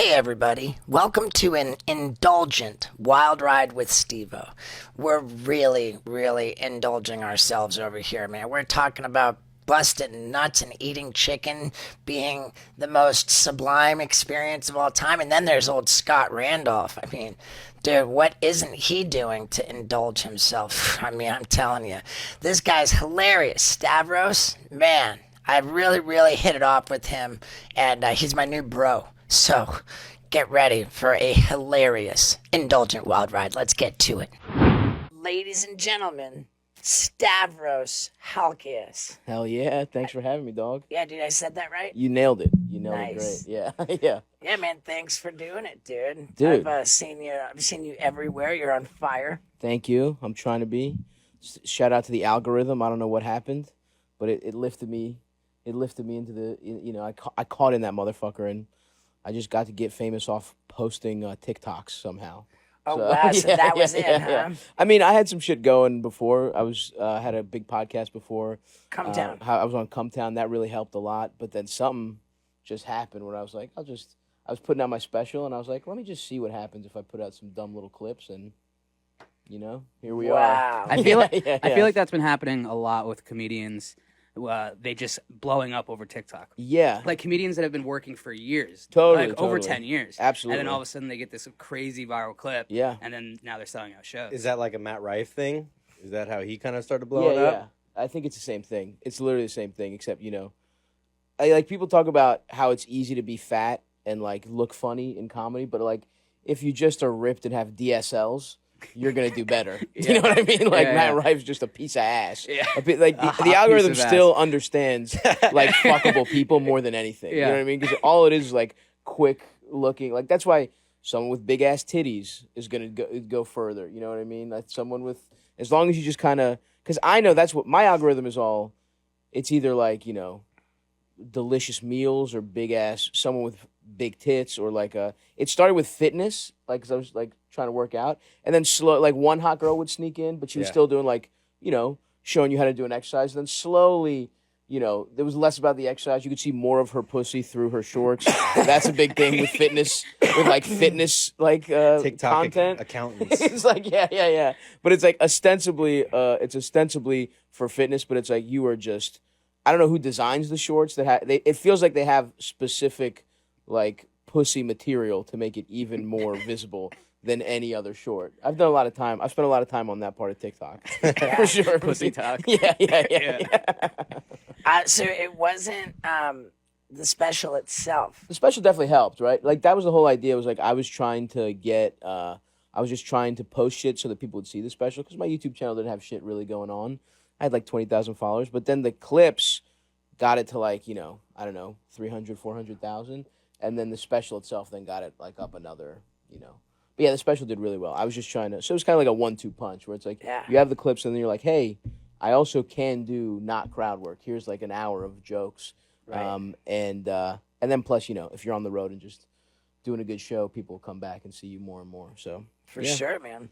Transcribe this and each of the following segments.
Hey everybody, welcome to an indulgent wild ride with Stevo. We're really indulging ourselves over here, man. We're talking about busting nuts and eating chicken being the most sublime experience of all time. And then there's old Scott Randolph. I mean, dude, what isn't he doing to indulge himself? I mean, I'm telling you, this guy's hilarious. Stavros, man, I really hit it off with him, and he's my new bro. So, get ready for a hilarious, indulgent wild ride. Let's get to it. Ladies and gentlemen, Stavros Halkias. Hell yeah. Thanks for having me, dog. Yeah, dude, I said that right? You nailed it. You nailed it Nice. great. Yeah. Yeah. Yeah, man, thanks for doing it, dude. Dude. I've seen you everywhere. You're on fire. Thank you. I'm trying to be. Shout out to the algorithm. I don't know what happened, but it lifted me. It lifted me into the, I caught in that motherfucker, and I just got to get famous off posting TikToks somehow. Oh, wow, so that was it, huh? Yeah. I mean, I had some shit going before. I was had a big podcast before. Come Down. I was on Come Town. That really helped a lot. But then something just happened where I was like, I was putting out my special, and I was like, let me just see what happens if I put out some dumb little clips, and, here we are. Wow. I feel like that's been happening a lot with comedians. They just blowing up over TikTok. Yeah. Like comedians that have been working for years. Totally. Over 10 years. Absolutely. And then all of a sudden they get this crazy viral clip. Yeah. And then now they're selling out shows. Is that like a Matt Rife thing? Is that how he kind of started blowing up? Yeah. I think it's the same thing. It's literally the same thing, except, like people talk about how it's easy to be fat and like look funny in comedy, but like if you just are ripped and have DSLs, you're gonna do better. You know what I mean? Like Matt Rife's just a piece of ass. Yeah. The algorithm still understands like fuckable people more than anything. You know what I mean? Because all it is like quick looking. Like that's why someone with big ass titties is gonna go further. You know what I mean? Like someone with, as long as you just kind of, because I know that's what my algorithm is all. It's either like delicious meals or big ass someone with big tits, or like it started with fitness, like 'cause I was like trying to work out, and then slow, like one hot girl would sneak in, but she was still doing like showing you how to do an exercise. And then slowly there was less about the exercise. You could see more of her pussy through her shorts. That's a big thing with fitness, with like fitness like TikTok content. accountants. It's like yeah, but it's like ostensibly for fitness, but it's like you are just, I don't know who designs the shorts that it feels like they have specific like pussy material to make it even more visible than any other short. I've spent a lot of time on that part of TikTok. For sure. Pussy talk. Yeah. So it wasn't the special itself. The special definitely helped, right? Like that was the whole idea. It was like I was trying to get, I was just trying to post shit so that people would see the special, because my YouTube channel didn't have shit really going on. I had like 20,000 followers, but then the clips got it to like, I don't know, 300, 400,000. And then the special itself then got it like up another, But yeah, the special did really well. I was just trying to, so it was kind of like a 1-2 punch where it's like, you have the clips and then you're like, hey, I also can do not crowd work. Here's like an hour of jokes. Right. And then plus, if you're on the road and just doing a good show, people will come back and see you more and more. So For sure, man.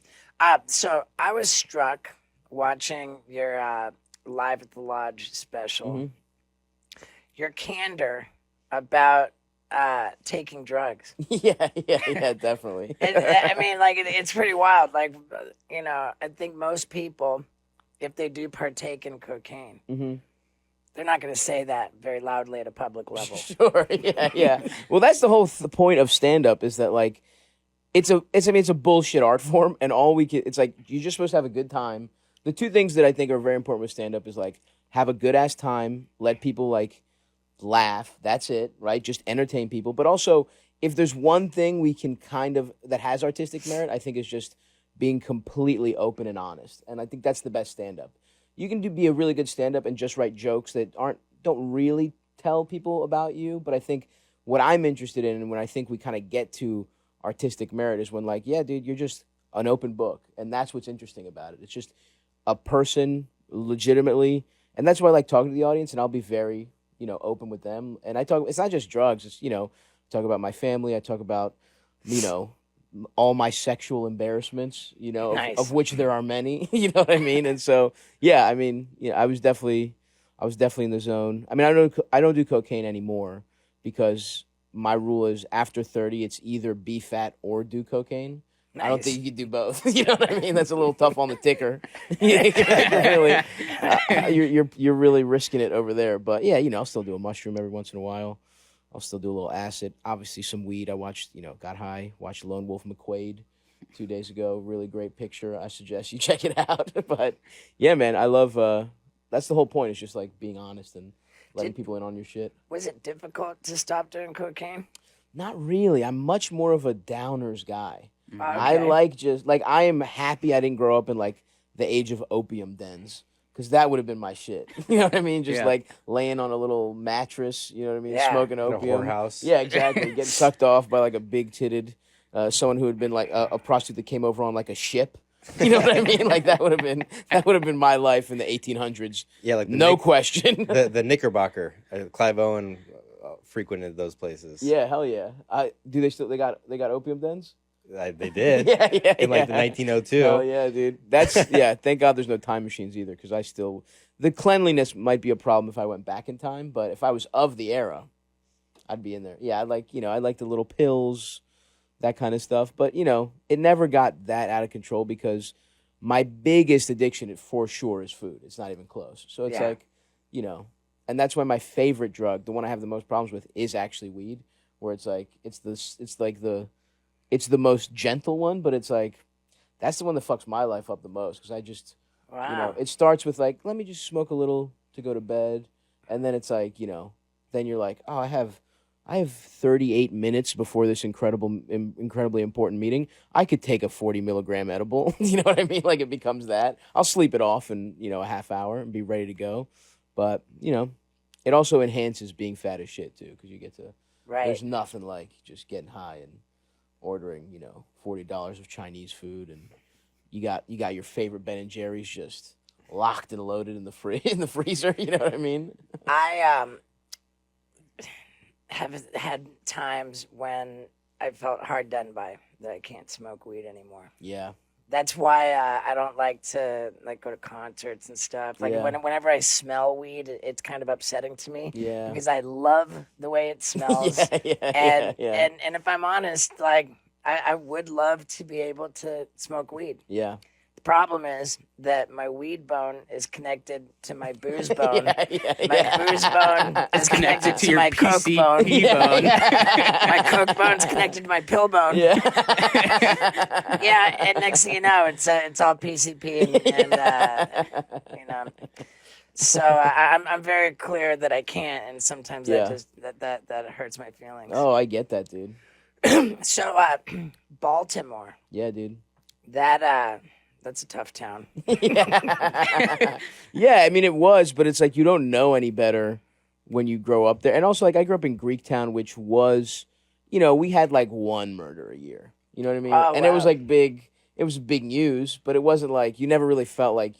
So I was struck watching your Live at the Lodge special. Mm-hmm. Your candor about taking drugs. yeah, definitely. I mean, like, it's pretty wild. Like, I think most people, if they do partake in cocaine, they're not going to say that very loudly at a public level. Sure, yeah. Well, that's the whole point of stand-up, is that, like, it's a bullshit art form, and it's like, you're just supposed to have a good time. The two things that I think are very important with stand-up is, like, have a good-ass time, let people, like, laugh, that's it, right? Just entertain people. But also, if there's one thing we can that has artistic merit, I think is just being completely open and honest. And I think that's the best stand-up. You can be a really good stand-up and just write jokes that don't really tell people about you. But I think what I'm interested in, and when I think we kind of get to artistic merit, is when, like, yeah, dude, you're just an open book. And that's what's interesting about it. It's just a person legitimately. And that's why I like talking to the audience, and I'll be very open with them. And it's not just drugs. It's, talk about my family. I talk about, all my sexual embarrassments, Nice. of which there are many, you know what I mean? And so, yeah, I mean, I was definitely in the zone. I mean, I don't do cocaine anymore because my rule is after 30, it's either be fat or do cocaine. Nice. I don't think you can do both. You know what I mean? That's a little tough on the ticker. Really, you're really risking it over there. But yeah, I'll still do a mushroom every once in a while. I'll still do a little acid. Obviously, some weed. I watched, got high. Watched Lone Wolf McQuade 2 days ago. Really great picture. I suggest you check it out. But yeah, man, I love. That's the whole point. It's just like being honest and letting people in on your shit. Was it difficult to stop doing cocaine? Not really. I'm much more of a downers guy. Okay. I like I am happy I didn't grow up in like the age of opium dens, because that would have been my shit. You know what I mean? Just like laying on a little mattress, you know what I mean? Yeah. Smoking In a opium. whorehouse. Yeah, exactly. Getting sucked off by like a big titted someone who had been like a prostitute that came over on like a ship. You know what I mean? Like that would have been my life in the 1800s. Yeah, like no question. the Knickerbocker. Clive Owen frequented those places. Yeah, hell yeah. Do they still they got opium dens? They did. Yeah, in like the 1902. Oh yeah, dude. That's Thank God there's no time machines either, because the cleanliness might be a problem if I went back in time, but if I was of the era, I'd be in there. Yeah, I like the little pills, that kind of stuff. But it never got that out of control, because my biggest addiction, for sure, is food. It's not even close. So it's and that's why my favorite drug, the one I have the most problems with, is actually weed. Where it's like it's the most gentle one, but it's like that's the one that fucks my life up the most, because I just it starts with like, let me just smoke a little to go to bed, and then it's like then you're like, oh, I have 38 minutes before this incredibly important meeting. I could take a 40 milligram edible. You know what I mean? Like, it becomes that. I'll sleep it off in a half hour and be ready to go. But it also enhances being fat as shit too, because you get to. Right. There's nothing like just getting high and ordering, $40 of Chinese food, and you got your favorite Ben and Jerry's just locked and loaded in the in the freezer. You know what I mean? I have had times when I felt hard done by, that I can't smoke weed anymore. Yeah. That's why I don't like to go to concerts and stuff. Like whenever I smell weed, it's kind of upsetting to me. Yeah. Because I love the way it smells. And if I'm honest, like I would love to be able to smoke weed. Yeah. The problem is that my weed bone is connected to my booze bone. My booze bone is connected to your my coke bone. bone. My coke bone's connected to my pill bone. Yeah. Yeah, and next thing you know, it's all PCP and So I'm very clear that I can't, and sometimes that hurts my feelings. Oh, I get that, dude. So Baltimore. Yeah, dude. That's a tough town. Yeah, I mean, it was, but it's like you don't know any better when you grow up there. And also, like, I grew up in Greektown, which was, we had like one murder a year. You know what I mean? Oh, and it was like big. It was big news, but it wasn't like, you never really felt like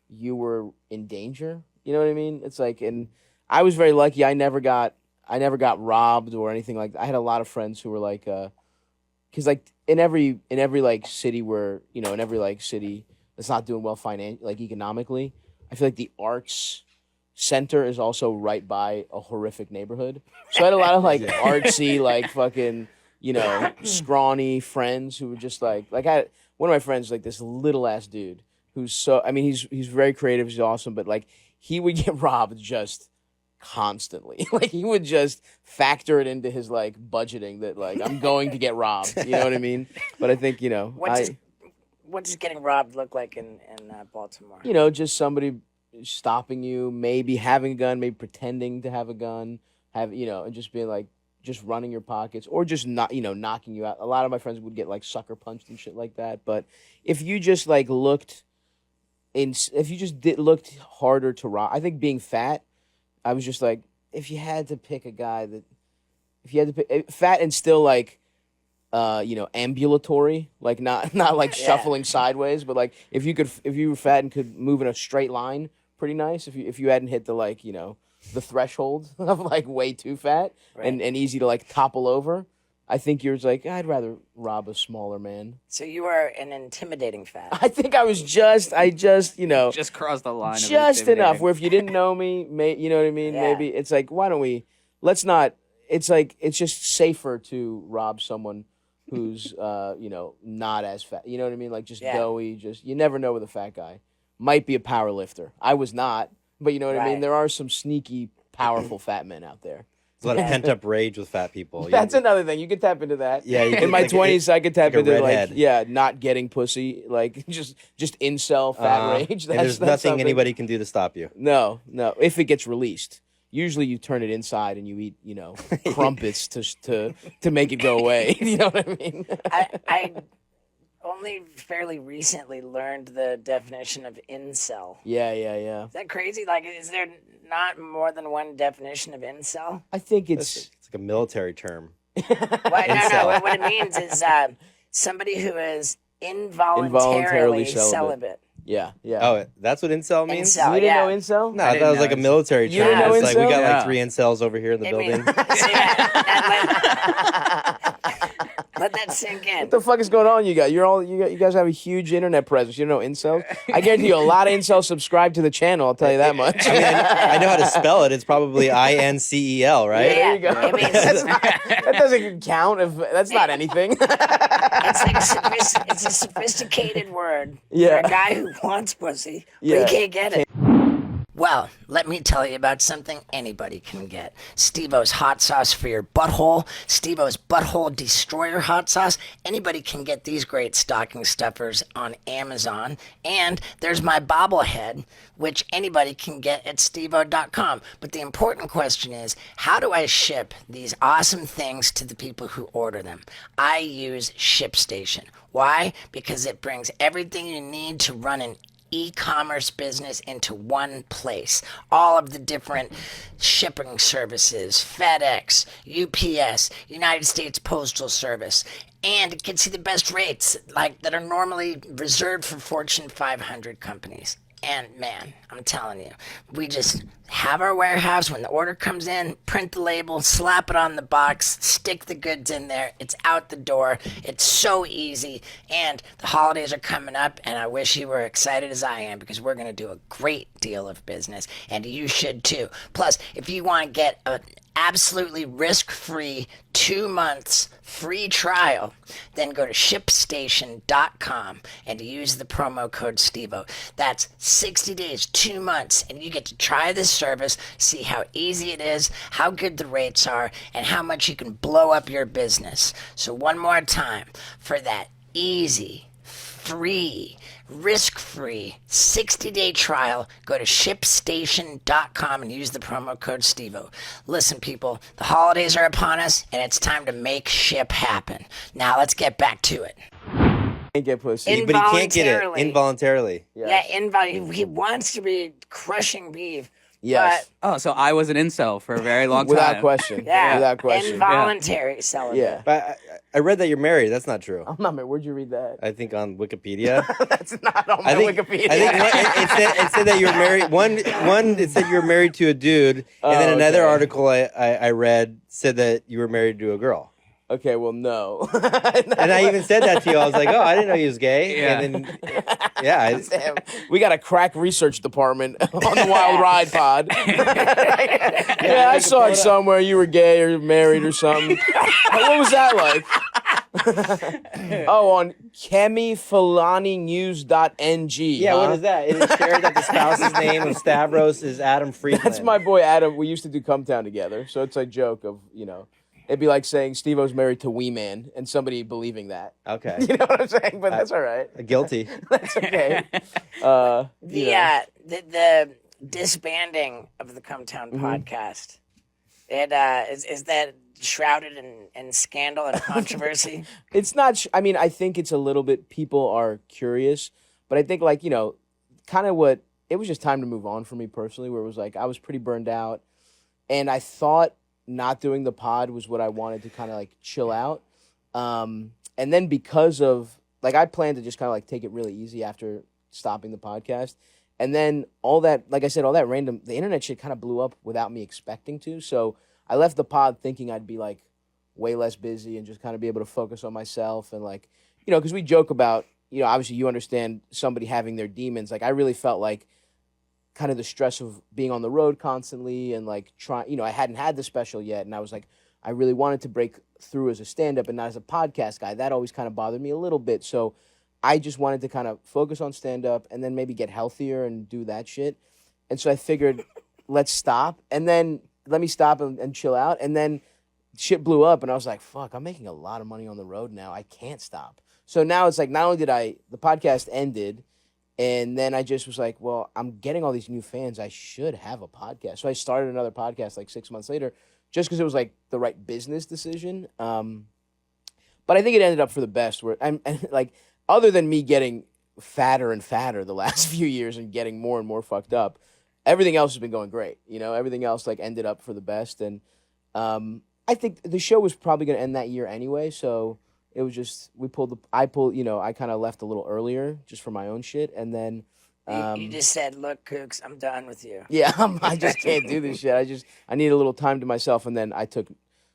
you were in danger. You know what I mean? It's like, and I was very lucky. I never got robbed or anything like that. I had a lot of friends who were like, because like in every like city where in every like city that's not doing well like economically, I feel like the arts center is also right by a horrific neighborhood. So I had a lot of like artsy, like fucking scrawny friends who were just like I had one of my friends, like this little ass dude who's he's very creative, he's awesome, but like he would get robbed just constantly. Like he would just factor it into his like budgeting that like I'm going to get robbed. You know what I mean? But I think what does getting robbed look like in Baltimore? Just somebody stopping you, maybe having a gun, maybe pretending to have a gun, and just being like just running your pockets, or just not knocking you out. A lot of my friends would get like sucker punched and shit like that. But if you just like looked harder to rob, I think being fat. I was just like, if you had to pick a guy fat and still like, ambulatory, like not like shuffling sideways, but like if you were fat and could move in a straight line, pretty nice. If you hadn't hit the like, the threshold of like way too fat and easy to like topple over, I think you're like, I'd rather rob a smaller man. So you are an intimidating fat. I think I just just crossed the line. Just enough where if you didn't know me, you know what I mean? Yeah. Maybe it's like, why don't we, let's not, it's just safer to rob someone who's not as fat. You know what I mean? Like just doughy. Just you never know with a fat guy. Might be a power lifter. I was not, but you know what I mean. There are some sneaky, powerful fat men out there. There's a lot of pent up rage with fat people. That's another thing. You could tap into that. Yeah, in my 20s, I could tap into not getting pussy, like just incel fat rage. There's nothing anybody can do to stop you. No. If it gets released, usually you turn it inside and you eat, crumpets to make it go away. You know what I mean? I only fairly recently learned the definition of incel. Yeah. Is that crazy? Like, is there not more than one definition of incel? I think it's like a military term. No. What it means is somebody who is involuntarily celibate. Yeah. Oh, that's what incel means? You didn't know incel? No, I thought it was like a military term. You didn't know it's incel? like we got like 3 incels over here in the building. Let that sink in. What the fuck is going on, you guys? You guys have a huge internet presence. You don't know incels? I guarantee you a lot of incels subscribe to the channel, I'll tell you that much. I mean, I know how to spell it. It's probably INCEL, right? There you go. That doesn't count. That's not anything. It's a sophisticated word for a guy who wants pussy, but he can't get it. Well, let me tell you about something anybody can get. Steve-O's hot sauce for your butthole. Steve-O's Butthole Destroyer hot sauce. Anybody can get these great stocking stuffers on Amazon. And there's my bobblehead, which anybody can get at steve-o.com. But the important question is, how do I ship these awesome things to the people who order them? I use ShipStation. Why? Because it brings everything you need to run an e-commerce business into one place. All of the different shipping services, FedEx, UPS, United States Postal Service, and it gets you the best rates that are normally reserved for Fortune 500 companies. And man, I'm telling you, we just have our warehouse. When the order comes in, print the label, slap it on the box, stick the goods in there. It's out the door. It's so easy. And the holidays are coming up, and I wish you were excited as I am because we're going to do a great deal of business, and you should too. Plus, if you want to get an absolutely risk-free 2 months free trial, then go to ShipStation.com and use the promo code STEVO. That's 60 days, 2 months, and you get to try this service, see how easy it is, how good the rates are, and how much you can blow up your business. So one more time, for that easy, free, risk-free 60-day trial, go to ShipStation.com and use the promo code STEVO. Listen, people, the holidays are upon us, and it's time to make ship happen. Now let's get back to it. Can't get pussy. But he can't get it involuntarily. He wants to be crushing beef. Yes. So I was an incel for a very long time. Without question. Without question. Involuntary celibate. Yeah. But I read that you're married. That's not true. I'm not married. Where'd you read that? I think on Wikipedia. That's not on my Wikipedia. I think it said that you were married. One it said you were married to a dude, and then another article I read said that you were married to a girl. Okay, well, no. And I even said that to you. I was like, oh, I didn't know he was gay. Yeah. And then, We got a crack research department on the Wild Ride pod. Yeah, I saw it somewhere. You were gay or married or something. What was that like? On chemifalaninews.ng. yeah, what is that? It is shared that the spouse's name of Stavros is Adam Friedland. That's my boy Adam. We used to do Come Town together. So it's a joke of, it'd be like saying Steve-O's married to Wee Man and somebody believing that. Okay. You know what I'm saying? But that's all right. Guilty. That's okay. The disbanding of the Come Town podcast, is that shrouded in scandal and controversy? It's not, I think it's a little bit, people are curious, but I think kind of what, it was just time to move on for me personally, where it was like, I was pretty burned out, and I thought not doing the pod was what I wanted to kind of chill out. And then because of, I planned to just kind of take it really easy after stopping the podcast. And then all that, like I said, all that random, the internet shit kind of blew up without me expecting to. So I left the pod thinking I'd be way less busy and just kind of be able to focus on myself. And because we joke about, obviously you understand somebody having their demons. I really felt kind of the stress of being on the road constantly and trying, I hadn't had the special yet. And I was I I really wanted to break through as a stand-up and not as a podcast guy. That always kind of bothered me a little bit. So I just wanted to kind of focus on stand-up and then maybe get healthier and do that shit. And so I figured, let's stop. And then let me stop and chill out. And then shit blew up, and I was like, fuck, I'm making a lot of money on the road now. I can't stop. So now it's like, not only did the podcast ended, and then I just was like, well, I'm getting all these new fans. I should have a podcast. So I started another podcast like 6 months later, just because it was like the right business decision. But I think it ended up for the best. Where I'm like, other than me getting fatter and fatter the last few years and getting more and more fucked up, everything else has been going great. You know, everything else like ended up for the best. And I think the show was probably going to end that year anyway. So it was just, I kind of left a little earlier just for my own shit. And then you just said, look, Kooks, I'm done with you. yeah, I just can't do this shit. I need a little time to myself. And then I took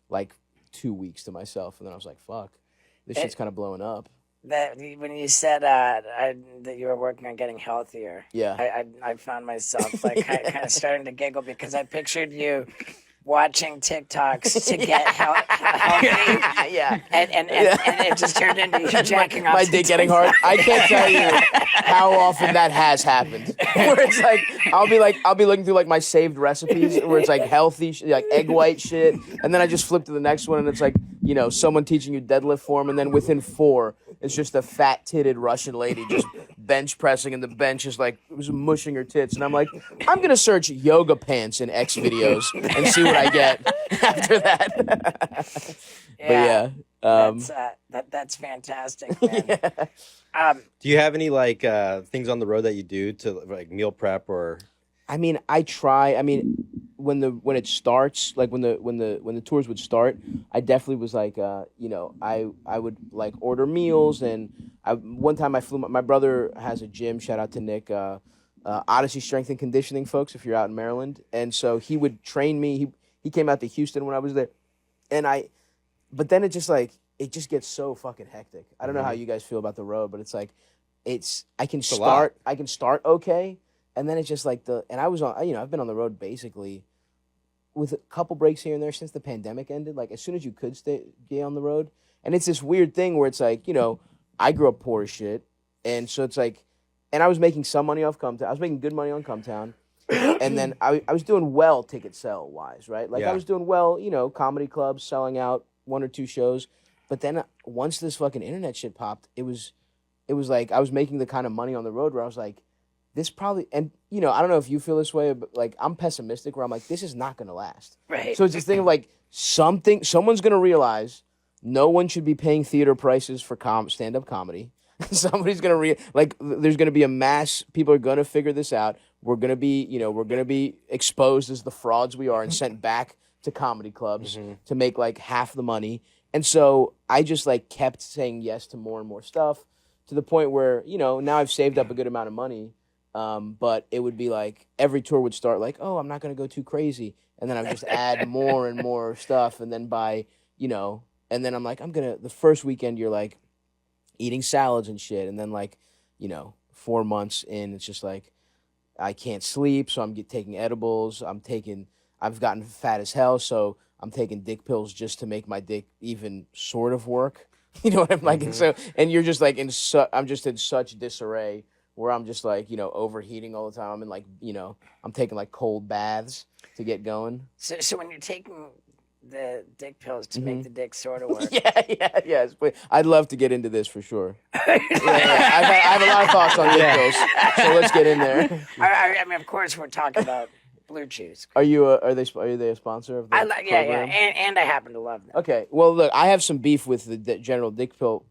like 2 weeks to myself. And then I was like, fuck, this shit's kind of blowing up. That when you said that you were working on getting healthier, Yeah. I found myself like kind of starting to giggle because I pictured you watching TikToks to get healthy, Yeah. and it just turned into you jacking off. My dick getting hard. I can't tell you how often that has happened. Where it's like I'll be looking through like my saved recipes where it's like healthy, like egg white shit, and then I just flip to the next one and it's like, you know, someone teaching you deadlift form, and then within 4, it's just a fat titted Russian lady just bench pressing, and the bench is like it was mushing her tits, and I'm like, I'm gonna search yoga pants in X videos and see what I get after that. Yeah. But yeah, that's fantastic, man. yeah. Do you have any like things on the road that you do to like meal prep or? I mean, I try. I mean, when it starts, like when the tours would start, I definitely was like, you know, I would like order meals, and one time I flew. My brother has a gym. Shout out to Nick, Odyssey Strength and Conditioning, folks, if you're out in Maryland. And so he would train me. He came out to Houston when I was there, but then it just gets so fucking hectic. I don't know how you guys feel about the road, but it's like, I can start okay. And then it's just like and I was on, you know, I've been on the road basically with a couple breaks here and there since the pandemic ended. Like as soon as you could stay on the road. And it's this weird thing where it's like, you know, I grew up poor as shit. And so it's like, and I was making some money off Cumtown. I was making good money on Cumtown. And then I was doing well ticket sell wise, right? Like I was doing well, you know, comedy clubs, selling out 1 or 2 shows. But then once this fucking internet shit popped, it was like I was making the kind of money on the road where I was like, this probably, and you know, I don't know if you feel this way, but like I'm pessimistic where I'm like, this is not going to last. Right. So it's this thing of like someone's going to realize no one should be paying theater prices for stand-up comedy. Somebody's going to there's going to be a mass, people are going to figure this out. We're going to be exposed as the frauds we are and sent back to comedy clubs to make like half the money. And so I just like kept saying yes to more and more stuff to the point where, you know, now I've saved up a good amount of money. But it would be like every tour would start like, oh, I'm not going to go too crazy. And then I would just add more and more stuff. And then and then I'm like, the first weekend you're like eating salads and shit. And then like, you know, 4 months in, it's just like, I can't sleep. So I'm taking edibles. I've gotten fat as hell. So I'm taking dick pills just to make my dick even sort of work. You know what I'm like? And so, and you're just like I'm just in such disarray where I'm just like, you know, overheating all the time. I'm in like, you know, I'm taking like cold baths to get going. So when you're taking the dick pills to make the dick sort of work. Yes. But I'd love to get into this for sure. I have a lot of thoughts on dick pills, so let's get in there. I mean, of course, we're talking about Blue Chews. Are they a sponsor of the program? And I happen to love them. Okay. Well, look, I have some beef with the general dick pill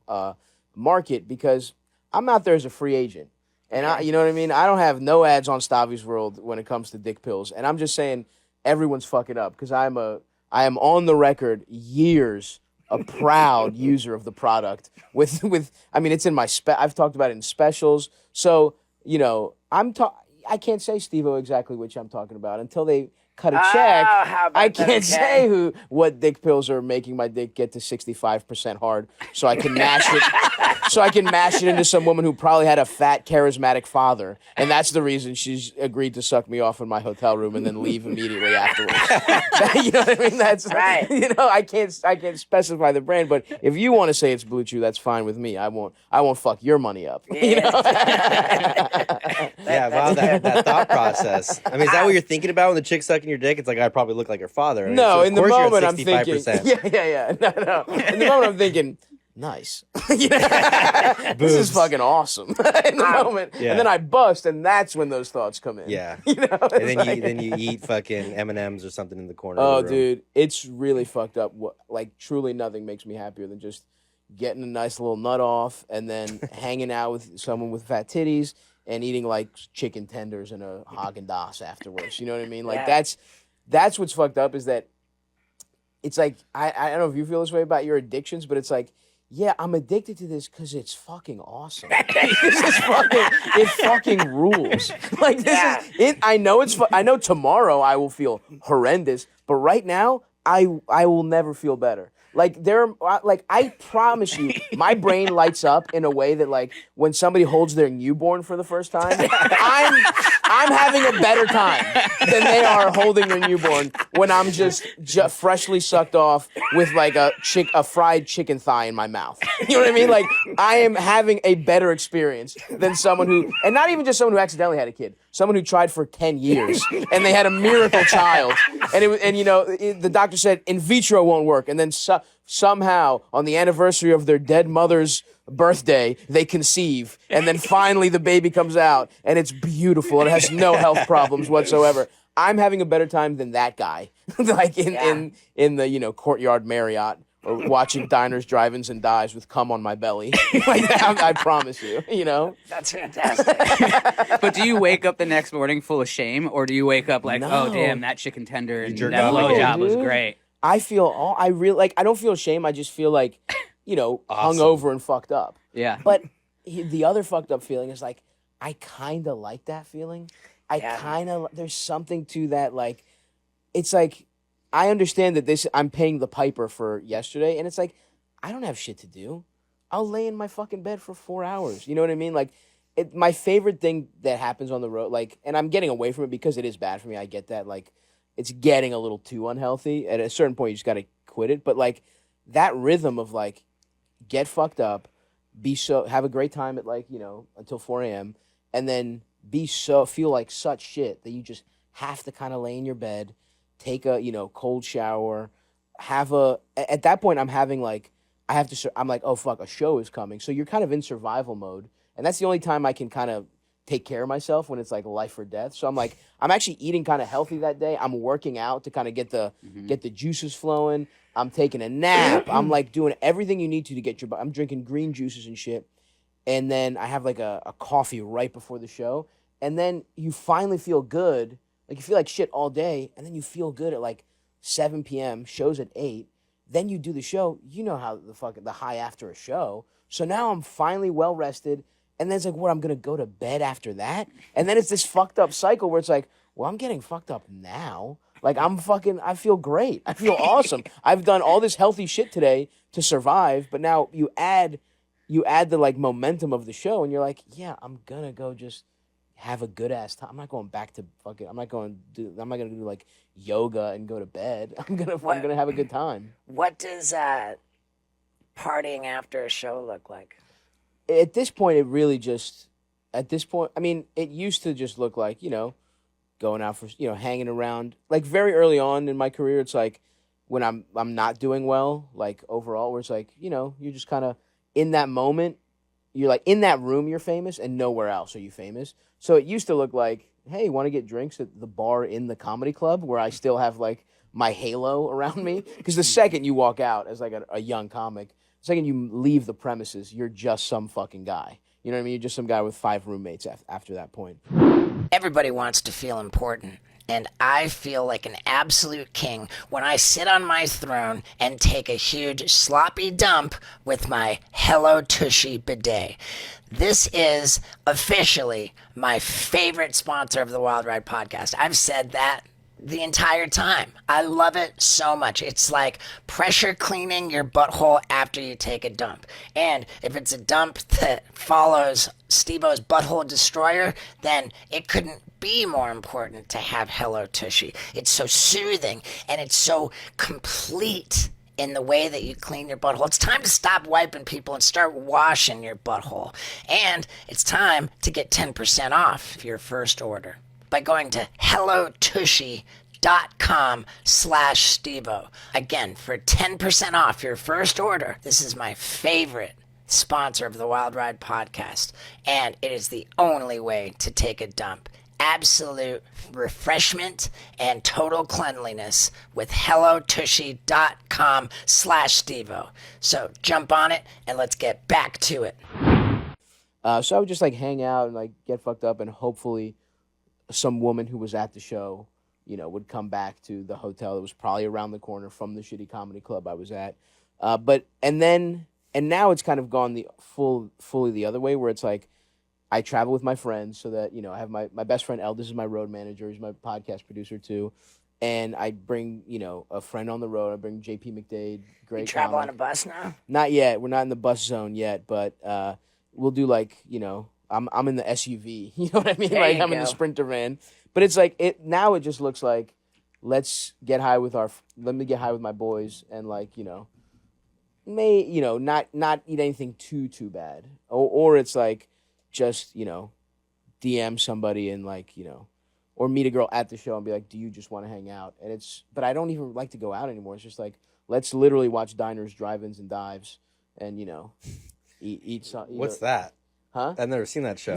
market because I'm out there as a free agent. And you know what I mean? I don't have no ads on Stavros World when it comes to dick pills. And I'm just saying everyone's fucking up because I am on the record years a proud user of the product with I mean, it's in my I've talked about it in specials. So, you know, I can't say Steve-O exactly which I'm talking about until they cut a check, how about I that, can't okay? say what dick pills are making my dick get to 65% hard, so I can mash it. So I can mash it into some woman who probably had a fat, charismatic father, and that's the reason she's agreed to suck me off in my hotel room and then leave immediately afterwards. You know what I mean? That's Right. I can't specify the brand, but if you want to say it's Blue Chew, that's fine with me. I won't fuck your money up. You know? Yeah, wow, that thought process. I mean, is that what you're thinking about when the chick's sucking your dick? It's like, I probably look like her father. I mean, No, so of in the course you're at moment I'm thinking, 65%. yeah. No. In the moment I'm thinking, nice. You know? This is fucking awesome. In the moment, Yeah. and then I bust, and that's when those thoughts come in. Yeah. You know, And then you eat fucking M&Ms or something in the corner. Oh, of the room. dude, it's really fucked up. Like, truly nothing makes me happier than just getting a nice little nut off and then hanging out with someone with fat titties and eating, like, chicken tenders and a Haagen-Dazs afterwards. You know what I mean? Like, Yeah. that's what's fucked up is that it's like, I don't know if you feel this way about your addictions, but it's like, yeah, I'm addicted to this because it's fucking awesome. It fucking rules. Like, this is it. I know I know tomorrow I will feel horrendous, but right now I will never feel better. Like, I promise you, my brain lights up in a way that, like, when somebody holds their newborn for the first time, I'm having a better time than they are holding their newborn when I'm just freshly sucked off with, like, a fried chicken thigh in my mouth. You know what I mean? Like, I am having a better experience than someone who, and not even just someone who accidentally had a kid, someone who tried for 10 years and they had a miracle child, and the doctor said in vitro won't work, and then somehow on the anniversary of their dead mother's birthday they conceive, and then finally the baby comes out and it's beautiful and it has no health problems whatsoever. I'm having a better time than that guy, like in the Courtyard Marriott, or watching diners, drive-ins, and dives with cum on my belly. Like that, I promise you. You know. That's fantastic. But do you wake up the next morning full of shame, or do you wake up like, No. oh damn, that chicken tender and jerk that off blowjob was dude. great? I don't feel shame. I just feel like, Awesome. hungover and fucked up. Yeah. But the other fucked up feeling is like, I kind of like that feeling. There's something to that. Like, it's like, I understand that I'm paying the piper for yesterday, and it's like, I don't have shit to do. I'll lay in my fucking bed for 4 hours. You know what I mean? Like, my favorite thing that happens on the road, like, and I'm getting away from it because it is bad for me. I get that. Like, it's getting a little too unhealthy. At a certain point, you just got to quit it. But, like, that rhythm of, like, get fucked up, have a great time at, like, until 4 a.m., and then feel like such shit that you just have to kind of lay in your bed, take a, cold shower, at that point, I'm having, like, I'm like, oh, fuck, a show is coming. So you're kind of in survival mode. And that's the only time I can kind of take care of myself, when it's like life or death. So I'm like, I'm actually eating kind of healthy that day. I'm working out to kind of get the juices flowing. I'm taking a nap. I'm like doing everything you need to get I'm drinking green juices and shit. And then I have like a coffee right before the show. And then you finally feel good. Like, you feel like shit all day, and then you feel good at like 7 p.m., show's at 8. Then you do the show. You know how the high after a show. So now I'm finally well rested. And then it's like, what, I'm going to go to bed after that? And then it's this fucked up cycle where it's like, well, I'm getting fucked up now. Like, I feel great. I feel awesome. I've done all this healthy shit today to survive, but now you add the, like, momentum of the show, and you're like, yeah, I'm going to go just have a good ass time. I'm not going back to I'm not going to do like yoga and go to bed. I'm going to have a good time. What does partying after a show look like? At this point, it really I mean, it used to just look like, going out for, hanging around. Like, very early on in my career, it's like when I'm not doing well, like, overall, where it's like, you're just kind of in that moment. You're like in that room, you're famous, and nowhere else are you famous. So it used to look like, hey, want to get drinks at the bar in the comedy club, where I still have, like, my halo around me? Because the second you walk out as, like, a young comic, the second you leave the premises, you're just some fucking guy. You know what I mean? You're just some guy with 5 roommates after that point. Everybody wants to feel important, and I feel like an absolute king when I sit on my throne and take a huge sloppy dump with my Hello Tushy bidet. This is officially my favorite sponsor of the Wild Ride podcast. I've said that the entire time. I love it so much. It's like pressure cleaning your butthole after you take a dump. And if it's a dump that follows Steve-O's Butthole Destroyer, then it couldn't be more important to have Hello Tushy. It's so soothing and it's so complete in the way that you clean your butthole. It's time to stop wiping people and start washing your butthole. And it's time to get 10% off your first order by going to hellotushy.com/Stevo. Again, for 10% off your first order. This is my favorite sponsor of the Wild Ride podcast, and it is the only way to take a dump. Absolute refreshment and total cleanliness with hellotushy.com/Stevo. So jump on it and let's get back to it. So I would just like hang out and like get fucked up, and hopefully some woman who was at the show, would come back to the hotel that was probably around the corner from the shitty comedy club I was at. And now it's kind of gone fully the other way, where it's like I travel with my friends so that, I have my best friend Eldis is my road manager. He's my podcast producer too. And I bring, a friend on the road. I bring JP McDade. Great. You travel comic. on a bus now? Not yet. We're not in the bus zone yet, but we'll do like, I'm in the SUV. You know what I mean? There Like you I'm in the go. Sprinter van. But it's like now it just looks like let me get high with my boys and like, not eat anything too bad. Or it's like just, DM somebody and like, or meet a girl at the show and be like, "Do you just want to hang out?" And but I don't even like to go out anymore. It's just like let's literally watch diners, drive-ins, and dives, and eat some. What's that? Huh? I've never seen that show.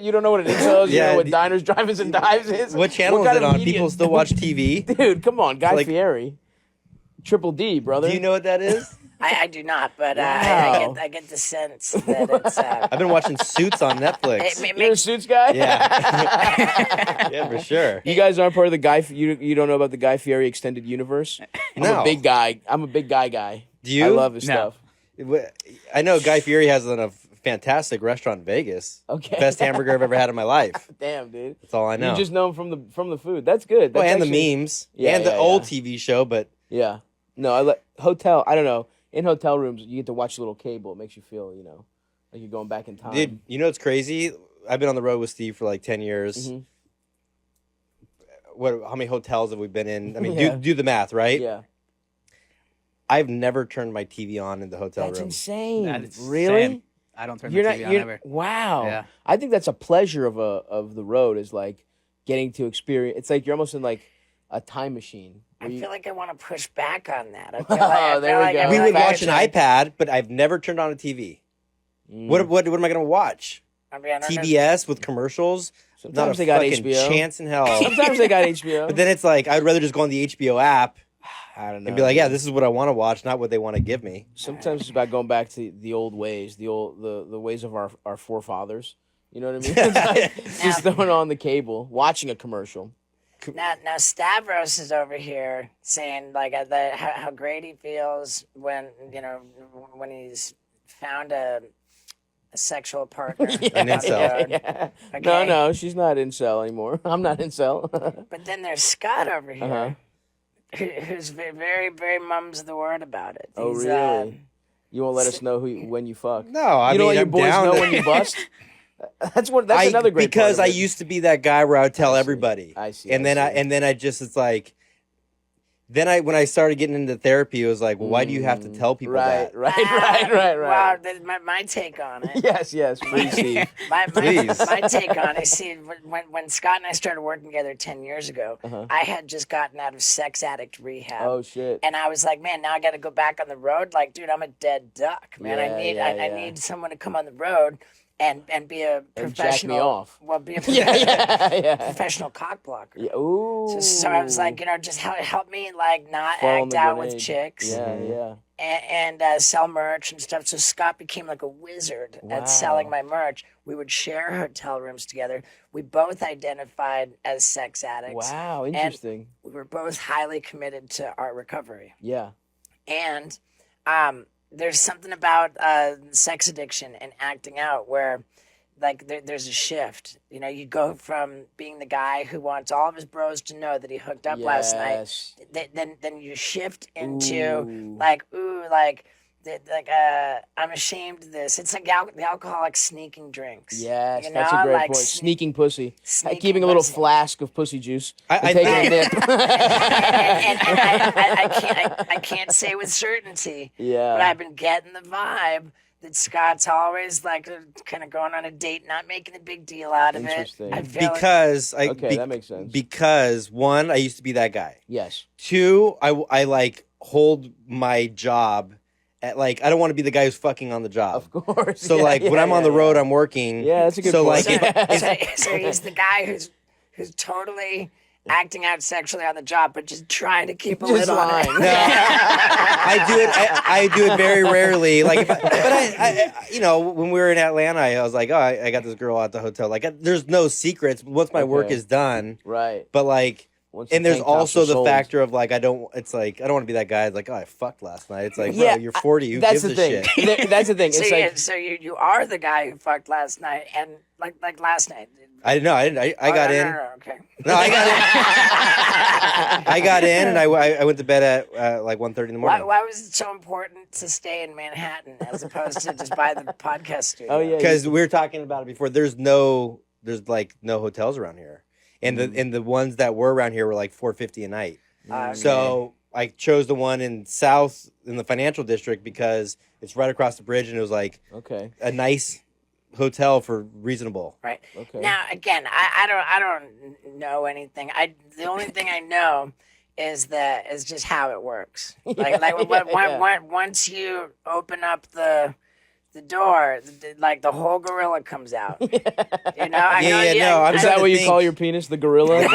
You don't know what an incel is? You Yeah, know what diners, drive-ins, and dives is? What channel kind is it of on? media- People still watch TV? Dude, come on, Guy like- Fieri, Triple D, brother. Do you know what that is? I do not, but Wow. I get the sense that it's... I've been watching Suits on Netflix. it You're a makes, Suits guy? Yeah. Yeah, for sure. You guys aren't part of the Guy. You don't know about the Guy Fieri extended universe? I'm No. a big guy. I'm a big guy. Do you? I love his No. stuff. I know Guy Fieri has a fantastic restaurant in Vegas. Okay. Best hamburger I've ever had in my life. Damn, dude. That's all I know. You just know him from the food. That's good. Well, That's and actually- the memes. Yeah, and the yeah, old yeah. TV show, but Yeah. No, hotel. I don't know. In hotel rooms, you get to watch a little cable. It makes you feel, like you're going back in time. dude, you know what's crazy? I've been on the road with Steve for like 10 years. Mhm. How many hotels have we been in? I mean, Yeah. do the math, right? Yeah. I've never turned my TV on in the hotel That's room. insane. That is Really? same. I don't turn the TV on ever. Wow. Yeah. I think that's a pleasure of the road is like getting to experience. It's like you're almost in like a time machine. I where you- feel like I want to push back on that. I feel like, I Oh, feel there we like go. I'm We like, would watch an I- iPad, but I've never turned on a TV. Mm. What am I going to watch? I mean, I don't know. TBS with commercials? Sometimes Not a they got fucking HBO. chance in hell. Sometimes they got HBO. But then it's like I'd rather just go on the HBO app I don't know. and be like, yeah, this is what I want to watch, not what they want to give me. Sometimes it's about going back to the old ways, the ways of our forefathers. You know what I mean? It's like just throwing on the cable, watching a commercial. Now Stavros is over here saying like how great he feels when when he's found a sexual partner. An on the incel. road. Yeah. Okay. No, she's not incel anymore. I'm not incel. But then there's Scott over here, Uh-huh. who's very, very mums the word about it. Oh, He's, really? You won't let us know when you fuck. No, I You mean, don't let your I'm boys down know to- when you bust. That's another great because part I of it. used to be that guy where I would tell I see. everybody. I see, And I then see. I just it's like when I started getting into therapy, it was like, well, why do you have to tell people right, that? right. Wow, my take on it. Yes, please, Steve. My Please. take on it. See, when Scott and I started working together 10 years ago, I had just gotten out of sex addict rehab. Oh shit. And I was like, man, now I got to go back on the road. Like, dude, I'm a dead duck, man. Yeah, I need someone to come on the road and be a And professional. jack me off. Well, be a Yeah. professional cock blocker. Yeah. Ooh. So I was like, just help me like not Fall on act the out with grenade. chicks Yeah. and sell merch and stuff. So Scott became like a wizard Wow. at selling my merch. We would share hotel rooms together. We both identified as sex addicts. Wow, interesting. We were both highly committed to our recovery. Yeah. And there's something about sex addiction and acting out where like there's a shift. You know, you go from being the guy who wants all of his bros to know that he hooked up last night. Yes. Then you shift into Ooh. I'm ashamed of this. It's like the alcoholic sneaking drinks. Yes, you know? that's a great like point. Sneaking pussy. sneaking Keeping a little pussy. flask of pussy juice. I and taking a nip. I can't say with certainty, Yeah. but I've been getting the vibe that Scott's always like kind of going on a date, not making a big deal out of it. Interesting. I feel because I Okay, that makes sense. Because one, I used to be that guy. Yes. Two, I like hold my job at like I don't want to be the guy who's fucking on the job. Of course. So Yeah, like when yeah, I'm on the yeah, road, yeah. I'm working. Yeah, that's a good so point. Like so he's the guy who's totally acting out sexually on the job, but just trying to keep a lid Just on lying. it. No, I do it very rarely. Like, but I you know, when we were in Atlanta, I was like, oh, I got this girl at the hotel. Like, there's no secrets. Once my work Okay. is done, Right. but like, Once the and there's tank tops also are the sold. factor of like, it's like I don't want to be that guy. Like, oh, I fucked last night. It's like, Yeah, bro, you're 40. Who That's gives the a thing. shit? That's the thing. So, It's like so you are the guy who fucked last night, and like last night. I didn't know. I didn't. I got in. No, okay. No, I got in. I got in, and I went to bed at like 1:30 in the morning. Why was it so important to stay in Manhattan as opposed to just buy the podcast studio? Oh, yeah. Because we were talking about it before. There's like no hotels around here, and the ones that were around here were like $450 a night. Okay. So I chose the one in the financial district because it's right across the bridge, and it was like Okay. a nice hotel for reasonable. Right. Okay. Now, again, I don't know anything. The only thing I know is just how it works. Once you open up the door, like the whole gorilla comes out. You know? I know, Yeah, no, I'm Is trying that to what you think. call your penis, the gorilla?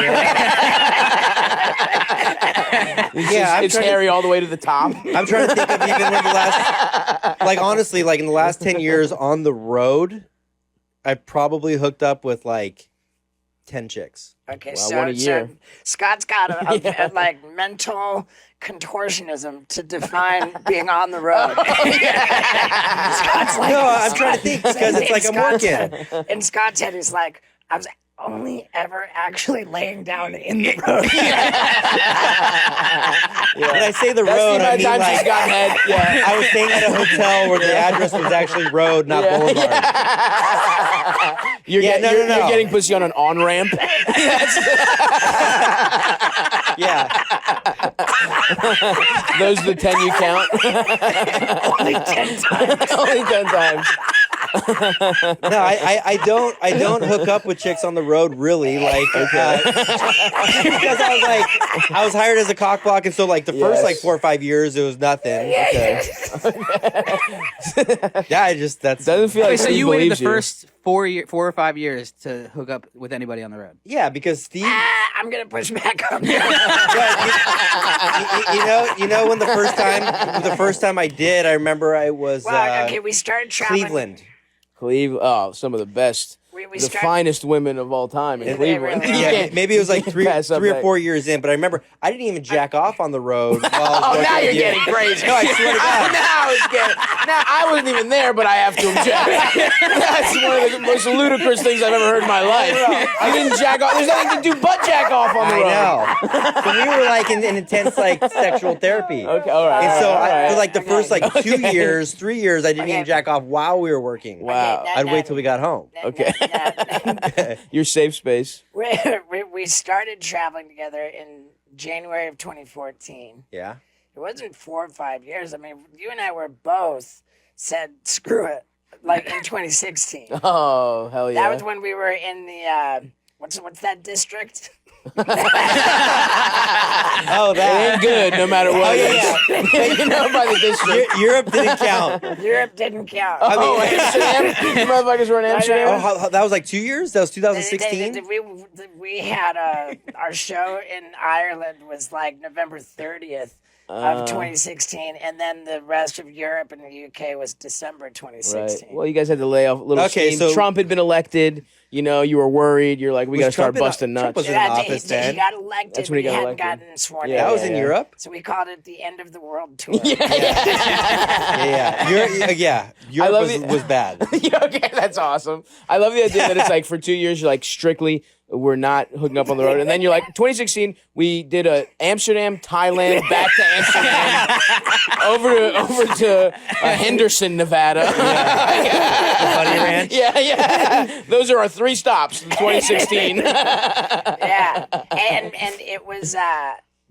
Yeah, It's hairy all the way to the top. I'm trying to think of even when the last, like honestly, like in the last 10 years on the road, I probably hooked up with like 10 chicks. Okay, Well, one a year. so Scott's got a like mental contortionism to define being on the road. Scott's like, No, I'm trying to think because it's like I'm working. In Scott's head, he's like, I was only ever actually laying down in the road. When I say the That's road, the I amount of mean times like she's gotten head. Yeah. I was staying at a hotel where the address was actually road, not boulevard. You're, Yeah, get- no, you're, no, no. you're getting pussy on an on-ramp. Yeah, Those are the 10 you count. Only 10 times. Only 10 times. no, I don't hook up with chicks on the road really, like because I was hired as a cock block, and so like the first Yes. like 4 or 5 years it was nothing. Okay. Yeah, I just that's Doesn't feel Okay, like so Steve you waited the believes you. first 4 or 5 years to hook up with anybody on the road. yeah because Steve. I'm gonna push back on you. You know when the first time I did, I remember I was Well, okay, we started traveling. Cleveland. Some of the best, We the started. finest women of all time in They Cleveland. really You are. Yeah, can't- maybe it was like you three can't pass up or that. 4 years in, but I remember I didn't even jack off on the road. While I was Oh, working now with you're you. getting crazy. No, I swear to God. Now it's getting. Now I wasn't even there, but I have to object. That's one of the most ludicrous things I've ever heard in my life. You didn't jack off. There's nothing to do but jack off on the I road. know. So we were like in intense like sexual therapy. Okay, all right. And so all right. for like the first like 2 years, 3 years, I didn't Okay. even jack off while we were working. Wow. Okay, I'd wait till we got home. Okay. Your safe space. We started traveling together in January of 2014. Yeah. It wasn't 4 or 5 years. I mean, you and I were both said screw it, like in 2016. Oh hell yeah! That was when we were in the what's that district? Oh, It that. ain't good no matter what. Oh, it yeah, is. You know by the district. Europe didn't count. Europe didn't count. Oh, Amsterdam. You motherfuckers were in Oh, Amsterdam. that was like 2 years? That was 2016? We had our show in Ireland was like November 30th, of 2016, and then the rest of Europe and the UK was December 2016. Right. Well, you guys had to lay off a little Okay, steam. so- Trump had been elected. You know, you were worried. You're like, we got to start Trump in- busting Trump nuts. was in office he then. got elected, That's but when he he got hadn't elected. gotten sworn Yeah, in. That was in yeah. Europe. So we called it the end of the world tour. Yeah. Europe love was bad. Yeah, okay, that's awesome. I love the idea that it's like for 2 years, you're like strictly, we're not hooking up on the road. And then you're like, 2016, we did a Amsterdam, Thailand, back to Amsterdam, over to Henderson, Nevada. Bunny Ranch. Yeah. Those are our 3 stops in 2016. Yeah, and it was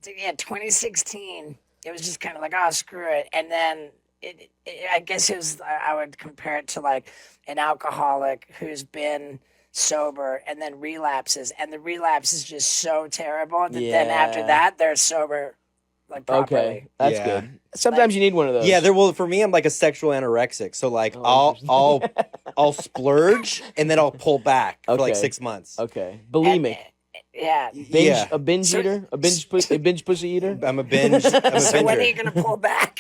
2016. It was just kind of like, oh, screw it, and then I guess it was. I would compare it to like an alcoholic who's been sober and then relapses, and the relapse is just so terrible that then after Yeah. that they're sober, like properly. Okay, that's Yeah. good. Sometimes you need one of those. Yeah, for me, I'm like a sexual anorexic. So like, I'll splurge and then I'll pull back for like Okay. 6 months. Okay. Bulimic. Yeah. A binge eater? A binge pussy eater? I'm a binge. I'm a So when are you binger. gonna pull back?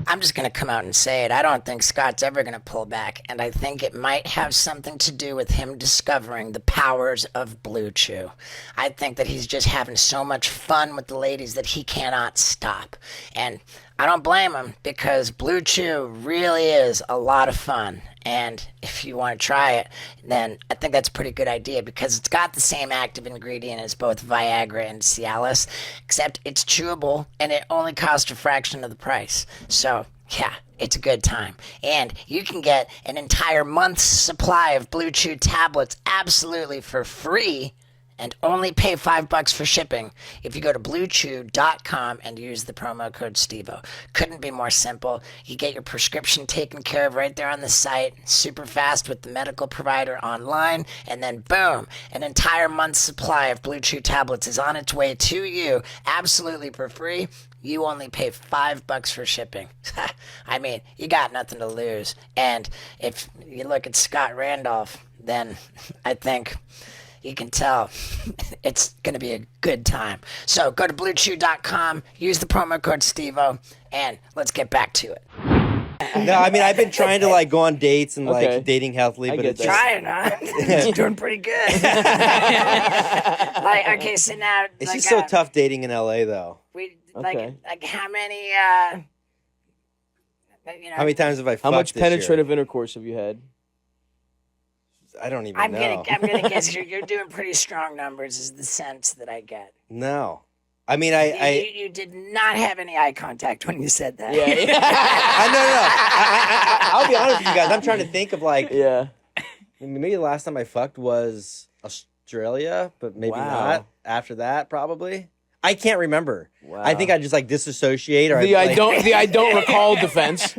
I'm just going to come out and say it. I don't think Scott's ever going to pull back, and I think it might have something to do with him discovering the powers of Blue Chew. I think that he's just having so much fun with the ladies that he cannot stop. And I don't blame him, because Blue Chew really is a lot of fun. And if you want to try it, then I think that's a pretty good idea, because it's got the same active ingredient as both Viagra and Cialis, except it's chewable and it only costs a fraction of the price. So, yeah, it's a good time. And you can get an entire month's supply of Blue Chew tablets absolutely for free and only pay $5 for shipping if you go to bluechew.com and use the promo code STEVO. Couldn't be more simple. You get your prescription taken care of right there on the site, super fast with the medical provider online, and then boom, an entire month's supply of Blue Chew tablets is on its way to you absolutely for free. You only pay $5 for shipping. I mean, you got nothing to lose. And if you look at Scott Randolph, then I think you can tell it's going to be a good time. So go to bluechew.com, use the promo code STEVO, and let's get back to it. No, I mean, I've been trying to like go on dates and Okay. like dating healthily, I but get it's that. just, Trying, huh? You're doing pretty good. Like, okay, so now... it's like, just so tough dating in LA though. Okay. Like how many, you know... How many times have I fucked How much this year? penetrative intercourse have you had? I don't even I'm know. gonna guess you're doing pretty strong numbers, is the sense that I get. No. I mean, I You did not have any eye contact when you said that. Yeah. I'll be honest with you guys. I'm trying to think of like, Yeah. maybe the last time I fucked was Australia, but maybe Wow. not. After that, probably. I can't remember. Wow. I think I just like disassociate or The I like, I don't recall defense.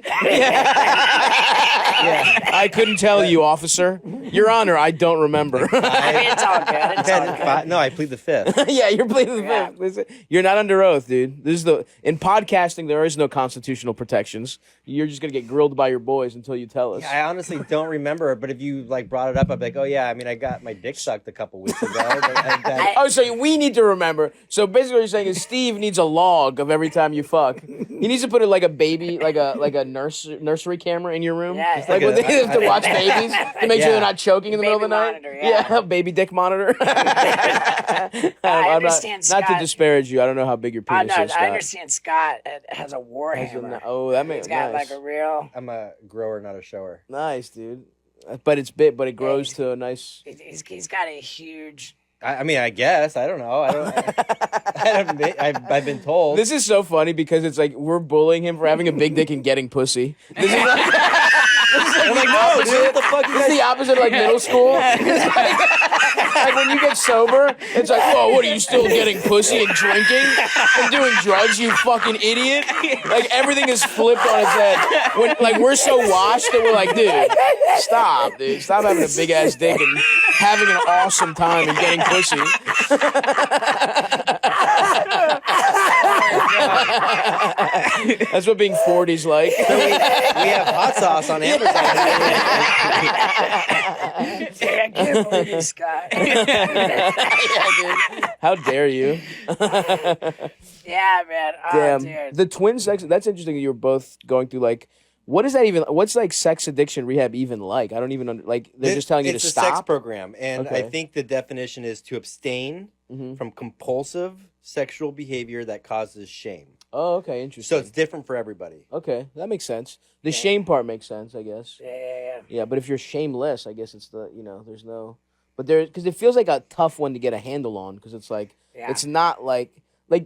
Yeah. I couldn't tell you, officer. Your Honor, I don't remember. I mean, it's all good. It's all good. No, I plead the fifth. Yeah, you're pleading the Yeah. fifth. Listen, you're not under oath, dude. This is in podcasting. There is no constitutional protections. You're just gonna get grilled by your boys until you tell us. I honestly don't remember, but if you like brought it up, I'd be like, oh yeah, I mean, I got my dick sucked a couple weeks ago. Oh, so we need to remember. So basically, what you're saying is Steve needs a log of every time you fuck. He needs to put it like a baby, like a nursery camera in your room. Yeah, like like when a- they have to watch babies to make sure Yeah. they're not choking in the middle of the Baby night. monitor, yeah. Baby dick monitor. I I'm understand not to Scott- disparage you. I don't know how big your I penis know. is, Scott. I understand Scott has a warhammer. Oh, that makes He's got nice. like a real. I'm a grower, not a shower. Nice, dude. But it's big, but it grows to a nice. He's got a huge. I mean, I guess. I don't know. I've been told. This is so funny because it's like we're bullying him for having a big dick and getting pussy. This is like, I'm like, no, dude, what the fuck? You This is guys? the opposite of like middle school. It's like when you get sober, it's like, whoa, what are you still getting pussy and drinking and doing drugs, you fucking idiot? Like everything is flipped on its head. When like we're so washed that we're like, dude, stop having a big ass dick and having an awesome time and getting pussy. That's what being 40's like. So we have hot sauce on Amazon. I can't believe this guy. How dare you? Yeah, man. Oh, Damn. dude. The twin sex, that's interesting that you're both going through, like, what is that even, what's, like, sex addiction rehab even like? I don't even, like, they're just telling you to It's a stop? sex program, and Okay. I think the definition is to abstain from compulsive sexual behavior that causes shame. Oh, okay, interesting. So it's different for everybody. Okay, that makes sense. The shame part makes sense, I guess. Yeah. Yeah, but if you're shameless, I guess it's the, there's no, but there, because it feels like a tough one to get a handle on, because it's like, Yeah. it's not like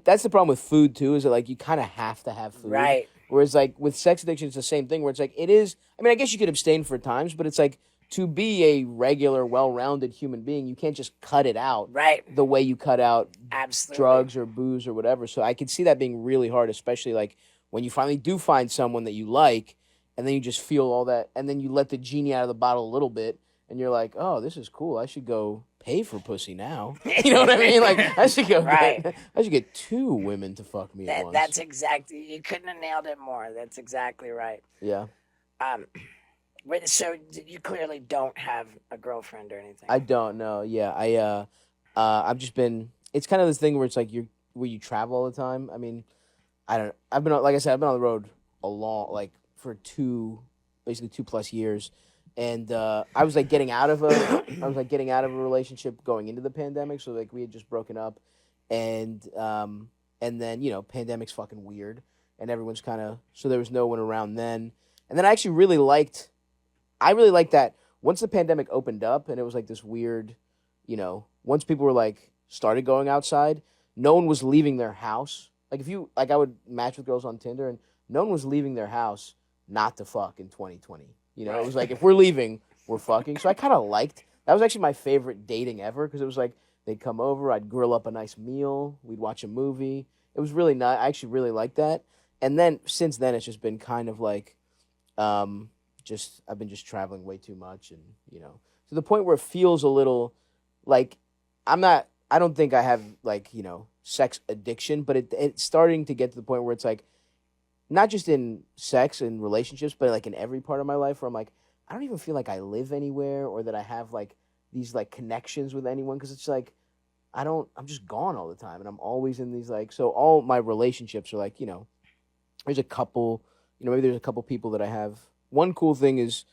that's the problem with food too, is that like you kind of have to have food. Right. Whereas like with sex addiction, it's the same thing where it's like, it is, I mean, I guess you could abstain for times, but it's like, to be a regular, well-rounded human being, you can't just cut it out Right. the way you cut out Absolutely. drugs or booze or whatever. So I can see that being really hard, especially like when you finally do find someone that you like, and then you just feel all that, and then you let the genie out of the bottle a little bit, and you're like, oh, this is cool. I should go pay for pussy now. You know what I mean? Like I should go. Right. I should get 2 women to fuck me at once. That's exactly. You couldn't have nailed it more. That's exactly right. Yeah. So you clearly don't have a girlfriend or anything. I don't know. Yeah. I've just been. It's kind of this thing where it's like where you travel all the time. I mean, I've been like I said, I've been on the road for basically 2+ years, and I was like getting out of a relationship going into the pandemic. So like we had just broken up, and then pandemic's fucking weird, and everyone's kind of, so there was no one around then, and then I really liked that once the pandemic opened up and it was like this weird, once people were like started going outside, no one was leaving their house. Like I would match with girls on Tinder and no one was leaving their house not to fuck in 2020. It was like, if we're leaving, we're fucking. So I kind of liked, that was actually my favorite dating ever, because it was like, they'd come over, I'd grill up a nice meal, we'd watch a movie. It was really nice. I actually really liked that. And then since then, it's just been kind of like, I've been just traveling way too much, and to the point where it feels a little like I don't think I have like sex addiction, but it's starting to get to the point where it's like not just in sex and relationships, but like in every part of my life where I'm like, I don't even feel like I live anywhere or that I have like these like connections with anyone, because it's like I'm just gone all the time, and I'm always in these like, so all my relationships are like there's a couple, maybe there's a couple people that I have. One cool thing is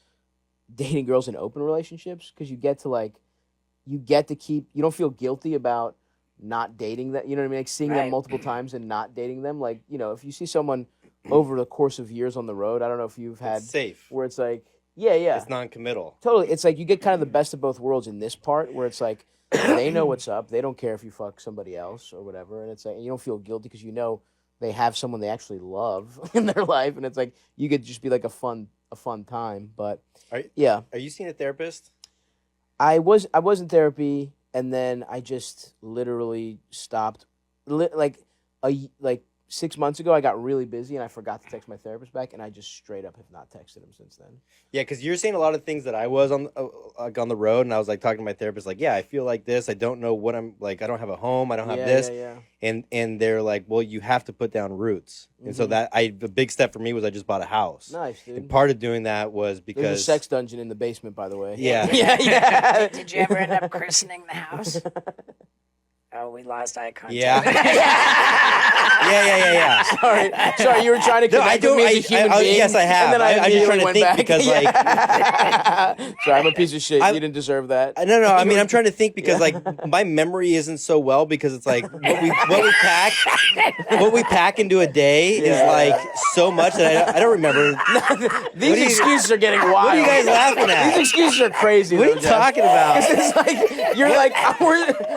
dating girls in open relationships, because you get to keep, you don't feel guilty about not dating that, you know what I mean? Like seeing them Right. multiple times and not dating them. Like, if you see someone over the course of years on the road, I don't know if you've had It's safe. where it's like, yeah. It's non-committal. Totally. It's like you get kind of the best of both worlds in this part where it's like, they know what's up. They don't care if you fuck somebody else or whatever. And it's like, you don't feel guilty because they have someone they actually love in their life. And it's like, you could just be like a fun time. But yeah. Are you seeing a therapist? I was in therapy, and then I just literally stopped. Like 6 months ago, I got really busy and I forgot to text my therapist back, and I just straight up have not texted him since then. Yeah, because you're saying a lot of things that I was on the road, and I was like talking to my therapist, like, yeah, I feel like this. I don't know what I'm like. I don't have a home. I don't have this. Yeah. And they're like, well, you have to put down roots. And so the big step for me was I just bought a house. Nice, dude. And part of doing that was because There's a sex dungeon in the basement, by the way. Yeah. yeah. Did you ever end up christening the house? Oh, we lost eye contact. Yeah. yeah. Sorry, you were trying to connect with me as a human being. Yes, I have. And then I'm just trying to went think back. because Sorry, I'm a piece of shit. You didn't deserve that. No. I mean, I'm trying to think because like my memory isn't so well, because it's like what we pack into a day is like so much that I don't remember. These excuses are getting wild. What are you guys laughing at? These excuses are crazy. What are you talking about? It's like you're like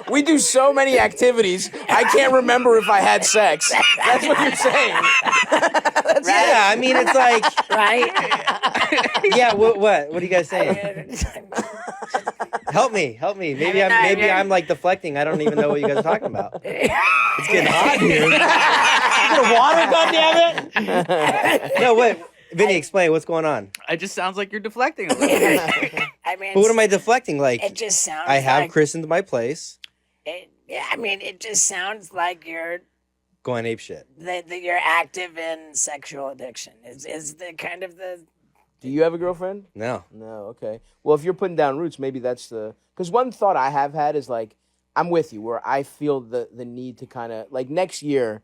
we do so many activities. I can't remember if I had sex. That's what you're saying. Yeah, I mean, it's like, Right? yeah. What are you guys saying? Help me. Maybe I'm like deflecting. I don't even know what you guys are talking about. It's getting hot here. Water, goddammit! No, what? Vinny, explain what's going on. It just sounds like you're deflecting a little bit. I mean, But what am I deflecting? Like, it just sounds I have like, christened my place. it just sounds like you're going ape shit. that you're active in sexual addiction. Is the kind of the Do you have a girlfriend? No. No, okay. Well, if you're putting down roots, maybe that's the... Because one thought I have had is, like, I'm with you, where I feel the need to kind of... Like, next year,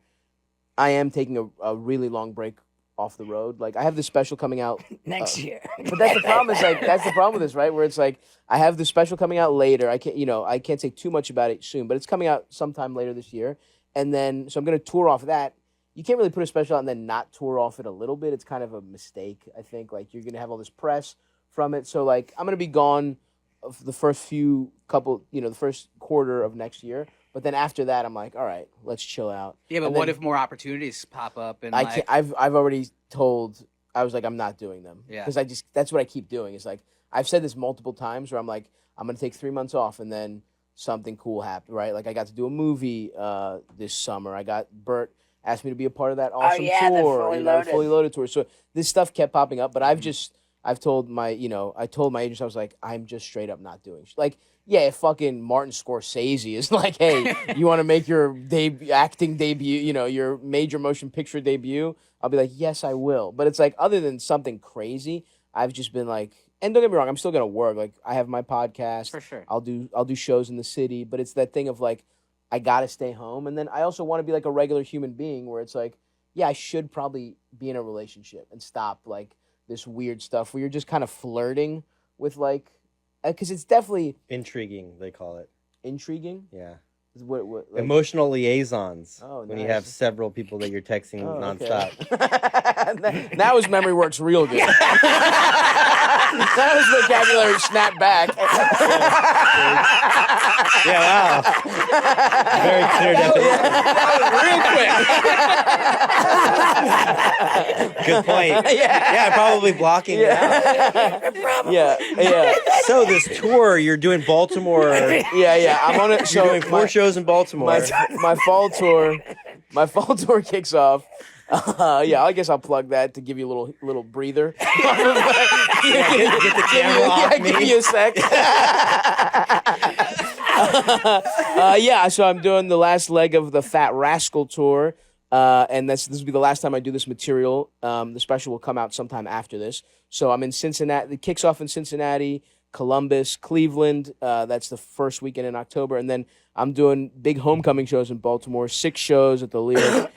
I am taking a really long break off the road. Like, I have this special coming out... next year? But that's the problem, is, like, that's the problem with this, right? Where it's, like, I have the special coming out later. I can't say too much about it soon, but it's coming out sometime later this year. And then... So I'm going to tour off that. You can't really put a special out and then not tour off it a little bit. It's kind of a mistake, I think. Like, you're going to have all this press from it. So, like, I'm going to be gone for the first the first quarter of next year. But then after that, I'm like, all right, let's chill out. Yeah, but and what then if more opportunities pop up? And I've already told, I was like, I'm not doing them. Yeah. Because that's what I keep doing. It's like, I've said this multiple times where I'm like, I'm going to take 3 months off and then something cool happened, right? Like, I got to do a movie this summer. I got Bert asked me to be a part of that awesome tour, the fully loaded tour. So this stuff kept popping up, but I've told my agents, I was like, I'm just straight up not doing like, yeah, if fucking Martin Scorsese is like, hey, you want to make your acting debut, your major motion picture debut, I'll be like, yes, I will. But it's like, other than something crazy, I've just been like, and don't get me wrong, I'm still gonna work. Like, I have my podcast, For sure. I'll do shows in the city, but it's that thing of like, I gotta stay home. And then I also want to be like a regular human being where it's like, yeah, I should probably be in a relationship and stop like this weird stuff where you're just kind of flirting with like, because it's definitely Intriguing, they call it. intriguing. Yeah. What like, Emotional liaisons. Oh, when you nice. have several people that you're texting nonstop. Okay. Now his memory works real good. Now his vocabulary snapped back. Yeah, wow. Very clear definition. Real quick. Good point. Yeah, probably blocking it out. Yeah. So this tour, you're doing Baltimore. Yeah. I'm on it. You're doing 4 shows in Baltimore. My fall tour kicks off. I guess I'll plug that to give you a little breather. Get the camera off me. Give you a sec. So I'm doing the last leg of the Fat Rascal tour, and this will be the last time I do this material. The special will come out sometime after this. So I'm in Cincinnati. It kicks off in Cincinnati, Columbus, Cleveland. That's the first weekend in October, and then I'm doing big homecoming shows in Baltimore. 6 shows at the Lyric.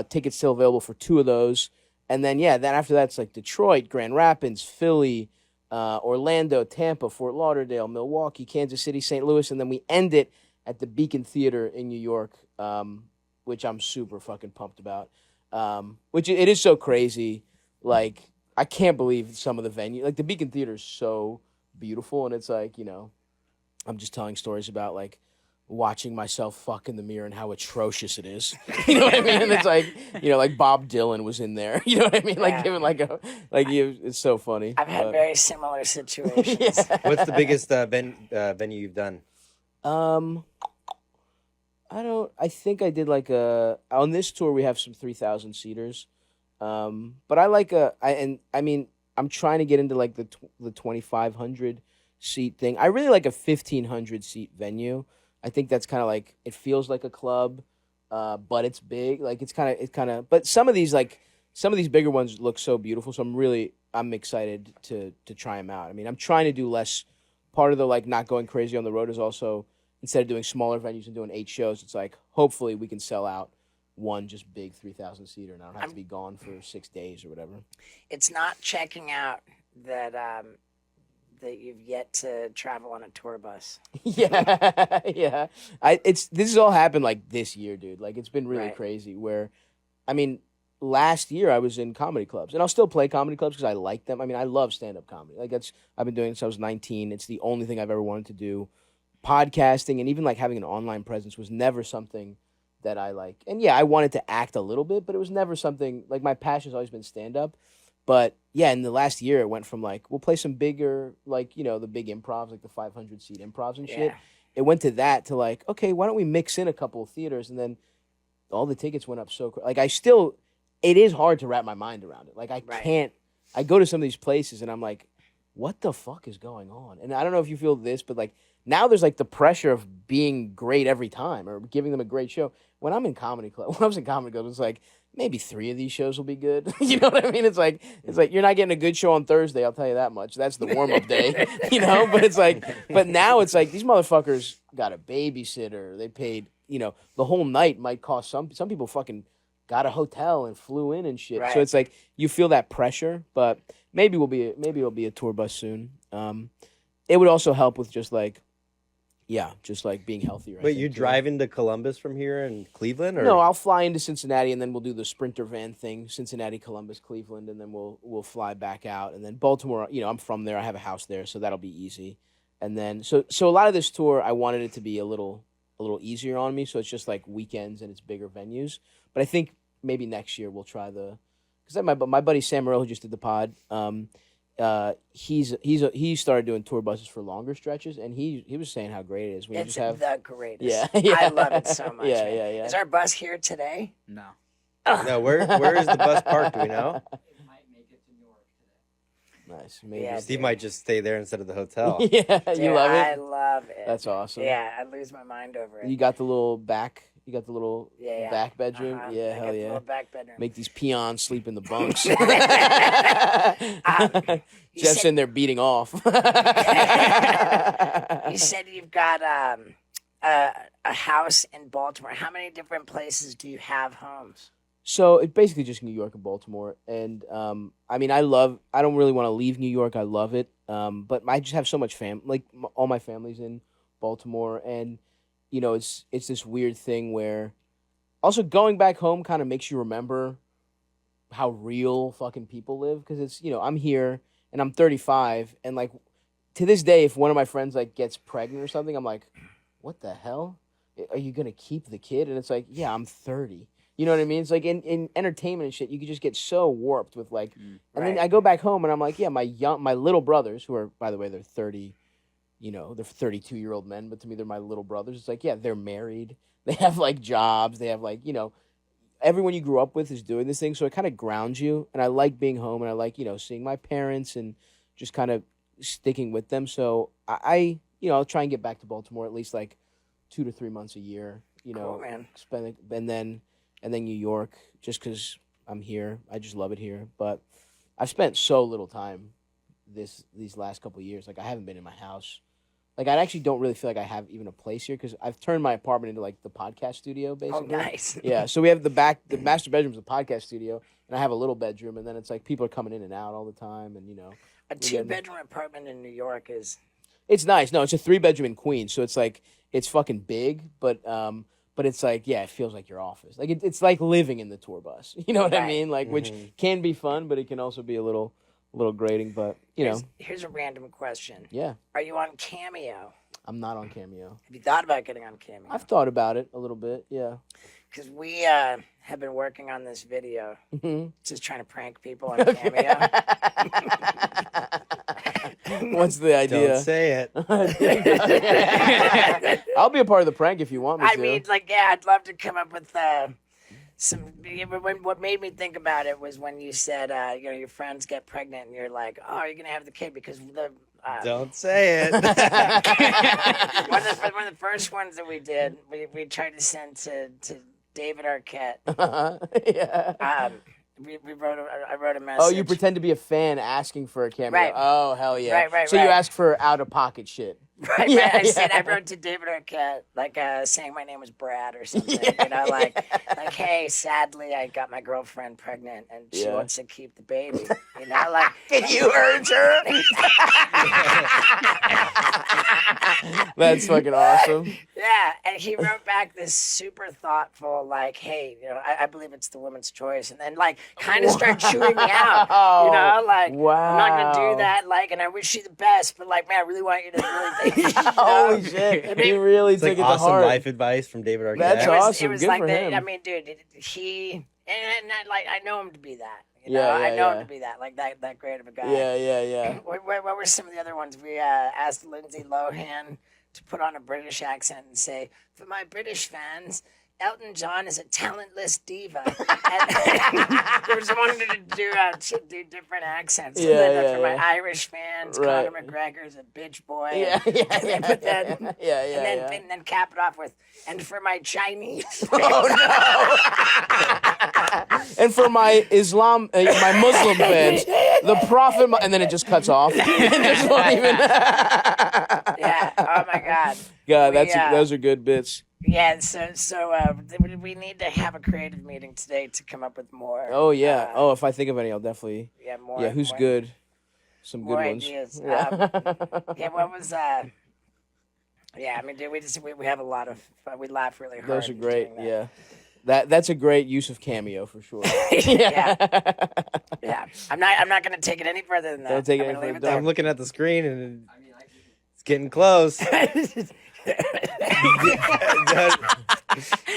Tickets still available for 2 of those, and then after that it's like Detroit, Grand Rapids, Philly, Orlando, Tampa, Fort Lauderdale, Milwaukee, Kansas City, St. Louis, and then we end it at the Beacon Theater in New York, which I'm super fucking pumped about. Which it is so crazy. Like, I can't believe some of the venue. Like, the Beacon Theater is so beautiful, and it's like, I'm just telling stories about like watching myself fuck in the mirror and how atrocious it is. You know what I mean? And it's like, like Bob Dylan was in there. You know what I mean? Like, giving it's so funny. I've had very similar situations. What's the biggest venue you've done? I think I did like on this tour we have some 3,000 seaters. But I like I'm trying to get into like the 2,500 seat thing. I really like a 1,500 seat venue. I think that's kind of like, it feels like a club, but it's big. Like, it's kind of. But some of these bigger ones look so beautiful. So I'm excited to try them out. I mean, I'm trying to do less. Part of the like not going crazy on the road is also, instead of doing smaller venues and doing 8 shows, it's like, hopefully we can sell out one just big 3,000 seater, and I don't have to be gone for 6 days or whatever. It's not checking out that you've yet to travel on a tour bus. Yeah. This has all happened like this year, dude. Like, it's been really crazy. Where, I mean, last year I was in comedy clubs, and I'll still play comedy clubs because I like them. I mean, I love stand-up comedy. Like, I've been doing it since I was 19. It's the only thing I've ever wanted to do. Podcasting and even like having an online presence was never something that I like. And I wanted to act a little bit, but it was never something like, my passion's always been stand-up. But in the last year, it went from like, we'll play some bigger, like, the big improvs, like the 500 seat improvs and shit. It went to that, to like, okay, why don't we mix in a couple of theaters? And then all the tickets went up so like, it is hard to wrap my mind around it. Like, I can't, I go to some of these places and I'm like, what the fuck is going on? And I don't know if you feel this, but like now there's like the pressure of being great every time or giving them a great show. When I was in comedy club, it's like maybe 3 of these shows will be good. You know what I mean? It's like you're not getting a good show on Thursday. I'll tell you that much. That's the warm up day. You know, but now it's like these motherfuckers got a babysitter. They paid. You know, the whole night might cost some people fucking got a hotel and flew in and shit. Right. So it's like you feel that pressure, but maybe it'll be a tour bus soon. It would also help with just like being healthier. But you driving to Columbus from here in Cleveland, or no? I'll fly into Cincinnati and then we'll do the Sprinter van thing, Cincinnati, Columbus, Cleveland, and then we'll fly back out and then Baltimore. You know, I'm from there. I have a house there, so that'll be easy. And then so a lot of this tour, I wanted it to be a little easier on me, so it's just like weekends and it's bigger venues. But I think maybe next year we'll try because my buddy Sam Morrell, who just did the pod, he started doing tour buses for longer stretches, and he was saying how great it is when It's you just have the greatest. yeah. I love it so much. Yeah, man. yeah. Is our bus here today? No. no? Where is the bus parked? Do we know? It might make it to New York today. Nice, maybe. Yeah, Steve might just stay there instead of the hotel. Yeah, Dude, you love I it. love it. That's awesome. Yeah, I lose my mind over it. You got the little back. You got the little Yeah. back bedroom. Uh-huh. Yeah, I hell got the yeah. little back bedroom. Make these peons sleep in the bunks. You Jeff's said- in there beating off. You said you've got a house in Baltimore. How many different places do you have homes? So it's basically just New York and Baltimore, and I mean, I don't really want to leave New York. I love it, but I just have so much all my family's in Baltimore, and you know, it's this weird thing where also going back home kind of makes you remember how real fucking people live, because it's, you know, I'm here and I'm 35, and like to this day, if one of my friends like gets pregnant or something, I'm like, what the hell? Are you gonna keep the kid? And it's like, yeah, I'm 30. You know what I mean? It's like in entertainment and shit, you could just get so warped with like, and then Right. I go back home and I'm like, yeah, my little brothers, who are, by the way, they're 30, you know, they're 32-year-old men, but to me, they're my little brothers. It's like, yeah, they're married. They have like jobs. They have like, you know, everyone you grew up with is doing this thing. So it kind of grounds you. And I like being home, and I like, you know, seeing my parents and just kind of sticking with them. So I you know, I'll try and get back to Baltimore at least like 2 to 3 months a year, you know, Cool, man. spend, and then New York, just because I'm here. I just love it here. But I've spent so little time these last couple of years. Like, I haven't been in my house. Like, I actually don't really feel like I have even a place here, because I've turned my apartment into like the podcast studio, Oh, basically. nice. Yeah, so we have the master bedroom's the podcast studio, and I have a little bedroom, and then it's like people are coming in and out all the time, and you know. A 2-bedroom apartment in New York is. It's nice. No, it's a 3-bedroom in Queens, so it's like it's fucking big, but it's like, yeah, it feels like your office. Like it's like living in the tour bus. You know what I Right. mean? Like, which can be fun, but it can also be a little grating. But you know, Here's a random question. yeah, Are you on Cameo? I'm not on Cameo. Have you thought about getting on Cameo? I've thought about it a little bit. Yeah. Because we have been working on this video, just trying to prank people on Cameo. What's the idea? Don't say it. I'll be a part of the prank if you want me I to. mean, like, yeah, I'd love to come up with some. What made me think about it was when you said, you know, your friends get pregnant, and you're like, oh, are you gonna have the kid? Because the Don't say it. one of the first ones that we did, we tried to send to David Arquette. Yeah. I wrote a message. Oh, you pretend to be a fan asking for a cameo. Right. Oh, hell yeah. Right, so you right. ask for out-of-pocket shit. Right, Yeah, right. I said, yeah. I wrote to David Arquette, like saying my name was Brad or something. You know, like, hey, sadly, I got my girlfriend pregnant and she Yeah. wants to keep the baby. You know, like, Can you urge her? That's fucking awesome. yeah. And he wrote back this super thoughtful, like, hey, you know, I believe it's the woman's choice. And then, like, kind of start chewing me out. You know, like, I'm not going to Wow. do that. Like, and I wish you the best, but, like, man, I really want you to really think. You know? Holy shit. He really It's took like it to awesome heart. life advice from David Arquette. That's It was, awesome. It was Good like for that. him. I mean, dude, he and I know him to be that. You Yeah, know, yeah, I know yeah. him to be that, like that great of a guy. Yeah, yeah, yeah. What were some of the other ones? We asked Lindsay Lohan to put on a British accent and say, "For my British fans, Elton John is a talentless diva. And we just wanted to do different accents. Yeah, And then yeah, for my yeah. Irish fans, Right. Conor McGregor's a bitch boy. Yeah, and, yeah, and then put that, and then cap it off with, and for my Chinese fans. And for my my Muslim fans, the Prophet, and then it just cuts off. It just won't even. Yeah. Oh my God. God, those are good bits. Yeah. So we need to have a creative meeting today to come up with more. Oh yeah. If I think of any, I'll definitely. Yeah. More. Yeah. Who's more, good? Some More good ones. ideas. Yeah. Yeah. What was Yeah. I mean, dude, we have a lot of fun. We laugh really hard. Those are great. doing Yeah. That's a great use of cameo for sure. Yeah. Yeah. I'm not gonna take it any further than that. Don't take it I'm any gonna leave further. it I'm looking at the screen and it's getting close. there.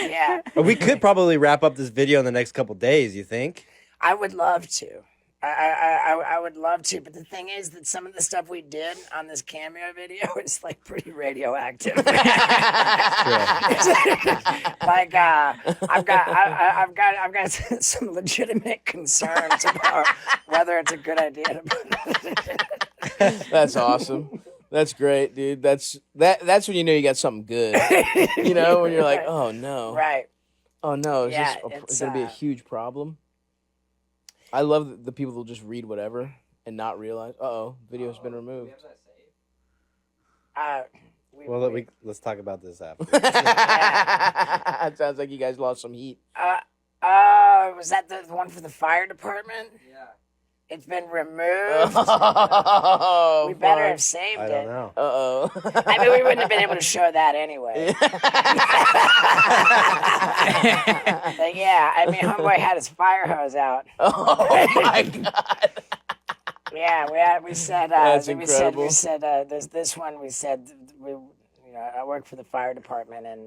Yeah. We could probably wrap up this video in the next couple days. You think? I would love to. I would love to, but the thing is that some of the stuff we did on this cameo video is like pretty radioactive. Like I've got some legitimate concerns about whether it's a good idea to put. That's awesome. That's great, dude. That's when you know you got something good. You know, when you're like, oh no, Right. oh no, is Yeah, this going to be a huge problem? I love the people who'll just read whatever and not realize, video's been removed. Let's talk about this after. It sounds like you guys lost some heat. Was that the one for the fire department? Yeah. It's been removed. Oh, We better fuck. have saved I it. don't know. Uh-oh. I mean, we wouldn't have been able to show that anyway. But yeah, I mean, homeboy had his fire hose out. Oh my God. Yeah, we said That's we incredible. said there's this one. We said I work for the fire department, and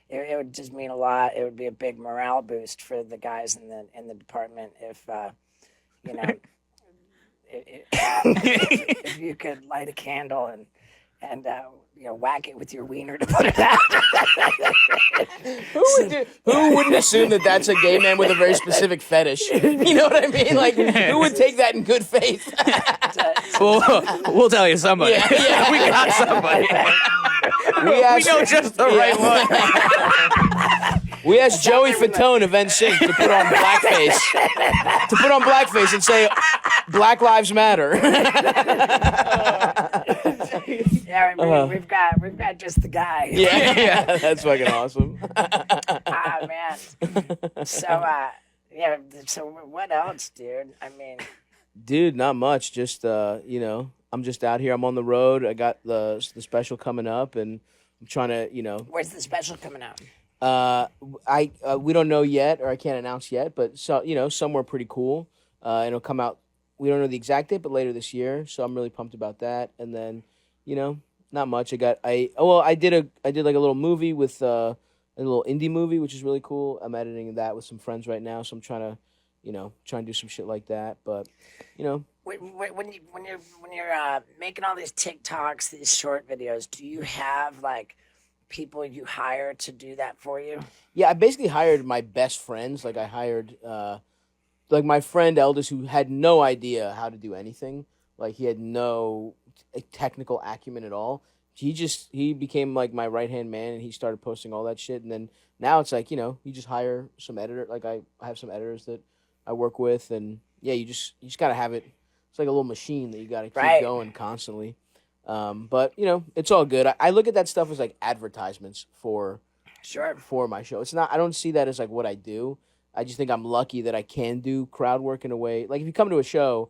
it would just mean a lot. It would be a big morale boost for the guys in the department if if you could light a candle and whack it with your wiener to put it out. Who wouldn't assume that that's a gay man with a very specific fetish? You know what I mean? Like, who would take that in good faith? We'll tell you somebody. Yeah. We got somebody. We know just the right one. We asked Joey Fatone of NSYNC to put on blackface. And say, Black Lives Matter. Yeah, I mean, we've got just the guy. Yeah, that's fucking awesome. Ah, man. So so what else, dude? I mean, Dude, not much. Just I'm just out here. I'm on the road. I got the special coming up, and I'm trying to, where's the special coming out? we don't know yet, or I can't announce yet, but somewhere pretty cool. And it'll come out. We don't know the exact date, but later this year. So I'm really pumped about that. And then, not much. I did like a little movie with a little indie movie, which is really cool. I'm editing that with some friends right now, so I'm trying to do some shit like that. But When you're making all these TikToks, these short videos, do you have like people you hire to do that for you? yeah, I basically hired my best friends. Like I hired my friend Eldest, who had no idea how to do anything. Like he had no technical acumen at all. He became like my right hand man, and he started posting all that shit. And then now it's like you just hire some editor. Like I have some editors that I work with, and yeah, you just gotta have it. It's like a little machine that you gotta keep going constantly. But it's all good. I look at that stuff as like advertisements for my show. It's not. I don't see that as like what I do. I just think I'm lucky that I can do crowd work in a way. Like if you come to a show,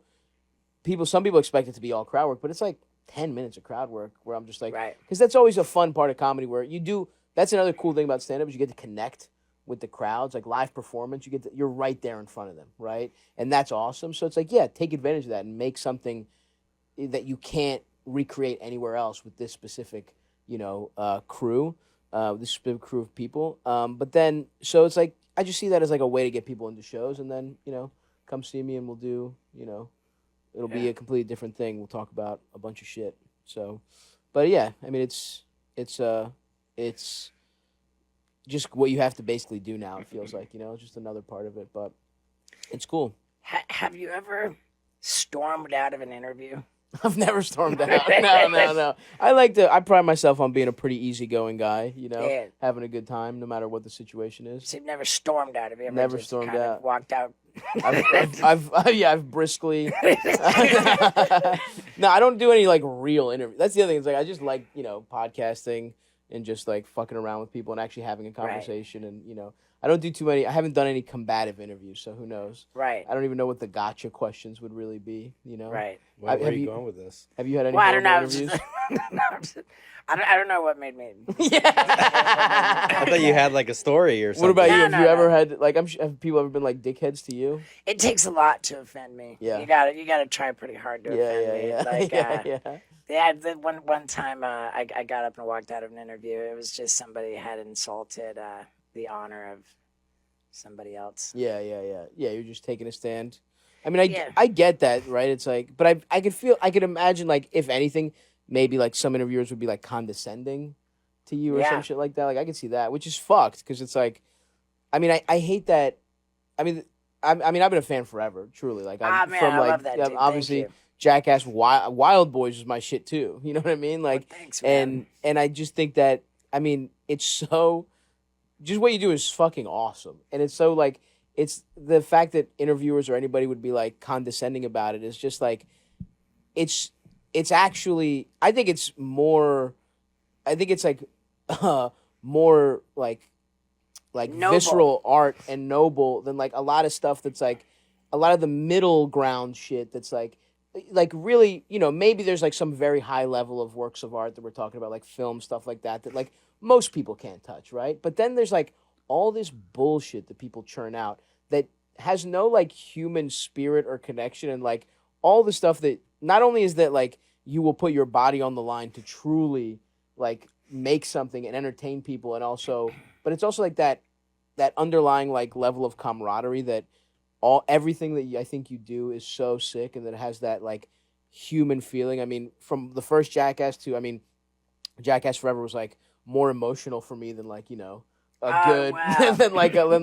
some people expect it to be all crowd work, but it's like 10 minutes of crowd work where I'm just like, because that's always a fun part of comedy where you do. That's another cool thing about stand-up is you get to connect with the crowds, like live performance. You're right there in front of them, right? And that's awesome. So it's like, yeah, take advantage of that and make something that you can't recreate anywhere else with this specific, crew, this specific crew of people. But then, so it's like, I just see that as like a way to get people into shows, and then, come see me and we'll do, it'll be a completely different thing. We'll talk about a bunch of shit. So, but yeah, I mean, it's just what you have to basically do now. It feels like, just another part of it, but it's cool. Have you ever stormed out of an interview? I've never stormed out. No. I pride myself on being a pretty easygoing guy, Yeah. having a good time no matter what the situation is. So you've never stormed out of it. Never just stormed kind of out. walked out. I've briskly. No, I don't do any like real interviews. That's the other thing. It's like I just like podcasting and just like fucking around with people and actually having a conversation. And I don't do too many. I haven't done any combative interviews, so who knows? Right. I don't even know what the gotcha questions would really be. Right. Where are you going with this? Have you had any Well, I don't know. interviews? I don't know what made me. I thought you had like a story or something. What about you? No, Have no, you ever no. had like have people ever been like dickheads to you? It takes a lot to offend me. Yeah. You gotta try pretty hard to offend me. Like, one time I got up and walked out of an interview. It was just somebody had insulted the honor of somebody else. Yeah. You're just taking a stand. I mean, Yeah. I get that, right? It's like, but I could imagine like if anything, maybe like some interviewers would be like condescending to you or Yeah. some shit like that. Like I could see that, which is fucked because it's like, I mean, I hate that. I mean, I've been a fan forever, truly. Like I'm Man, from I like love that, dude. Thank obviously you. Jackass, Wild Boys is my shit too. You know what I mean? Like, Thanks, man. and I just think that it's so. Just what you do is fucking awesome, and it's so like it's the fact that interviewers or anybody would be like condescending about it is just like it's actually I think it's like more like Noble. visceral art and noble than like a lot of stuff that's like a lot of the middle ground shit that's like really maybe there's like some very high level of works of art that we're talking about like film stuff like that like most people can't touch, right? But then there's like all this bullshit that people churn out that has no like human spirit or connection and like all the stuff that not only is that like you will put your body on the line to truly like make something and entertain people and also but it's also like that underlying like level of camaraderie that everything that I think you do is so sick and that it has that like human feeling. I mean, from the first Jackass to Jackass Forever was like more emotional for me than like wow. than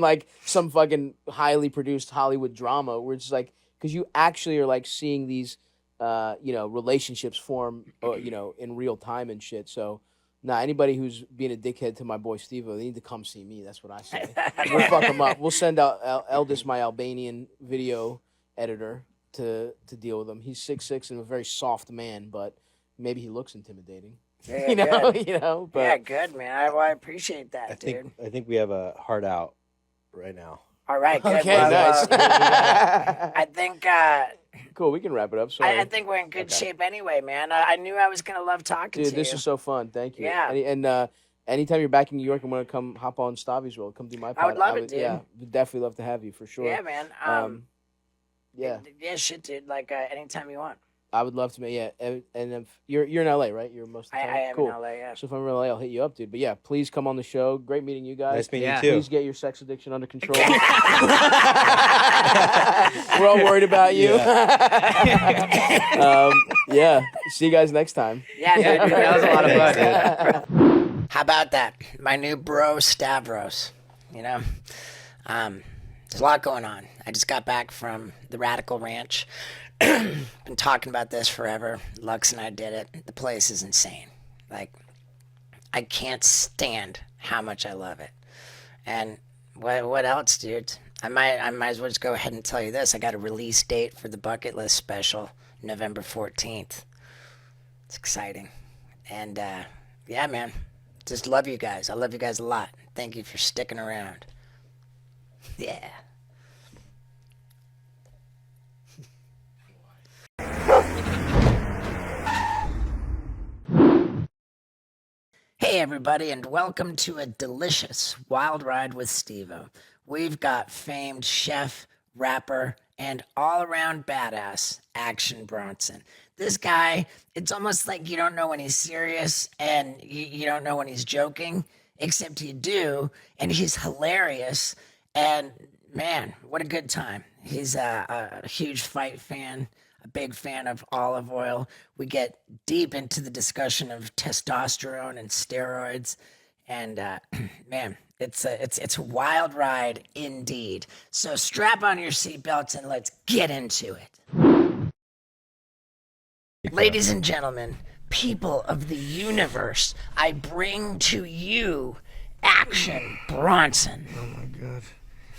like some fucking highly produced Hollywood drama where it's like because you actually are like seeing these relationships form in real time and shit. So anybody who's being a dickhead to my boy Steve-O, they need to come see me. That's what I say. We'll fuck him up. We'll send out Eldest, my Albanian video editor, to deal with him. He's 6'6" and a very soft man, but maybe he looks intimidating. Yeah, good. But Yeah, good, man. I appreciate that, dude. I think we have a heart out right now. All right, good. Okay, Well, nice. I think Cool, we can wrap it up. Sorry. I think we're in good shape anyway, man. I knew I was gonna love talking Dude, to this you. is so fun. Thank you. Yeah. And anytime you're back in New York and want to come hop on Stavi's World, come do my pod. I would love it, dude. Yeah, we'd definitely love to have you for sure. Yeah, man. Yeah, Yeah, shit, dude. Like anytime you want. I would love to. Yeah, and if you're in LA, right? You're most of the I time. am cool. in LA. Yeah. So if I'm in LA, I'll hit you up, dude. But yeah, please come on the show. Great meeting you guys. Nice meeting Yeah. you too. Please get your sex addiction under control. We're all worried about you. Yeah. See you guys next time. Yeah, dude, Yeah, that was a lot of fun, dude. How about that? My new bro, Stavros. There's a lot going on. I just got back from the Radical Ranch. Been talking about this forever. Lux and I did it. The place is insane. Like, I can't stand how much I love it. And what else, dude? I might as well just go ahead and tell you this. I got a release date for the Bucket List special, November 14th. It's exciting. And yeah, man. Just love you guys. I love you guys a lot. Thank you for sticking around. Yeah. Hey everybody, and welcome to a delicious wild ride with Steve-O. We've got famed chef, rapper, and all-around badass Action Bronson. This guy, it's almost like you don't know when he's serious and you don't know when he's joking, except you do, and he's hilarious. And man, what a good time. He's a huge fight fan, a big fan of olive oil. We get deep into the discussion of testosterone and steroids. And man, it's a wild ride indeed. So strap on your seatbelts and let's get into it. Ladies and gentlemen, people of the universe, I bring to you Action Bronson. Oh my God.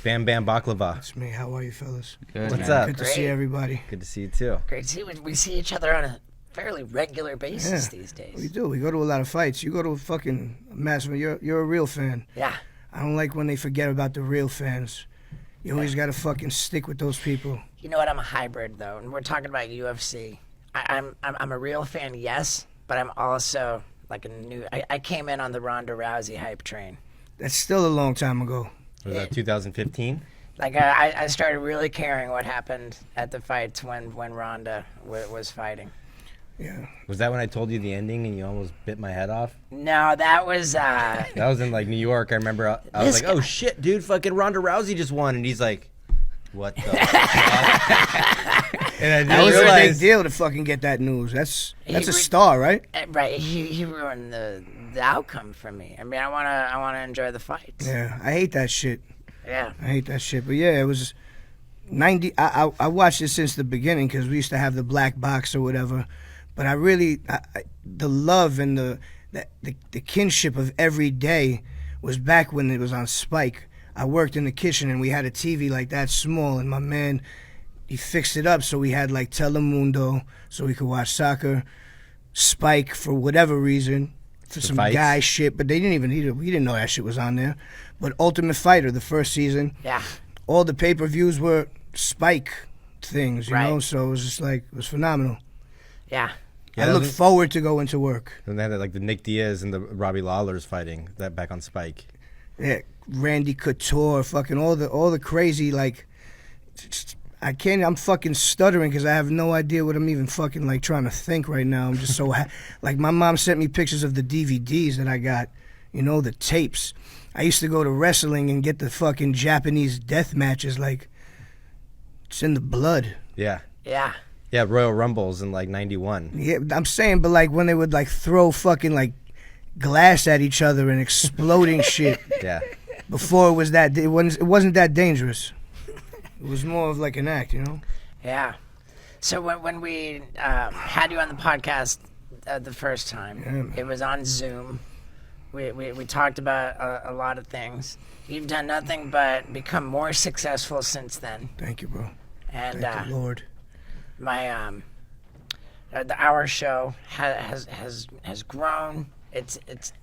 Bam Bam Baklava. It's me. How are you, fellas? Good, What's man. up? Good to see everybody. Good to see you too. Great to see we see each other on a fairly regular basis these days. We do. We go to a lot of fights. You go to a fucking massive. You're a real fan. Yeah. I don't like when they forget about the real fans. You always got to fucking stick with those people. You know what? I'm a hybrid though, and we're talking about UFC. I'm a real fan, yes, but I'm also like I came in on the Ronda Rousey hype train. That's still a long time ago. Was that 2015? Like I started really caring what happened at the fights when Ronda was fighting. Yeah. Was that when I told you the ending and you almost bit my head off? No, that was That was in like New York. I remember I was This like, "Oh guy- shit, dude! Fucking Ronda Rousey just won," and he's like, "What the?" fuck? And I That was didn't a big realize. deal to fucking get that news. That's He a re- star, right? right. He ruined the outcome for me. I mean, I wanna enjoy the fights. Yeah. I hate that shit. Yeah. I hate that shit. But yeah, it was 90. I watched it since the beginning because we used to have the black box or whatever. But I really, the love and the kinship of every day was back when it was on Spike. I worked in the kitchen and we had a TV like that small, and my man, he fixed it up so we had like Telemundo so we could watch soccer, Spike for whatever reason, for some fights? guy shit, but they didn't even, we didn't know that shit was on there. But Ultimate Fighter, the first season, Yeah. all the pay-per-views were Spike things, you Right. know, so it was just like, it was phenomenal. Yeah. Yeah, I that look was- forward to going to work. And they had like the Nick Diaz and the Robbie Lawlers fighting that back on Spike. Yeah, Randy Couture, fucking all the crazy, like, I'm fucking stuttering because I have no idea what I'm even fucking like trying to think right now. I'm just so like, my mom sent me pictures of the DVDs that I got, you know, the tapes. I used to go to wrestling and get the fucking Japanese death matches, like, it's in the blood. Yeah, Yeah. yeah, Royal Rumbles in like '91. Yeah, I'm saying, but like when they would like throw fucking like glass at each other and exploding shit. Yeah, Before it wasn't that dangerous. It was more of like an act, you know. Yeah. So when we had you on the podcast the first time, man. it was on Zoom. We talked about a lot of things. You've done nothing but become more successful since then. Thank you, bro. And Thank the Lord. our show has grown. It's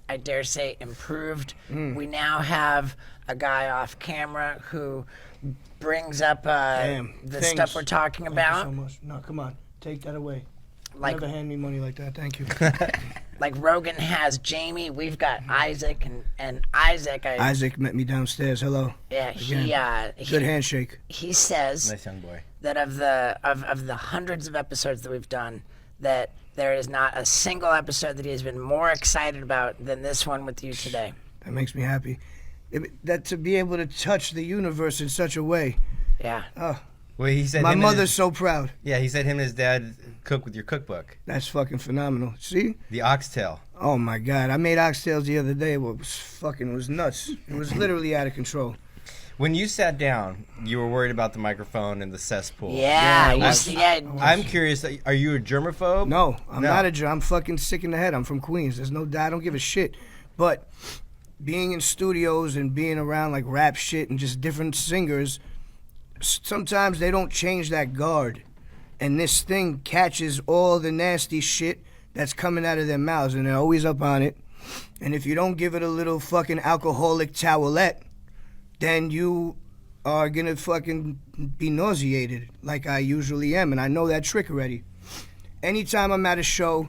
I dare say improved. We now have a guy off camera who brings up the Things. stuff we're talking Thank about. you so much. No, come on. Take that away. Like Never hand me money like that. Thank you. like Rogan has Jamie, we've got Isaac and Isaac. Isaac met me downstairs. Hello. Yeah, Good he handshake. he says nice young boy. that of the hundreds of episodes that we've done, that there is not a single episode that he has been more excited about than this one with you today. That makes me happy. That to be able to touch the universe in such a way. Yeah. Oh, Well, he said my him and mother's his- so proud. Yeah, he said him and his dad cook with your cookbook, That's fucking phenomenal. See? the oxtail. Oh my God. I made oxtails the other day. It was nuts. It was literally out of control. When you sat down, you were worried about the microphone and the cesspool. Yeah. Yeah, you see, yeah. I'm curious. Are you a germaphobe? No, I'm No. not I'm fucking sick in the head. I'm from Queens. There's no I don't give a shit. But being in studios and being around like rap shit and just different singers, sometimes they don't change that guard. And this thing catches all the nasty shit that's coming out of their mouths, and they're always up on it. And if you don't give it a little fucking alcoholic towelette, then you are gonna fucking be nauseated like I usually am, and I know that trick already. Anytime I'm at a show,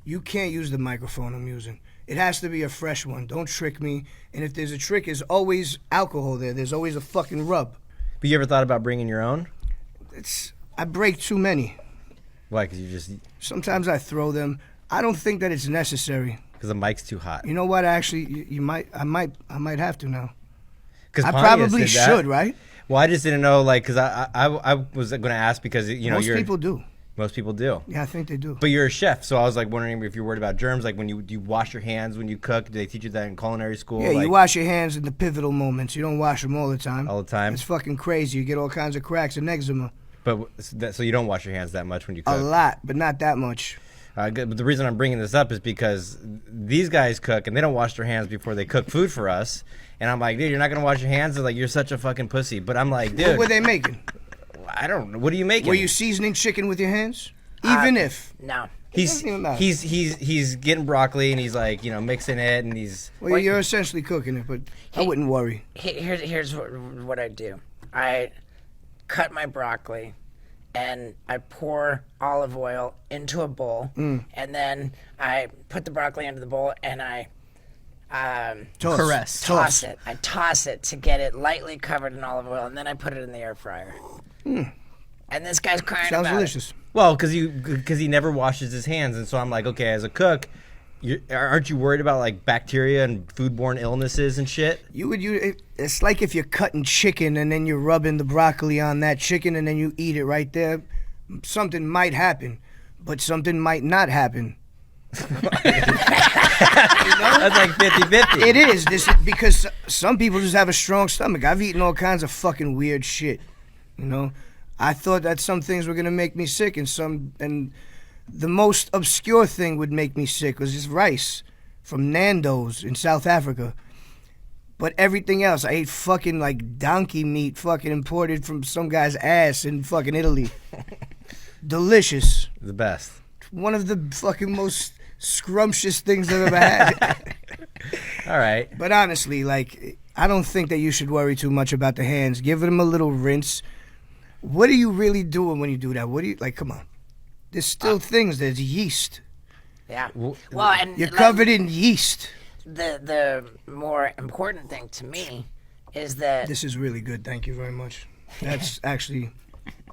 you can't use the microphone I'm using. It has to be a fresh one. Don't trick me. And if there's a trick, there's always alcohol there. There's always a fucking rub. But you ever thought about bringing your own? I break too many. Why? Because you just Sometimes I throw them. I don't think that it's necessary. because the mic's too hot. You know what? Actually, I might have to now. Because I probably should, right? Well, I just didn't know, like, because I was going to ask because you know Most you're people do. Most people do. Yeah, I think they do. But you're a chef, so I was like wondering if you're worried about germs. Like when you wash your hands when you cook. Do they teach you that in culinary school? Yeah, you wash your hands in the pivotal moments. You don't wash them all the time. All the time? It's fucking crazy. You get all kinds of cracks and eczema. But so you don't wash your hands that much when you cook? A lot, but not that much. Good, but the reason I'm bringing this up is because these guys cook and they don't wash their hands before they cook food for us. And I'm like, dude, you're not gonna wash your hands? They're like, you're such a fucking pussy. But I'm like, dude, What were they making? I don't know. What are you making? Were you seasoning chicken with your hands? Even if. No. He's getting broccoli and he's like, mixing it and he's. Well, you're essentially cooking it, but I wouldn't worry. Here's what I do. I cut my broccoli and I pour olive oil into a bowl, and then I put the broccoli into the bowl and I toss it. I toss it to get it lightly covered in olive oil, and then I put it in the air fryer. And this guy's crying Sounds about delicious. it. Well, because he never washes his hands, and so I'm like, okay, as a cook, aren't you worried about like bacteria and foodborne illnesses and shit? It's like if you're cutting chicken and then you're rubbing the broccoli on that chicken and then you eat it right there. Something might happen, but something might not happen. That's like 50-50. It is because some people just have a strong stomach. I've eaten all kinds of fucking weird shit. I thought that some things were gonna make me sick, and the most obscure thing would make me sick was just rice from Nando's in South Africa. But everything else, I ate fucking like donkey meat, fucking imported from some guy's ass in fucking Italy. Delicious. The best. One of the fucking most scrumptious things I've ever had. All right. But honestly, like, I don't think that you should worry too much about the hands. Give them a little rinse. What are you really doing when you do that? Come on. There's still things. There's yeast. Yeah. Well, and you're covered in yeast. The more important thing to me is that this is really good. Thank you very much. That's actually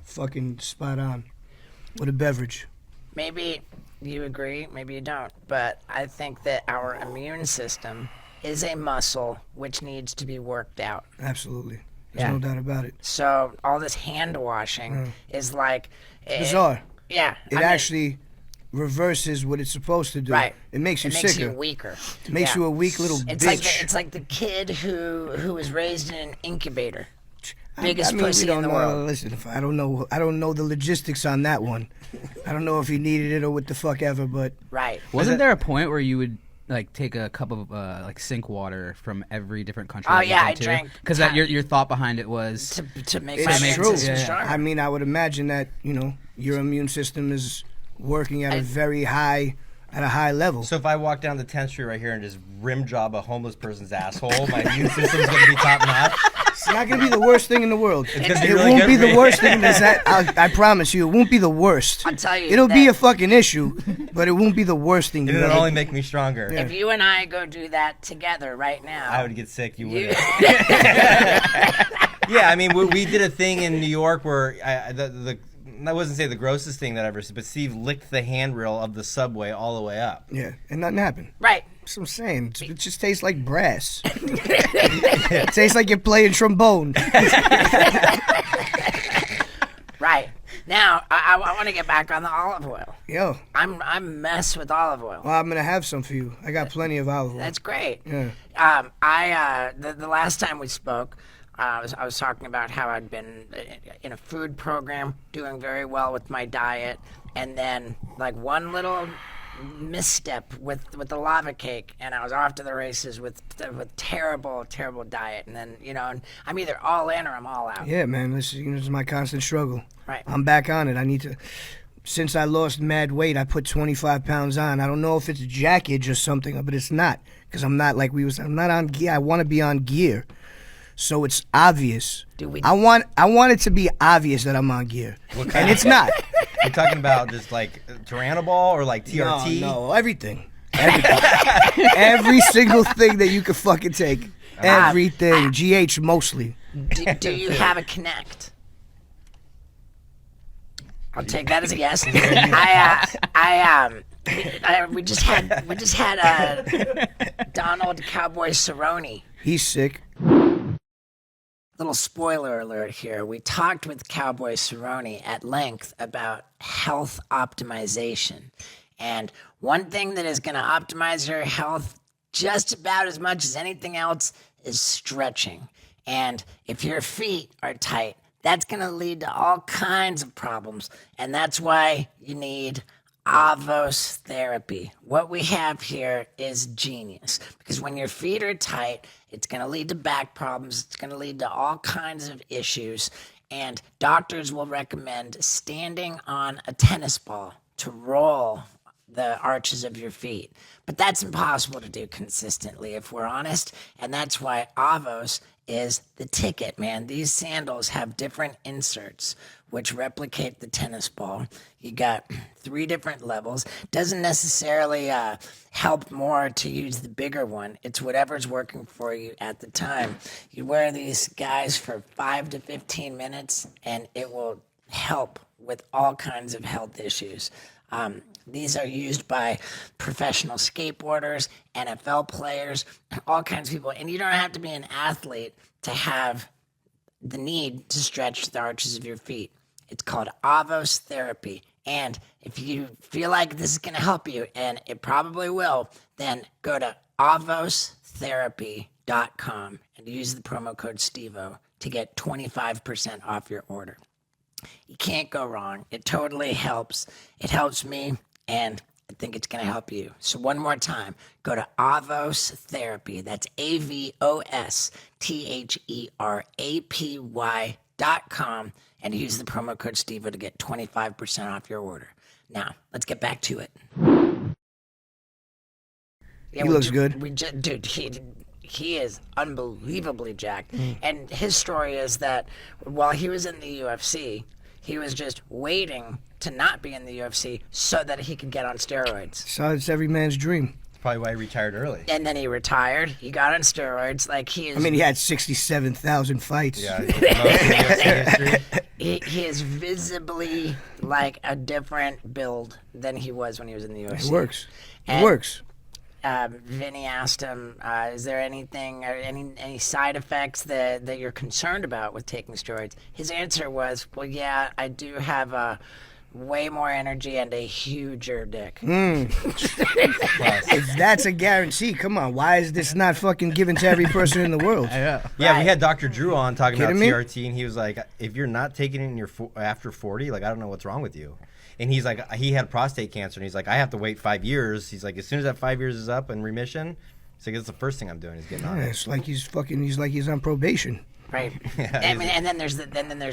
fucking spot on. What a beverage. Maybe you agree, maybe you don't, but I think that our immune system is a muscle which needs to be worked out. Absolutely. There's no doubt about it. So all this hand washing is like bizarre. Yeah. It actually reverses what it's supposed to do. Right. It makes you sicker. It sicker. makes you weaker. It makes you a weak little bitch. It's like the kid who was raised in an incubator. Biggest pussy in the world. Listen, I don't know the logistics on that one. I don't know if he needed it or what the fuck ever, but right. Wasn't there a point where you would like take a cup of like sink water from every different country? Oh yeah, I drank. Because your thought behind it was to make my it's immune true. system stronger. I mean, I would imagine that your immune system is working at a high level. So if I walk down the 10th Street right here and just rim job a homeless person's asshole, my immune system's going to be top notch. It's not going to be the worst thing in the world. It won't be the worst thing. I promise you, it won't be the worst. I'll tell you. It'll be a fucking issue, but it won't be the worst thing. It'll only make me stronger. Yeah. If you and I go do that together right now, I would get sick. You would. Yeah, I mean, we did a thing in New York where I wasn't say the grossest thing that I ever seen, but Steve licked the handrail of the subway all the way up. Yeah, and nothing happened. Right. That's what I'm saying. It just tastes like brass. It tastes like you're playing trombone. Right. Now, I want to get back on the olive oil. Yo. I'm mess with olive oil. Well, I'm going to have some for you. I got plenty of olive oil. That's great. Yeah. The last time we spoke, I was talking about how I'd been in a food program, doing very well with my diet, and then like one little misstep with the lava cake, and I was off to the races with terrible diet, and then and I'm either all in or I'm all out. Yeah, man. This is my constant struggle. Right. I'm back on it. I need to. Since I lost mad weight, I put 25 pounds on. I don't know if it's jackage or something, but it's not, because I'm not I'm not on gear. I want to be on gear. So it's obvious. I want it to be obvious that I'm on gear, and it's not. You're talking about just like Tyrannoball or like TRT? No, everything. Every single thing that you could fucking take. Everything. GH mostly. Do you have a Connect? I'll take that as a yes. We just had Donald Cowboy Cerrone. He's sick. little spoiler alert here. We talked with Cowboy Cerrone at length about health optimization. And one thing that is going to optimize your health just about as much as anything else is stretching. And if your feet are tight, that's going to lead to all kinds of problems. And that's why you need Avos therapy. What we have here is genius, because when your feet are tight, it's going to lead to back problems. It's going to lead to all kinds of issues. And doctors will recommend standing on a tennis ball to roll the arches of your feet. But that's impossible to do consistently, if we're honest. And that's why Avos is the ticket, man. These sandals have different inserts which replicate the tennis ball. You got 3 different levels. Doesn't necessarily help more to use the bigger one. It's whatever's working for you at the time. You wear these guys for 5 to 15 minutes, and it will help with all kinds of health issues. These are used by professional skateboarders, NFL players, all kinds of people. And you don't have to be an athlete to have the need to stretch the arches of your feet. It's called Avos therapy. And if you feel like this is going to help you, and it probably will, then go to avostherapy.com and use the promo code STEVO to get 25% off your order. You can't go wrong. It totally helps. It helps me, and I think it's going to help you. So one more time, go to Avos Therapy. That's AVOSTHERAPY.com and use the promo code STEVO to get 25% off your order. Now, let's get back to it. He looks good. Dude, he is unbelievably jacked. And his story is that while he was in the UFC, he was just waiting to not be in the UFC so that he could get on steroids. So it's every man's dream. Probably why he retired early. And then he retired. He got on steroids. Like he is. I mean, he had 67,000 fights. Yeah, most in UFC history. He is visibly like a different build than he was when he was in the UFC. It works. And, It works. Vinny asked him, is there anything, or any side effects that you're concerned about with taking steroids? His answer was, well, yeah, I do have way more energy and a huger dick. If that's a guarantee, come on. Why is this not fucking given to every person in the world? Yeah, Right. we had Dr. Drew on talking about Kidding me? TRT, and he was like, if you're not taking it in your after 40, like, I don't know what's wrong with you. And he's like, he had prostate cancer, and he's like, I have to wait 5 years. He's like, as soon as that 5 years is up in remission, he's like, it's the first thing I'm doing is getting on Yeah, it. it's like he's on probation. Right. I mean, and then there's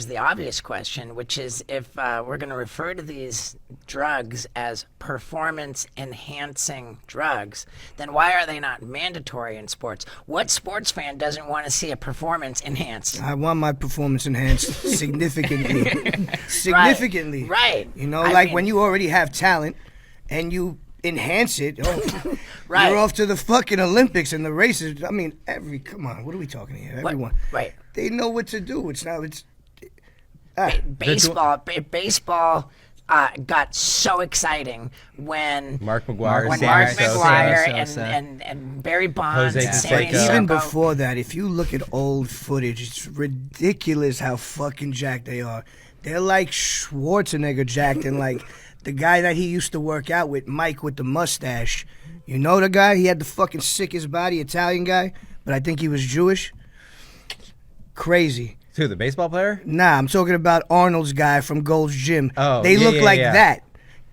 the obvious question, which is if we're going to refer to these drugs as performance-enhancing drugs, then why are they not mandatory in sports? What sports fan doesn't want to see a performance enhanced? I want my performance enhanced significantly. Significantly. Right. You know, I like mean- when you already have talent and you enhance it, Right. you're off to the fucking Olympics and the races. I mean, come on, what are we talking here? Everyone. Right. They know what to do. Baseball got so exciting when Mark McGuire, when Sammy Mark Sosa. McGuire and Barry Bonds Jose and Sammy Canseco. even Sosa. before that, if you look at old footage, it's ridiculous how fucking jacked they are. They're like Schwarzenegger jacked, and like the guy that he used to work out with, Mike with the mustache. You know the guy? He had the fucking sickest body, Italian guy, but I think he was Jewish. Crazy. Who, the baseball player? Nah, I'm talking about Arnold's guy from Gold's Gym. Oh, they yeah, look yeah, like yeah. that.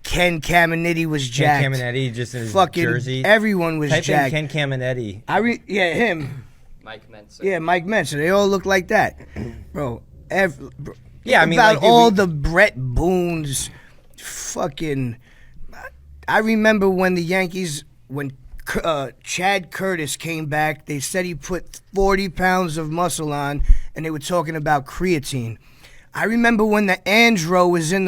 Ken Caminetti was jacked. Ken Caminetti just in his Fucking jersey. everyone was Type in jacked. Ken Caminetti. Yeah, him. Mike Mensa. Yeah, Mike Mensa. They all look like that, bro. Yeah, I mean, about like, dude, all the Brett Boones, fucking. I remember when the Yankees, when Chad Curtis came back, they said he put 40 pounds of muscle on, and they were talking about creatine. I remember when the Andro was in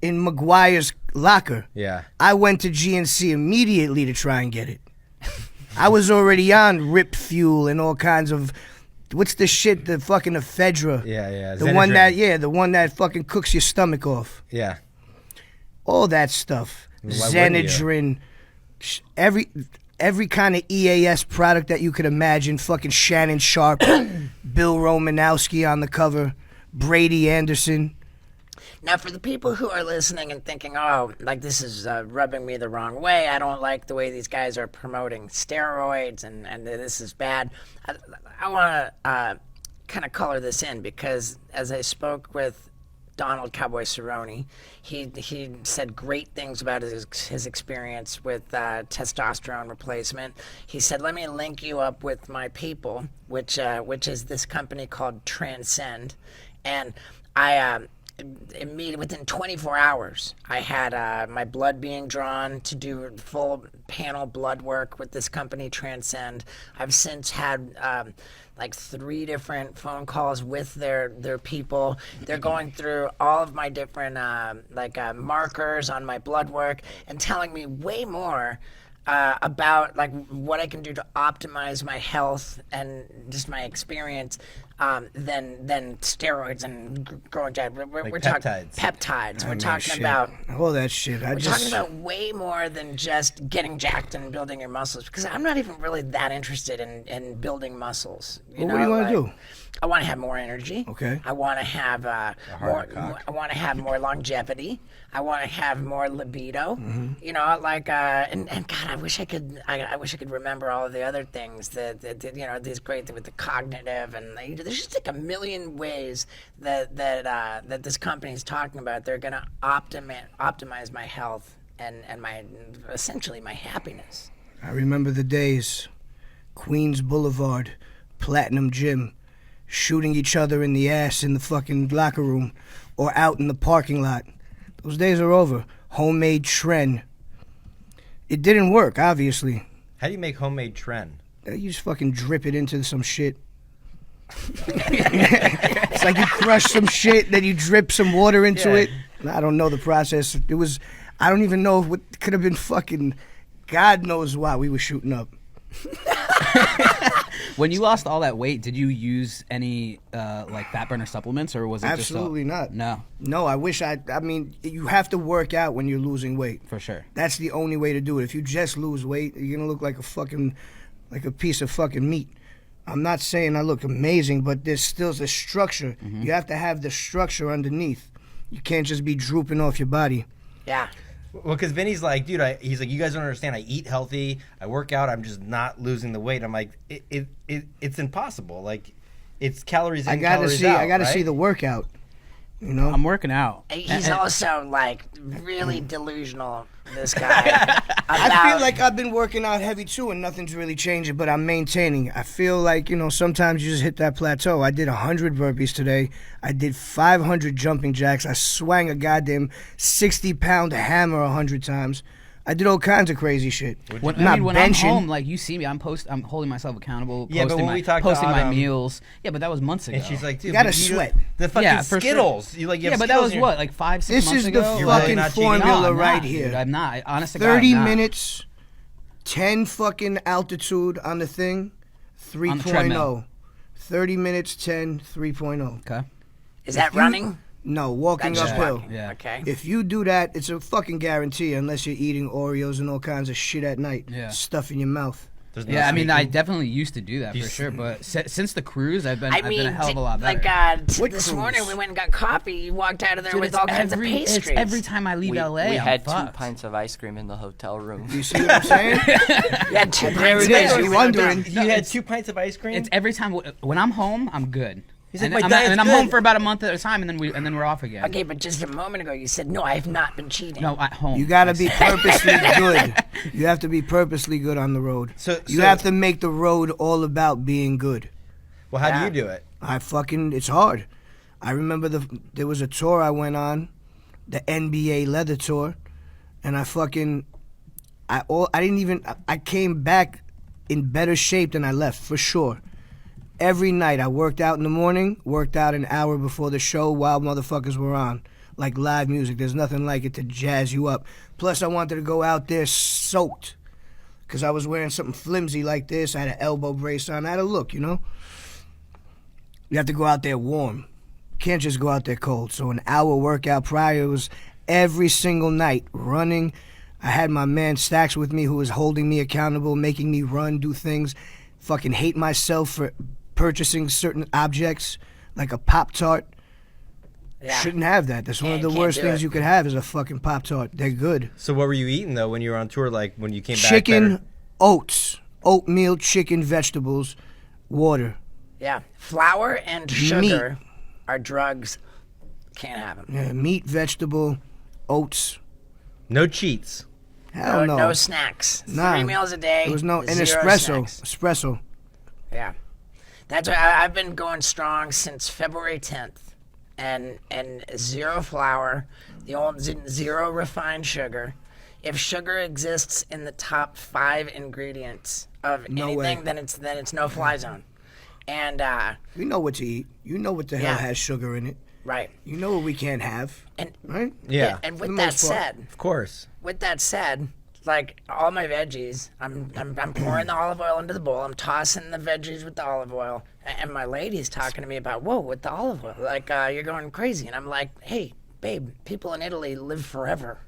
McGuire's locker. Yeah. I went to GNC immediately to try and get it. I was already on Rip Fuel and all kinds of, what's the shit, the fucking ephedra. Yeah. The one that fucking cooks your stomach off. Yeah. All that stuff. Why wouldn't you? Xenadrin. every kind of EAS product that you could imagine. Fucking Shannon Sharp, Bill Romanowski on the cover, Brady Anderson. Now, for the people who are listening and thinking, oh, like this is rubbing me the wrong way, I don't like the way these guys are promoting steroids and this is bad, I want to kind of color this in because as I spoke with Donald Cowboy Cerrone, he said great things about his experience with testosterone replacement. He said, let me link you up with my people, which is this company called Transcend. And I... immediately within 24 hours, I had my blood being drawn to do full panel blood work with this company, Transcend. I've since had like 3 different phone calls with their people. They're going through all of my different markers on my blood work and telling me way more about like what I can do to optimize my health and just my experience than steroids and growing giant. We're talking peptides. We're talking about all that shit. We're talking about way more than just getting jacked and building your muscles. Because I'm not even really that interested in building muscles. What do you want to do? I want to have more energy. Okay. I want to have more. I want to have more longevity. I want to have more libido. Mm-hmm. You know, like and God, I wish I could. I wish I could remember all of the other things that you know, these great with the cognitive and there's just like a million ways that this company is talking about. They're gonna optimize my health and my essentially my happiness. I remember the days, Queens Boulevard, Platinum Gym, shooting each other in the ass in the fucking locker room or out in the parking lot. Those days are over. Homemade Tren. It didn't work, obviously. How do you make homemade Tren? You just fucking drip it into some shit. It's like you crush some shit, then you drip some water into it. I don't know the process. I don't even know what could have been fucking, God knows why we were shooting up. When you lost all that weight, did you use any like fat burner supplements, or was it Absolutely just not. No, No, I wish I mean, you have to work out when you're losing weight. for sure. That's the only way to do it. If you just lose weight, you're gonna look like a piece of fucking meat. I'm not saying I look amazing, but there's still the structure. Mm-hmm. You have to have the structure underneath. You can't just be drooping off your body. Yeah. Well, because Vinny's like, dude, he's like, you guys don't understand. I eat healthy, I work out, I'm just not losing the weight. I'm like, it's impossible. Like, it's calories in, calories out. I gotta right? see the workout. You know, I'm working out. He's also like really delusional. This guy. I feel like I've been working out heavy too, and nothing's really changing. But I'm maintaining. I feel like, you know, sometimes you just hit that plateau. I did 100 burpees today. I did 500 jumping jacks. I swang a goddamn 60-pound hammer 100 times. I did all kinds of crazy shit. When Not I'm benching. home, like you see me, I'm holding myself accountable. Yeah, but posting when we talked to posting my Autumn- meals. Yeah, but that was months ago. And she's like, dude, You gotta but sweat. The fucking Yeah, for sure. Skittles. You like, you yeah, have but that Skittles was in your- what, like 5-6 This months is ago. the You're really fucking not cheating? formula No, I'm right not, here. Dude, I'm not. Honest to God, 30 I'm not. minutes, 10 fucking altitude on the thing, On the 3.0. treadmill. 30 minutes, 10, 3.0. Okay. Is that running? No, walking That's just uphill. walking. Yeah. Okay. If you do that, it's a fucking guarantee unless you're eating Oreos and all kinds of shit at night. Yeah. Stuff in your mouth. There's no Yeah, I mean, I sneaking. definitely used to do that for sure, but since the cruise, I've been a hell of a lot better. Like What this cruise? morning we went and got coffee. You walked out of there Dude, with it's all kinds of it's pastries. every time I leave LA, we I'm had 2 fucked. pints of ice cream in the hotel room. You see what I'm saying? Yeah, 2 There pints it of is. ice You're cream. wondering. You had 2 pints of ice cream? It's every time when I'm home, I'm good. He's like, and "My I'm, diet's and I'm good." home for about a month at a time, and then we're off again. Okay, but just a moment ago you said no. I have not been cheating. No, at home. You gotta be purposely good. You have to be purposely good on the road. You have to make the road all about being good. Well, how do you do it? It's hard. I remember there was a tour I went on, the NBA leather tour, and I came back in better shape than I left, for sure. Every night I worked out in the morning, worked out an hour before the show while motherfuckers were on. Like live music, there's nothing like it to jazz you up. Plus I wanted to go out there soaked, because I was wearing something flimsy like this. I had an elbow brace on. I had a look, you know? You have to go out there warm. Can't just go out there cold. So an hour workout prior was every single night running. I had my man Stacks with me who was holding me accountable, making me run, do things, fucking hate myself for purchasing certain objects like a Pop-Tart. Yeah. Shouldn't have that. That's one of the Can't worst do things it. you could have is a fucking Pop-Tart. They're good. So what were you eating though when you were on tour? Like when you came back? Chicken, oats, oatmeal, chicken, vegetables, water. Yeah. Flour and sugar are drugs. Can't have them. Yeah, meat, vegetable, oats. No cheats. Hell no. No snacks. Nah. 3 meals a day. There was no an zero espresso. snacks. Espresso. Yeah. That's why I've been going strong since February 10th. And zero flour, the old zero refined sugar. If sugar exists in the top 5 ingredients of No anything, way. then it's no fly zone. And We know what to eat. You know what the hell Yeah. has sugar in it. right. You know what we can't have. And Right? Yeah. and For with the that most part. said, Of course. like all my veggies, I'm pouring the olive oil into the bowl. I'm tossing the veggies with the olive oil, and my lady's talking to me about, whoa, with the olive oil, like you're going crazy. And I'm like, hey, babe, people in Italy live forever.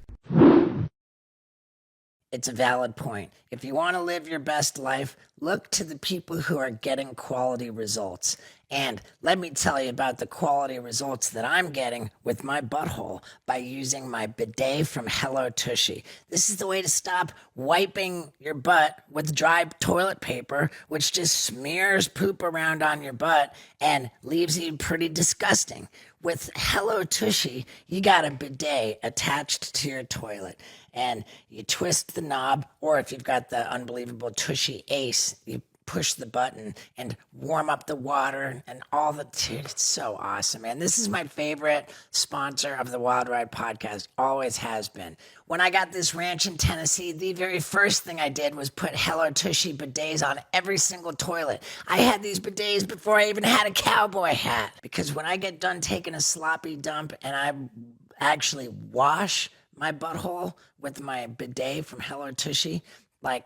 It's a valid point. If you want to live your best life, look to the people who are getting quality results. And let me tell you about the quality results that I'm getting with my butthole by using my bidet from Hello Tushy. This is the way to stop wiping your butt with dry toilet paper, which just smears poop around on your butt and leaves you pretty disgusting. With Hello Tushy, you got a bidet attached to your toilet, and you twist the knob, or if you've got the unbelievable Tushy Ace, you push the button and warm up the water and all the dude, it's so awesome, man. This is my favorite sponsor of the Wild Ride podcast, always has been. When I got this ranch in Tennessee, the very first thing I did was put Hello Tushy bidets on every single toilet. I had these bidets before I even had a cowboy hat, because when I get done taking a sloppy dump and I actually wash my butthole with my bidet from Hello Tushy, like,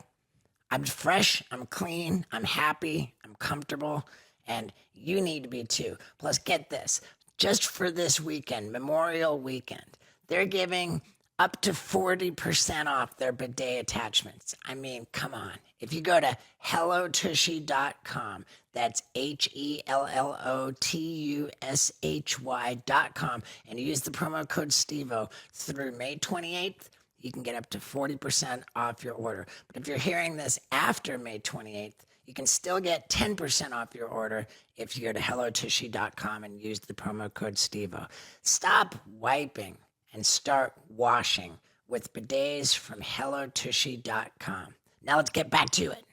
I'm fresh, I'm clean, I'm happy, I'm comfortable, and you need to be too. Plus, get this, just for this weekend, Memorial Weekend, they're giving up to 40% off their bidet attachments. I mean, come on. If you go to hellotushy.com, that's HELLOTUSHY.com, and use the promo code STEVO through May 28th, you can get up to 40% off your order. But if you're hearing this after May 28th, you can still get 10% off your order if you go to hellotushy.com and use the promo code STEVO. Stop wiping and start washing with bidets from hellotushy.com. Now let's get back to it.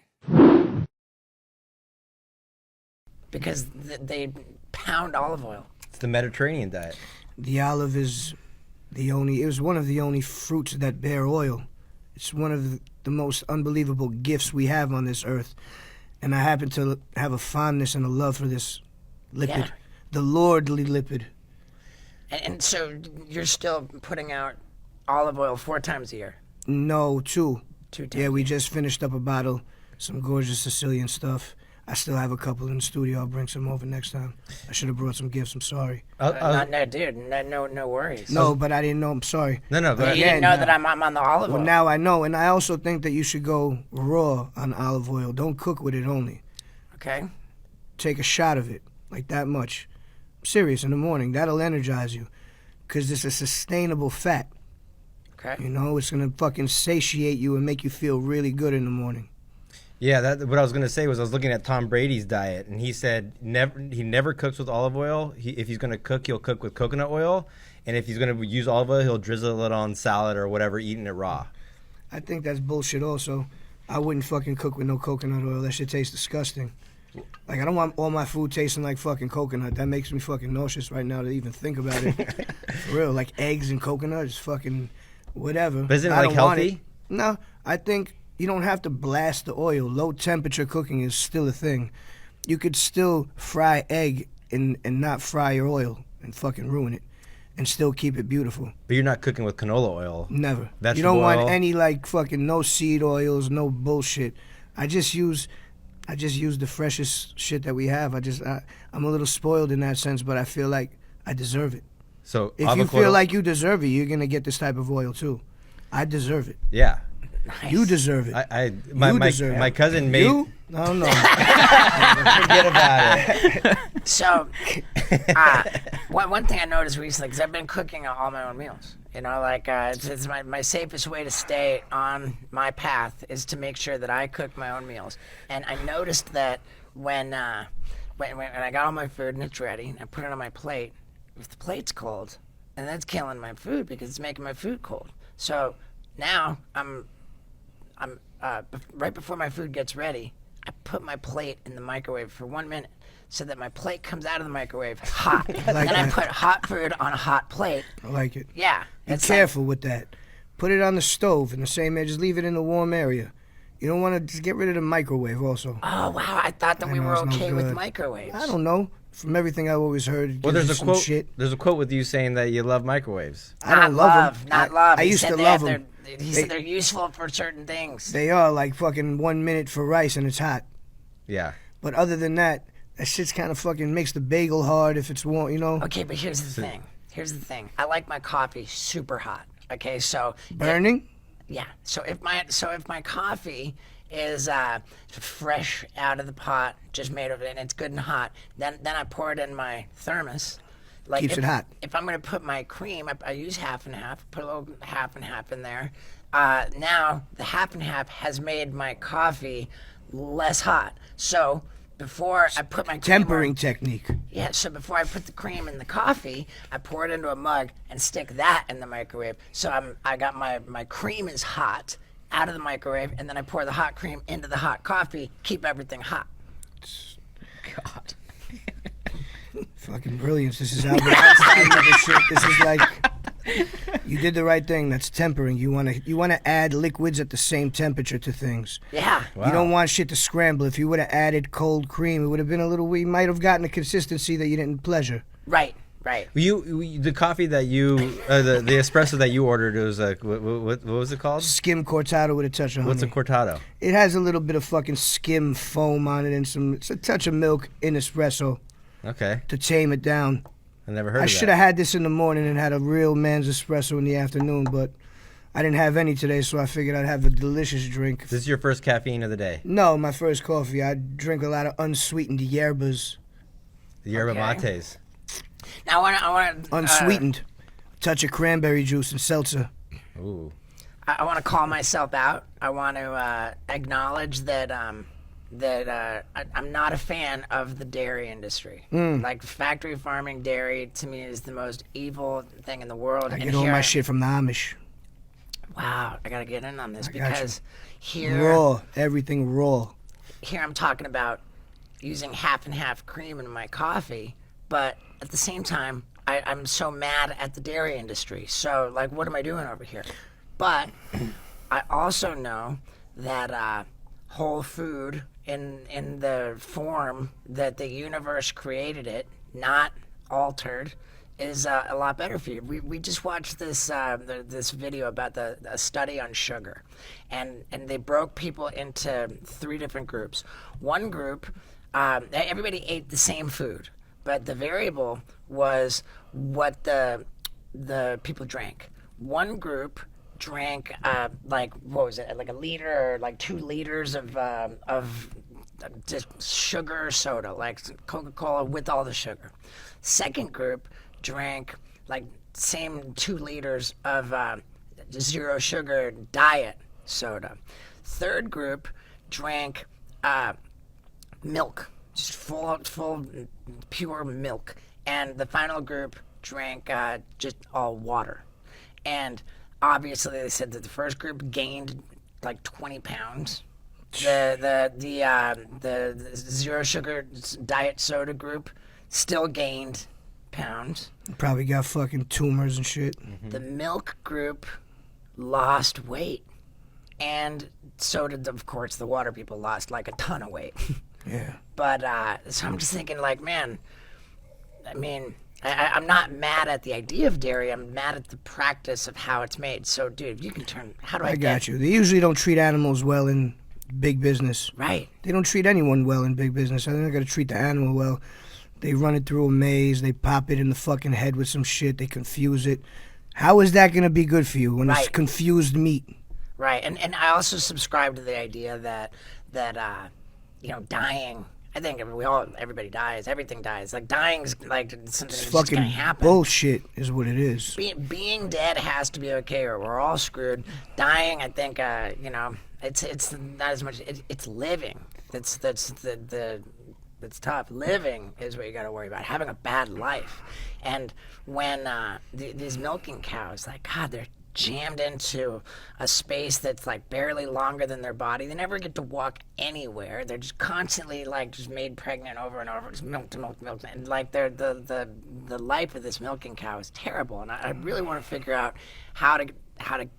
Because they pound olive oil. It's the Mediterranean diet. The olive is it was one of the only fruits that bear oil. It's one of the most unbelievable gifts we have on this earth. And I happen to have a fondness and a love for this lipid, Yeah. the lordly lipid. And so you're still putting out olive oil 4 times a year? No, 2. 2 times. Yeah, we just finished up a bottle, some gorgeous Sicilian stuff. I still have a couple in the studio. I'll bring some over next time. I should have brought some gifts. I'm sorry. No, dude, no worries. No, but I didn't know. I'm sorry. No, You but didn't know that I'm on the olive oil. Well, now I know, and I also think that you should go raw on olive oil. Don't cook with it only. Okay. Take a shot of it, like that much. I'm serious, in the morning. That'll energize you, because it's a sustainable fat. Okay. You know, it's going to fucking satiate you and make you feel really good in the morning. yeah, that what I was gonna say was I was looking at Tom Brady's diet, and he said he never cooks with olive oil. If he's gonna cook, he'll cook with coconut oil, and if he's gonna use olive oil, he'll drizzle it on salad or whatever, eating it raw. I think that's bullshit also. I wouldn't fucking cook with no coconut oil. That shit tastes disgusting. Like, I don't want all my food tasting like fucking coconut. That makes me fucking nauseous right now to even think about it. For real, like eggs and coconut is fucking whatever. But isn't it I like don't want healthy? it. No, I think you don't have to blast the oil. Low temperature cooking is still a thing. You could still fry egg and not fry your oil and fucking ruin it and still keep it beautiful. But you're not cooking with canola oil. Never. Vegetable You don't want oil? any like fucking no seed oils, no bullshit. I just use the freshest shit that we have. I'm a little spoiled in that sense, but I feel like I deserve it. So If you feel like you deserve it, you're gonna get this type of oil too. I deserve it. Yeah. You deserve it. My cousin made. You? I don't know. Forget about it. So, one thing I noticed recently, because I've been cooking all my own meals. You know, like it's my safest way to stay on my path is to make sure that I cook my own meals. And I noticed that when I got all my food and it's ready, and I put it on my plate, if the plate's cold, and that's killing my food because it's making my food cold. So now I'm right before my food gets ready, I put my plate in the microwave for 1 minute so that my plate comes out of the microwave hot. Then I put hot food on a hot plate. I like it. Yeah. Be careful with that. Put it on the stove in the same area. Just leave it in the warm area. You don't want to just get rid of the microwave also. Oh, wow. I thought that we were okay with microwaves. I don't know. From everything I've always heard, it Well, gives there's you a some quote. shit. There's a quote with you saying that you love microwaves. I don't love them. Not love. I used to love them. He said they're useful for certain things. They are like fucking 1 minute for rice and it's hot. Yeah. But other than that, that shit's kind of fucking makes the bagel hard if it's warm, you know? Okay, but here's the thing. I like my coffee super hot. Okay, so Burning? Yeah. So if my coffee is fresh out of the pot, just made of it, and it's good and hot, then I pour it in my thermos. Like Keeps it hot. If I'm gonna put my cream, I use half and half. Put a little half and half in there. Now the half and half has made my coffee less hot. So before I put my cream Tempering technique. Yeah, so before I put the cream in the coffee, I pour it into a mug and stick that in the microwave. So I got my cream is hot out of the microwave, and then I pour the hot cream into the hot coffee, keep everything hot. God. Fucking brilliance. This is Albert Einstein level shit. This is like you did the right thing. That's tempering. You wanna add liquids at the same temperature to things. Yeah. Wow. You don't want shit to scramble. If you would have added cold cream, it would have been a little. We might have gotten a consistency that you didn't pleasure. Right. The coffee that you, the espresso that you ordered, it was like, what was it called? Skim cortado with a touch of honey. What's a cortado? It has a little bit of fucking skim foam on it and it's a touch of milk in espresso Okay. to tame it down. I never heard I of should that. have had this in the morning and had a real man's espresso in the afternoon, but I didn't have any today, so I figured I'd have a delicious drink. This is your first caffeine of the day. No, my first coffee. I drink a lot of unsweetened yerbas. The yerba Okay. mates. Now I want to Unsweetened. Touch of cranberry juice and seltzer. Ooh. I want to call myself out. I want to acknowledge that I'm not a fan of the dairy industry. Like factory farming dairy to me is the most evil thing in the world. I And get all here my shit from the Amish. Wow, I gotta get in on this got you. because here Raw. Everything raw. I'm talking about using half and half cream in my coffee, but at the same time, I'm so mad at the dairy industry. So, like, what am I doing over here? But I also know that whole food in the form that the universe created it, not altered, is a lot better for you. We just watched this this video about a study on sugar, and they broke people into 3 different groups. One group, everybody ate the same food, but the variable was what the people drank. One group drank like what was it, like a liter or like 2 liters of just sugar soda, like Coca-Cola with all the sugar. Second group drank like same 2 liters of zero sugar diet soda. Third group drank milk, just full pure milk. And the final group drank just all water. And obviously they said that the first group gained like 20 pounds. The zero sugar diet soda group still gained pounds. Probably got fucking tumors and shit. The milk group lost weight. And so did, of course, the water people lost like a ton of weight. Yeah. But, so I'm just thinking, like, man, I mean, I'm not mad at the idea of dairy. I'm mad at the practice of how it's made. So, dude, if you can turn, how do I I got you. They usually don't treat animals well in big business. Right. They don't treat anyone well in big business. They're not going to treat the animal well. They run it through a maze. They pop it in the fucking head with some shit. They confuse it. How is that going to be good for you when it's Right. confused meat? Right, and I also subscribe to the idea that dying. I think everybody dies. Everything dies. Like dying's like something It's that's just fucking gonna happen. bullshit is what it is. Being dead has to be okay, or we're all screwed. Dying, I think, it's not as much. It's living. That's tough. Living is what you got to worry about. Having a bad life, and when these milking cows, like God, they're jammed into a space that's like barely longer than their body. They never get to walk anywhere. They're just constantly like just made pregnant over and over. Just milk to milk, and like the life of this milking cow is terrible. And I really want to figure out how to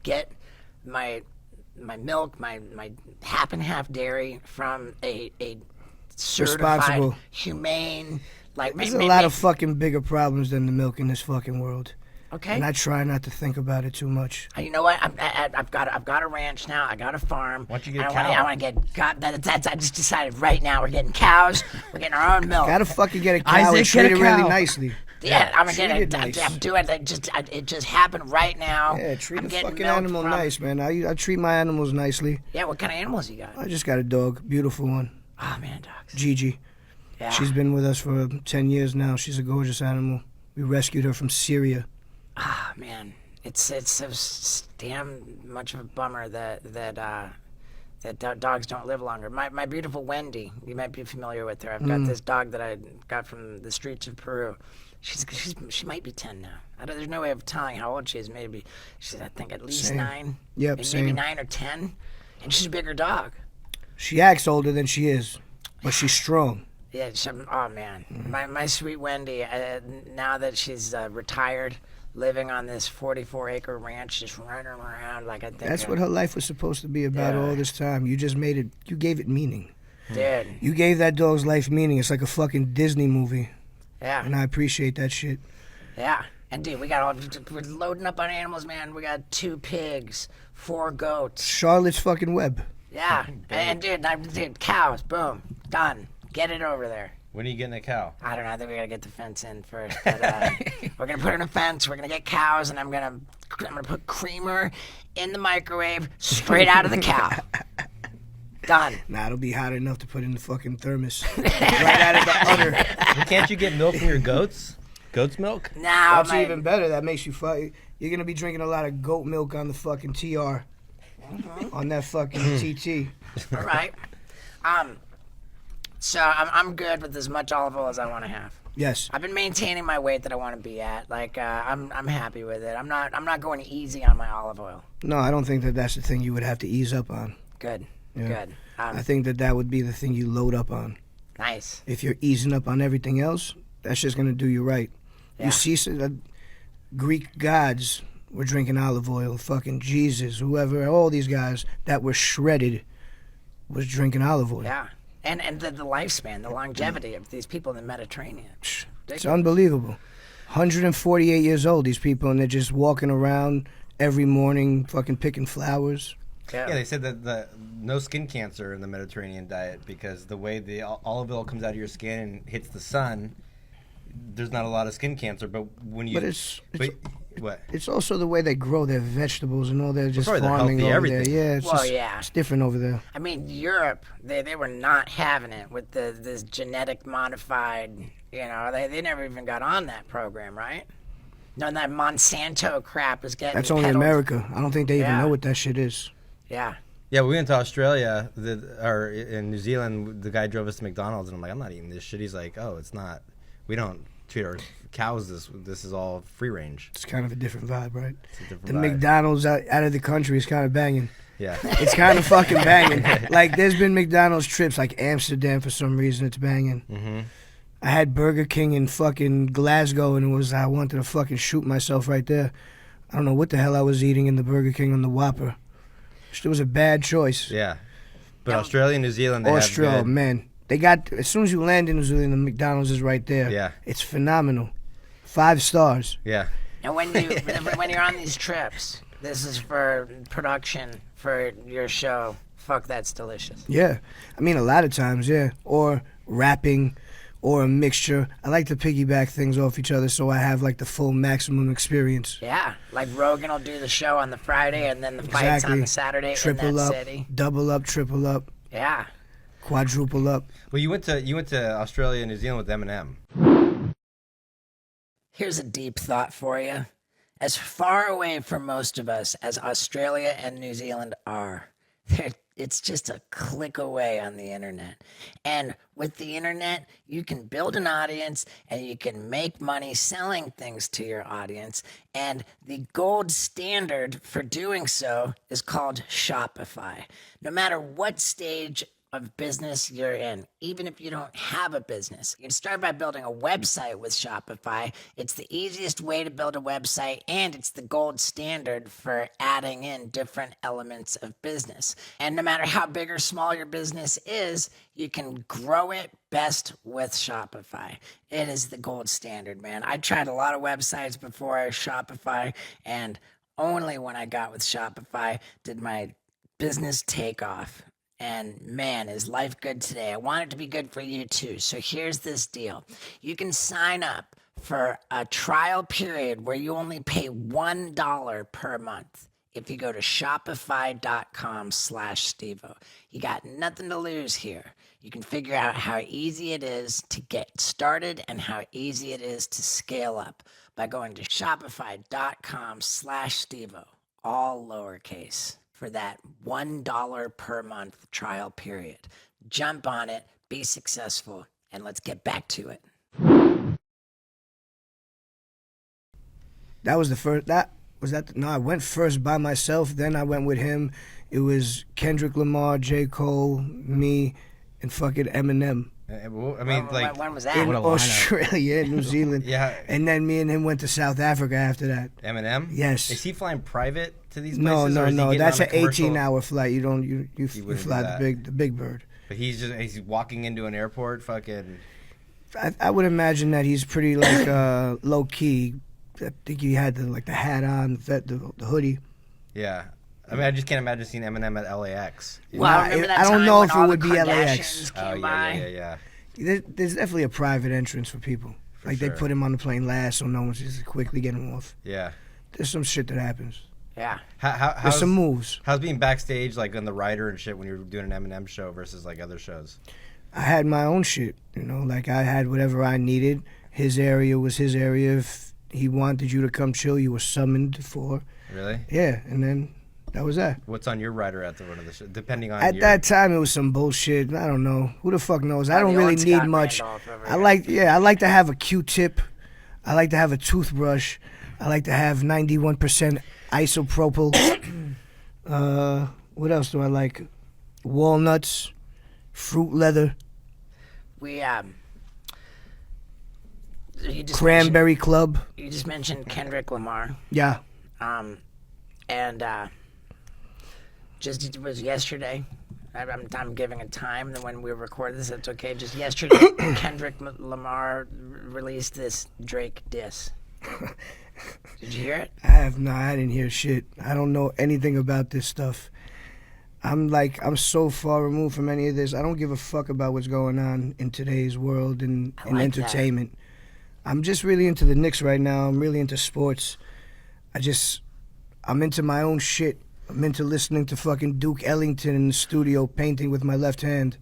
get my milk, my half and half dairy from a certified, Responsible. humane. Like There's a lot of fucking bigger problems than the milk in this fucking world. Okay. And I try not to think about it too much. You know what? I've got a ranch now. I got a farm. Why don't you get a I cow? want to get. I just decided right now we're getting cows. We're getting our own milk. Gotta fucking get a cow Isaac, and treat get a it really cow. nicely. Yeah, I'm gonna treat get it it. nice. I'm doing it. It just happened right now. Yeah, treat I'm a getting fucking milk animal from- nice, man. I treat my animals nicely. Yeah, what kind of animals you got? I just got a dog, beautiful one, Oh man, dogs. Gigi. Yeah. She's been with us for 10 years now. She's a gorgeous animal. We rescued her from Syria. Ah man, it's so damn much of a bummer that dogs don't live longer. My beautiful Wendy, you might be familiar with her. I've got this dog that I got from the streets of Peru. She might be 10 now. There's no way of telling how old she is. Maybe she's, I think, at least Same. 9. Yep, maybe same. 9 or 10. And she's a bigger dog. She acts older than she is, but she's strong. Yeah. Oh man, my sweet Wendy. Now that she's retired, living on this 44-acre ranch, just running around like I think. That's what her life was supposed to be about all this time. You just made it, you gave it meaning. Dude. You gave that dog's life meaning. It's like a fucking Disney movie. Yeah. And I appreciate that shit. Yeah. And dude, we're loading up on animals, man. We got 2 pigs, 4 goats. Charlotte's fucking web. Yeah. And dude, cows. Boom. Done. Get it over there. When are you getting a cow? I don't know. I think we gotta get the fence in first. But, we're gonna put in a fence. We're gonna get cows, and I'm gonna put creamer in the microwave straight out of the cow. Done. Nah, it'll be hot enough to put in the fucking thermos. Right out of the udder. Well, can't you get milk from your goats? Goat's milk? Now, That's even better. That makes you you're gonna be drinking a lot of goat milk on the fucking TR. On that fucking TT. All right. So I'm good with as much olive oil as I want to have. Yes. I've been maintaining my weight that I want to be at. Like I'm happy with it. I'm not going easy on my olive oil. No, I don't think that that's the thing you would have to ease up on. Good. Yeah. Good. I think that would be the thing you load up on. Nice. If you're easing up on everything else, that's just gonna do you right. Yeah. You see, Greek gods were drinking olive oil. Fucking Jesus, whoever, all these guys that were shredded was drinking olive oil. Yeah. And the lifespan, the longevity of these people in the Mediterranean. It's unbelievable. 148 years old, these people, and they're just walking around every morning, fucking picking flowers. Yeah, they said that no skin cancer in the Mediterranean diet because the way the olive oil comes out of your skin and hits the sun, there's not a lot of skin cancer. But when you, what? It's also the way they grow their vegetables and all that, just probably they're farming healthy, over everything. there. Yeah, it's different over there. I mean, Europe, they were not having it with this genetic modified. They never even got on that program, right? No, that Monsanto crap is getting. That's only peddled. America. I don't think they even know what that shit is. Yeah. Yeah, we went to Australia, or in New Zealand. The guy drove us to McDonald's, and I'm like, I'm not eating this shit. He's like, oh, it's not. We don't treat our cows this is all free range. It's kind of a different vibe, right? It's a different The vibe. McDonald's out of the country is kind of banging. Yeah. It's kind of fucking banging. Like, there's been McDonald's trips, like Amsterdam, for some reason, it's banging. Mm-hmm. I had Burger King in fucking Glasgow, and I wanted to fucking shoot myself right there. I don't know what the hell I was eating in the Burger King on the Whopper. It was a bad choice. Yeah. But Australia and New Zealand, they Australia, have good. man. They got, as soon as you land in New Zealand, the McDonald's is right there. Yeah. It's phenomenal. 5 stars. Yeah. And when you're on these trips, this is for production for your show. Fuck, that's delicious. Yeah. I mean, a lot of times, yeah. Or rapping, or a mixture. I like to piggyback things off each other so I have like the full maximum experience. Yeah, like Rogan will do the show on the Friday and then the fights on the Saturday Triple in that up, city. double up, triple up, Yeah. quadruple up. Well, you went to Australia and New Zealand with Eminem. Here's a deep thought for you. As far away from most of us as Australia and New Zealand are, it's just a click away on the internet. And with the internet, you can build an audience and you can make money selling things to your audience. And the gold standard for doing so is called Shopify. No matter what stage of business you're in, even if you don't have a business, you can start by building a website with Shopify. It's the easiest way to build a website, and it's the gold standard for adding in different elements of business. And no matter how big or small your business is, you can grow it best with Shopify. It is the gold standard, man. I tried a lot of websites before Shopify, and only when I got with Shopify did my business take off. And man, is life good today. I want it to be good for you too. So here's this deal. You can sign up for a trial period where you only pay $1 per month if you go to shopify.com/Stevo. You got nothing to lose here. You can figure out how easy it is to get started and how easy it is to scale up by going to shopify.com/Stevo, all lowercase, for that $1 per month trial period. Jump on it, be successful, and let's get back to it. That was the first. No, I went first by myself. Then I went with him. It was Kendrick Lamar, J. Cole, me, and fucking Eminem. I mean, like, when was that? In Australia, New Zealand. Yeah. And then me and him went to South Africa after that. Eminem? Yes. Is he flying private to these No, places? no, or is he no. getting That's on an a commercial? 18-hour flight. You wouldn't fly do that. the big bird. But he's walking into an airport, fucking. I would imagine that he's pretty like low key. I think he had the hat on, the hoodie. Yeah. I mean, I just can't imagine seeing Eminem at LAX. Well, I remember that I don't time know when if it all would the be Kardashians LAX. came Oh, by. yeah. There's definitely a private entrance for people. Like sure. they put him on the plane last, so no one's just quickly getting him off. Yeah. There's some shit that happens. Yeah. There's some moves. How's being backstage, like on the rider and shit, when you're doing an Eminem show versus like other shows? I had my own shit, like I had whatever I needed. His area was his area. If he wanted you to come chill, you were summoned for. Really? Yeah, and then that was that. What's on your rider at the run of the show? Depending on At that time, it was some bullshit. I don't know. Who the fuck knows? I don't the really old need Scott much. Randolph over I like to have a Q-tip. I like to have a toothbrush. I like to have 91% isopropyl. What else do I like? Walnuts, fruit leather, We you just cranberry club. You just mentioned Kendrick Lamar. Yeah. And just it was yesterday. I'm giving a time that when we recorded this, it's okay. Just yesterday, Kendrick Lamar released this Drake diss. Did you hear it? I didn't hear shit. I don't know anything about this stuff. I'm so far removed from any of this. I don't give a fuck about what's going on in today's world and like entertainment. I'm just really into the Knicks right now. I'm really into sports. I'm into my own shit. I'm into listening to fucking Duke Ellington in the studio painting with my left hand.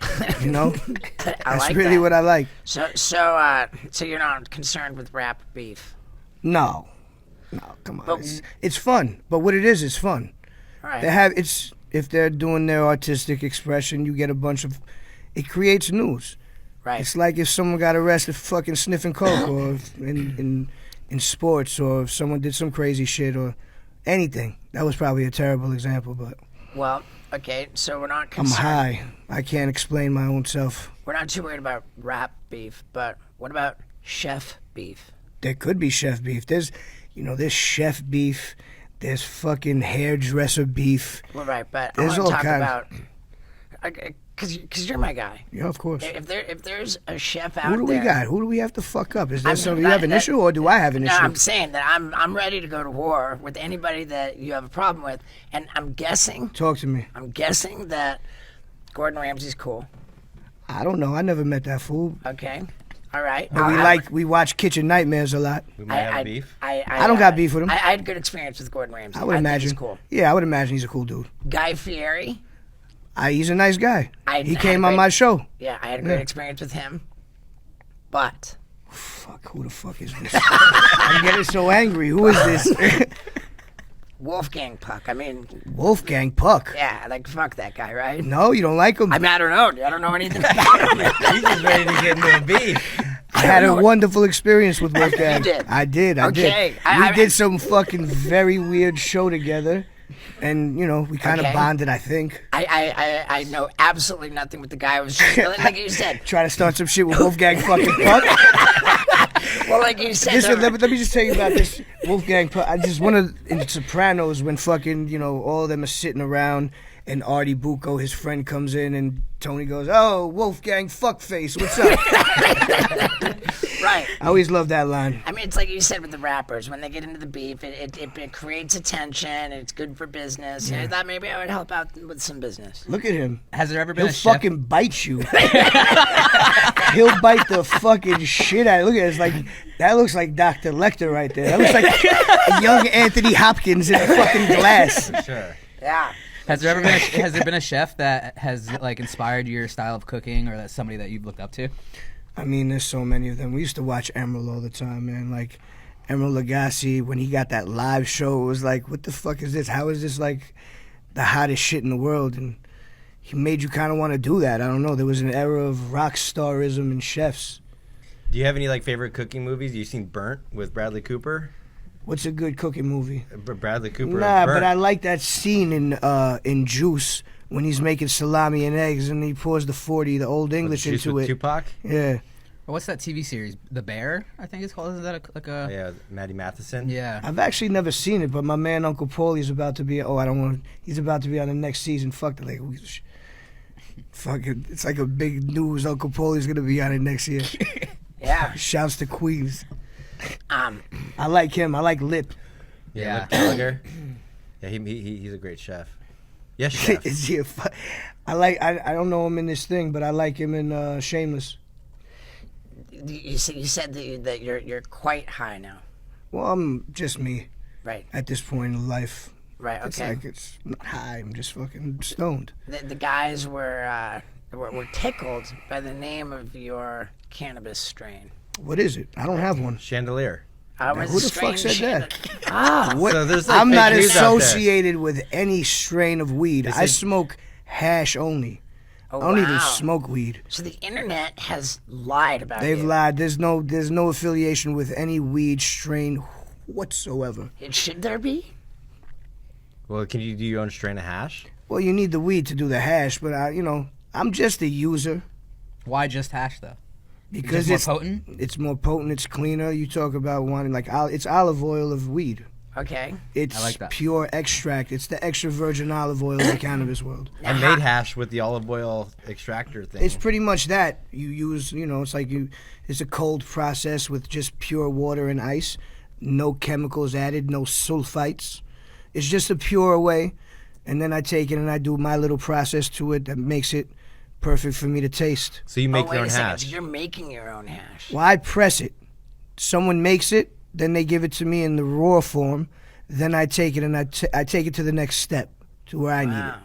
That's like really that. what I like. So you're not concerned with rap beef? No, come on. It's fun, but what it is, it's fun. All right. If they're doing their artistic expression, you get a bunch of. It creates news. Right. It's like if someone got arrested for fucking sniffing coke, or in sports, or if someone did some crazy shit, or anything. That was probably a terrible example, but. Well, okay, so we're not I'm concerned. high. I can't explain my own self. We're not too worried about rap beef, but what about chef beef? There could be chef beef. There's chef beef. There's fucking hairdresser beef. Well, right, but There's I all want to talk kinds. about because you're my guy. Yeah, of course. If there's a chef out Who do there, we got? Who do we have to fuck up? Is there I'm- something you have an that- issue, or do I have an No, issue? I'm saying that I'm ready to go to war with anybody that you have a problem with, and I'm guessing Talk to me. that Gordon Ramsay's cool. I don't know. I never met that fool. Okay. All right. But we watch Kitchen Nightmares a lot. We might have beef. I don't got beef with him. I had good experience with Gordon Ramsay. I would imagine. Think he's cool. Yeah, I would imagine he's a cool dude. Guy Fieri. He's a nice guy. He had came a on great- my show. Yeah, I had a great experience with him. But Fuck, who the fuck is this? I'm getting so angry. Who is this? Wolfgang Puck. I mean, Wolfgang Puck. yeah, like fuck that guy, right? No, you don't like him. I mean, I don't know. I don't know anything about him. He's just ready to get into a beef. I had a wonderful experience with Wolfgang. You did? I did. Okay. We did some fucking very weird show together, and we kind of Okay. bonded. I think. I know absolutely nothing with the guy. I was just like you said. Try to start some shit with Wolfgang fucking Puck. Well, like you said. Listen, there- let me just tell you about this Wolfgang Puck. I just one of in Sopranos when fucking all of them are sitting around and Artie Bucco, his friend, comes in and Tony goes, "Oh, Wolfgang fuckface, what's up?" Right. I always love that line. I mean, it's like you said with the rappers. When they get into the beef, it creates attention. And it's good for business. And I thought maybe I would help out with some business. Look at him. Has there ever been He'll a chef? fucking bite you. He'll bite the fucking shit out of you. Look at it. It's like, that looks like Dr. Lecter right there. That looks like a young Anthony Hopkins in a fucking glass. Sure. Yeah. Has there been a chef that has like inspired your style of cooking, or that's somebody that you've looked up to? I mean, there's so many of them. We used to watch Emerald all the time, man. Like, Emerald Lagasse, when he got that live show, it was like, what the fuck is this? How is this, like, the hottest shit in the world? And he made you kind of want to do that. I don't know. There was an era of rock starism and chefs. Do you have any favorite cooking movies? You seen Burnt with Bradley Cooper? What's a good cooking movie? Bradley Cooper. Nah, Burnt. but I like that scene in Juice when he's making salami and eggs and he pours the 40, the Old English Juice into with it. Tupac. Yeah. Or what's that TV series? The Bear, I think it's called. Is that like a? Yeah, Maddie Matheson. Yeah. I've actually never seen it, but my man Uncle Paulie's about to be. Oh, I don't want. He's about to be on the next season. Fuck it, fuck it. It's like a big news. Uncle Paulie's gonna be on it next year. Yeah. Shouts to Queens. I like him. I like Lip. Yeah. Lip Gallagher. Yeah, he's a great chef. Yes, chef. Is he a I don't know him in this thing, but I like him in Shameless. You said that you're quite high now. Well, I'm just me Right. at this point in life. Right. It's Okay. like it's not high. I'm just fucking stoned. The guys were tickled by the name of your cannabis strain. What is it? I don't have one. Chandelier. Who the fuck said that? Ah, So there's I'm fake not news out there. associated with any strain of weed. I say- smoke hash only. oh, I don't even wow. smoke weed. So the internet has lied about They've you. lied. There's no affiliation with any weed strain whatsoever. Should there be? Well, can you do your own strain of hash? Well, you need the weed to do the hash, but I'm just a user Why just hash though? because Just more potent? It's more potent. It's cleaner. You talk about wanting it's olive oil of weed. Okay. It's I like that. pure extract. It's the extra virgin olive oil of the cannabis world. I made hash with the olive oil extractor thing. It's pretty much that. You use, it's like it's a cold process with just pure water and ice, no chemicals added, no sulfites. It's just a pure way. And then I take it and I do my little process to it that makes it perfect for me to taste. So you make wait your own a second. hash. So you're making your own hash. Well, I press it. Someone makes it, then they give it to me in the raw form. Then I take it and I take it to the next step, to where I need Wow.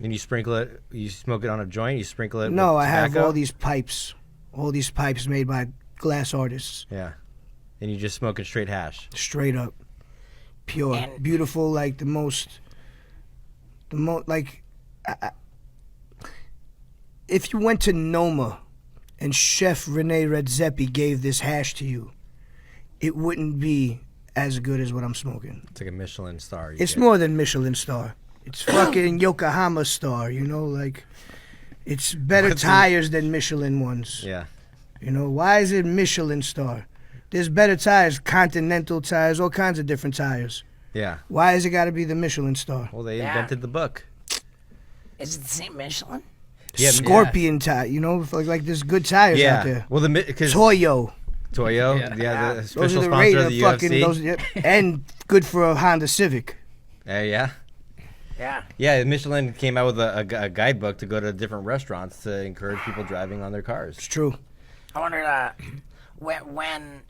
And you sprinkle it. You smoke it on a joint. You sprinkle it. it. No, with I have tobacco? all these pipes made by glass artists, Yeah, and you just smoking straight hash. straight up, pure, And- beautiful, like the most like. If you went to Noma and Chef Rene Redzepi gave this hash to you, it wouldn't be as good as what I'm smoking. It's like a Michelin star. you It's get. more than Michelin star. It's fucking Yokohama star, like it's better What's in- tires than Michelin ones. Yeah. Why is it Michelin star? There's better tires, Continental tires, all kinds of different tires. Yeah. Why has it got to be the Michelin star? Well, they Yeah. invented the book. Is it the same Michelin? Yeah, Scorpion tire, like there's good tires Yeah. out there. Well, because Toyo. Toyo, Yeah. the Those official are the sponsor of the UFC. and good for a Honda Civic. Yeah. Yeah. Yeah, Michelin came out with a guidebook to go to different restaurants to encourage people driving on their cars. It's true. I wonder when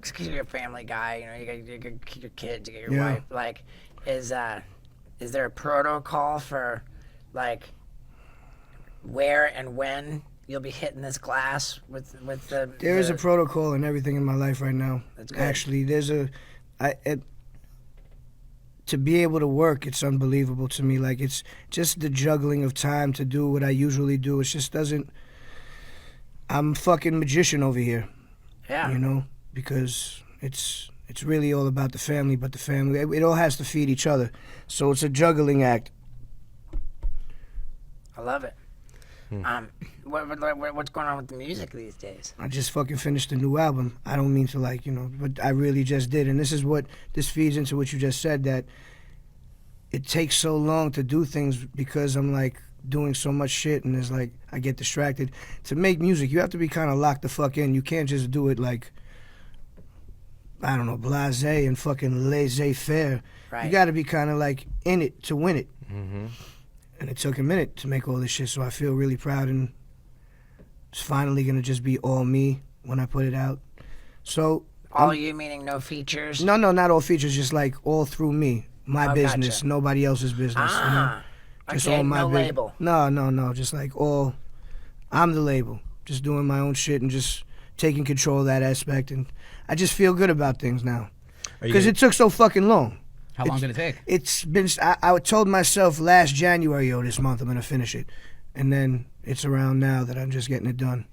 because you're a family guy, you know, you got your kids, you got your Yeah. wife. Like, is there a protocol for like where and when you'll be hitting this glass with the? There is a protocol in everything in my life right now. That's good. Actually, to be able to work, it's unbelievable to me. Like, it's just the juggling of time to do what I usually do. It just doesn't. I'm a fucking magician over here. Yeah. You know, because it's really all about the family, but the family, it all has to feed each other. So it's a juggling act. I love it. What's going on with the music these days? I just fucking finished a new album. I don't mean to, like, you know, but I really just did. And this feeds into what you just said, that it takes so long to do things because I'm like doing so much shit, and it's like I get distracted. To make music, you have to be kind of locked the fuck in. You can't just do it like, I don't know, blasé and fucking laissez-faire. Right. You got to be kind of like in it to win it. Mm-hmm. And it took a minute to make all this shit, so I feel really proud, and it's finally gonna just be all me when I put it out. So All you meaning no features? no, not all features, just like all through me, my Oh, business, gotcha. nobody else's business. You know? Ah, Just okay, all my no big- label. No, just like all. I'm the label, just doing my own shit and just taking control of that aspect, and I just feel good about things now because it took so fucking long. How long did it take? It's been. I told myself last January, this month I'm gonna finish it, and then it's around now that I'm just getting it done.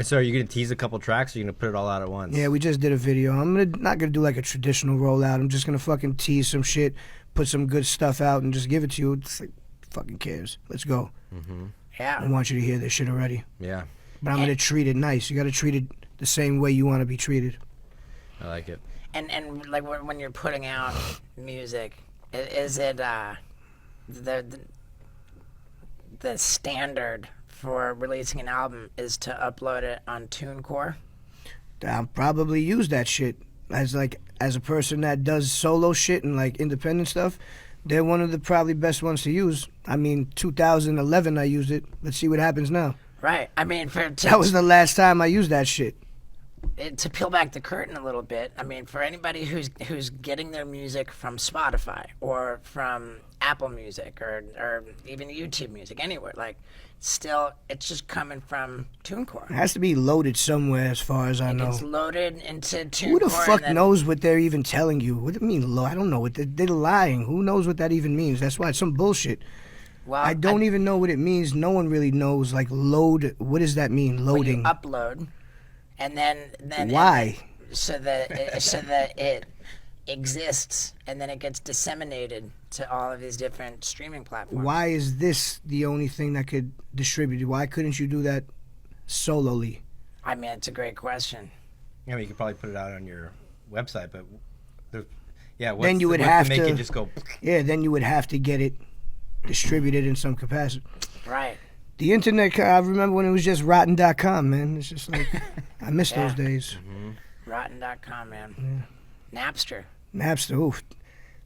So are you going to tease a couple tracks, or are you going to put it all out at once? Yeah, we just did a video. I'm not gonna do like a traditional rollout. I'm just gonna fucking tease some shit, put some good stuff out, and just give it to you. It's like, fucking cares. Let's go. I Yeah. want you to hear this shit already, Yeah, but I'm gonna treat it nice. You gotta treat it the same way you want to be treated. I like it. And like when you're putting out music, is it the standard for releasing an album is to upload it on TuneCore? I'll probably use that shit as a person that does solo shit and like independent stuff. They're one of the probably best ones to use. I mean, 2011 I used it. Let's see what happens now. Right. I mean, That was the last time I used that shit. to peel back the curtain a little bit. I mean, for anybody who's getting their music from Spotify or from Apple Music or even YouTube Music, anywhere, like, still, it's just coming from TuneCore. It has to be loaded somewhere, as far as I know. It's loaded into TuneCore. Who the fuck and then, knows what they're even telling you? What do you mean low? I don't know what they're lying. Who knows what that even means? That's why it's some bullshit. Well, I don't even know what it means. No one really knows. Like, load. What does that mean? when you Loading. upload, and then Why? so that it exists, and then it gets disseminated to all of these different streaming platforms. Why is this the only thing that could distribute it? Why couldn't you do that solely? I mean, it's a great question. I mean, you could probably put it out on your website, but what's Then you would what's have make to it just go. Yeah, then you would have to get it distributed in some capacity. Right. The internet, I remember when it was just rotten.com, man. It's just like, I miss Yeah. those days. Rotten.com, man. Napster. Napster, oof.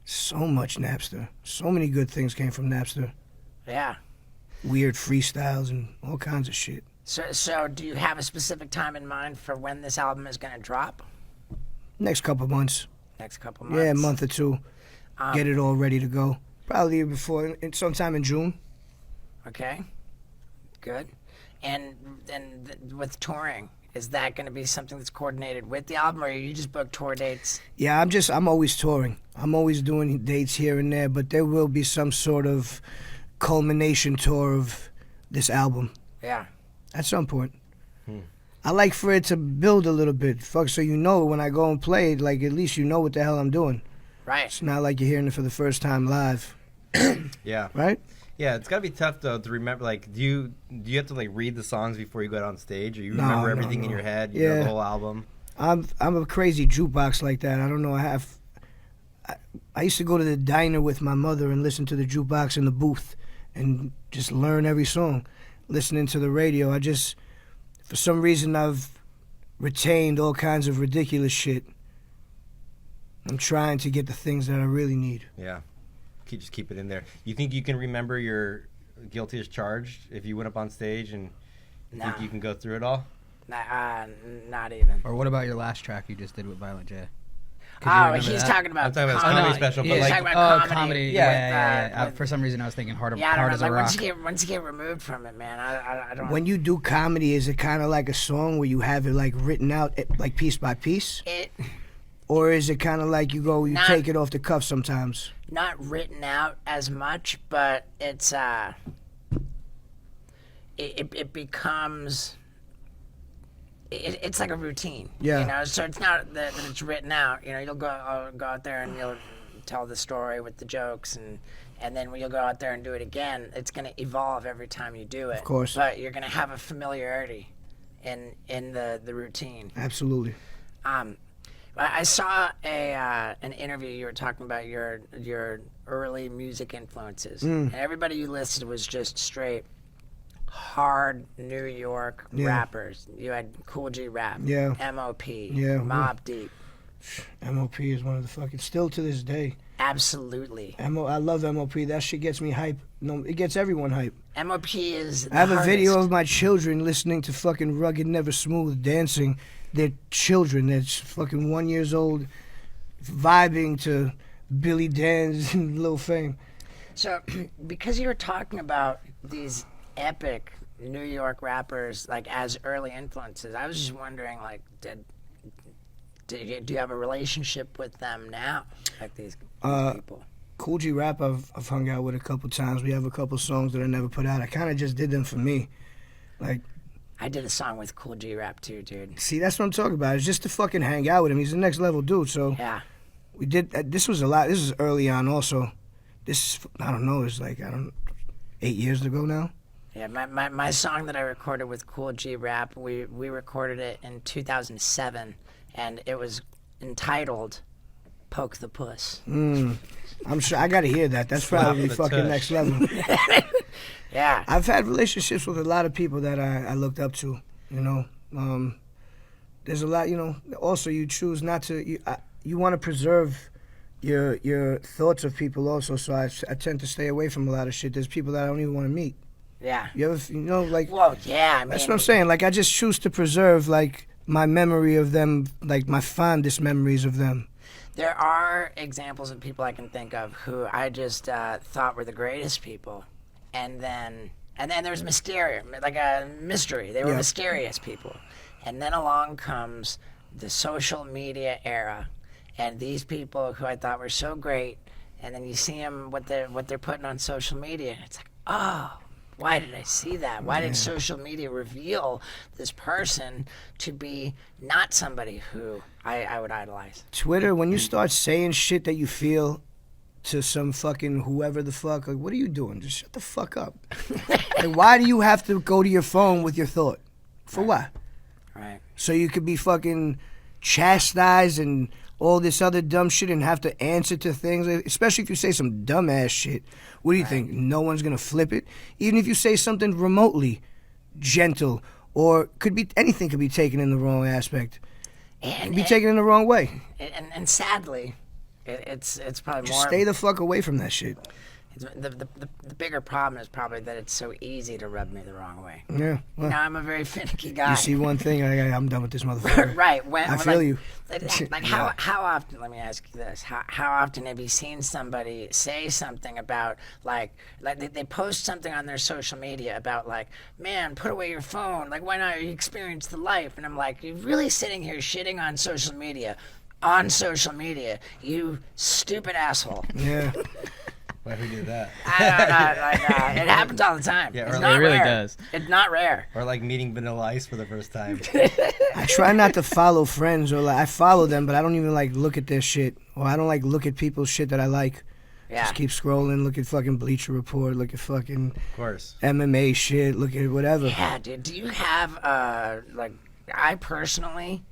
So much Napster. So many good things came from Napster. Yeah. Weird freestyles and all kinds of shit. So do you have a specific time in mind for when this album is going to drop? Next couple months. Next couple months. Yeah, a month or two. Um, Get it all ready to go. Probably before, sometime in June. Okay. Good. And with touring, is that going to be something that's coordinated with the album, or you just book tour dates? Yeah, I'm always touring. I'm always doing dates here and there, but there will be some sort of culmination tour of this album Yeah. at some point. I like for it to build a little bit, so you know when I go and play, like, at least you know what the hell I'm doing. Right. It's not like you're hearing it for the first time live, Yeah, right? yeah. It's got to be tough though to remember. Like, do you have to like read the songs before you go out on stage, or you No, remember no, everything in no. your head? You know Yeah. the whole album. I'm a crazy jukebox like that. I don't know. I used to go to the diner with my mother and listen to the jukebox in the booth and just learn every song. Listening to the radio, for some reason, I've retained all kinds of ridiculous shit. I'm trying to get the things that I really need. Yeah. just keep it in there. You think you can remember your guilty as charged if you went up on stage and think you can go through it all? Not even. Or what about your last track you just did with Violent J? Oh, he's talking about I'm talking about his comedy. comedy special, but He's like talking about comedy. Yeah. With, For some reason, I was thinking Hard, yeah, I don't hard know. as a Like Rock. once you get removed from it, man, I don't. When you do comedy, is it kind of like a song where you have it like written out like piece by piece? Or is it kind of like you take it off the cuff sometimes? Not written out as much, but it's it becomes it's like a routine. Yeah. You know, so it's not that it's written out. You know, you'll go out there and you'll tell the story with the jokes and then when you'll go out there and do it again, it's going to evolve every time you do it. Of course. But you're going to have a familiarity in the routine. Absolutely. I saw an interview. You were talking about your early music influences, and everybody you listed was just straight hard New York rappers. You had Cool G Rap, MOP, Mobb Deep. MOP is one of the fucking, still to this day. Absolutely. I love MOP. That shit gets me hype. No, it gets everyone hype. MOP is the I have a video hardest. of my children listening to fucking Rugged Never Smooth dancing. They're children that's fucking 1 year old vibing to Billy Dan's and Lil Fame. So, because you were talking about these epic New York rappers, like as early influences, I was just wondering, like, do you have a relationship with them now, like these people? Cool G Rap I've hung out with a couple times. We have a couple songs that I never put out. I kind of just did them for me. Like, I did a song with Cool G Rap too, dude. see, that's what I'm talking about. It's just to fucking hang out with him. He's the next level dude. So Yeah. we did. This was a lot. This was early on also. This, I don't know, it's like, 8 years ago now. Yeah, my song that I recorded with Cool G Rap, we recorded it in 2007, and it was entitled "Poke the Puss." I'm sure I gotta hear that. That's probably the fucking tush. next level. Yeah. I've had relationships with a lot of people that I looked up to. You know, there's a lot. You know, also you choose not to. You want to preserve your thoughts of people also. So I tend to stay away from a lot of shit. There's people that I don't even want to meet. Yeah. Like. Well, yeah. I mean, That's what I'm saying. Like, I just choose to preserve, like, my memory of them, like, my fondest memories of them. there are examples of people I can think of who I just thought were the greatest people, and then there's mysterious, like a mystery. They were mysterious people, and then along comes the social media era, and these people who I thought were so great, and then you see them what they're putting on social media, and it's like, oh. Why did I see that? Why did social media reveal this person to be not somebody who I would idolize? Twitter, when you start saying shit that you feel to some fucking whoever the fuck, like, what are you doing? Just shut the fuck up. Like, why do you have to go to your phone with your thought? For what? Right. So you could be fucking chastised and all this other dumb shit and have to answer to things, especially if you say some dumbass shit. What do you think? No one's gonna flip it? Even if you say something remotely gentle, or anything could be taken in the wrong aspect. Could be taken in the wrong way. And sadly, it's probably Just more. stay the fuck away from that shit. The bigger problem is probably that it's so easy to rub me the wrong way. Yeah. Well, Now I'm a very finicky guy. you see one thing, I'm done with this motherfucker. Right. I feel you. Like how often? Let me ask you this: How often have you seen somebody say something about like they post something on their social media about like, man, put away your phone. Like, why not experience the life? And I'm like, you're really sitting here shitting on social media, you stupid asshole. Yeah. Why we do that? I don't know. It happens all the time. Yeah, It's or not it really rare. does. It's not rare. Or like meeting Vanilla Ice for the first time. I try not to follow friends, or like I follow them, but I don't even like look at their shit, or I don't like look at people's shit that I like. Yeah. Just keep scrolling, look at fucking Bleacher Report, look at fucking Of course. MMA shit, look at whatever. Yeah, dude. Do you have like I personally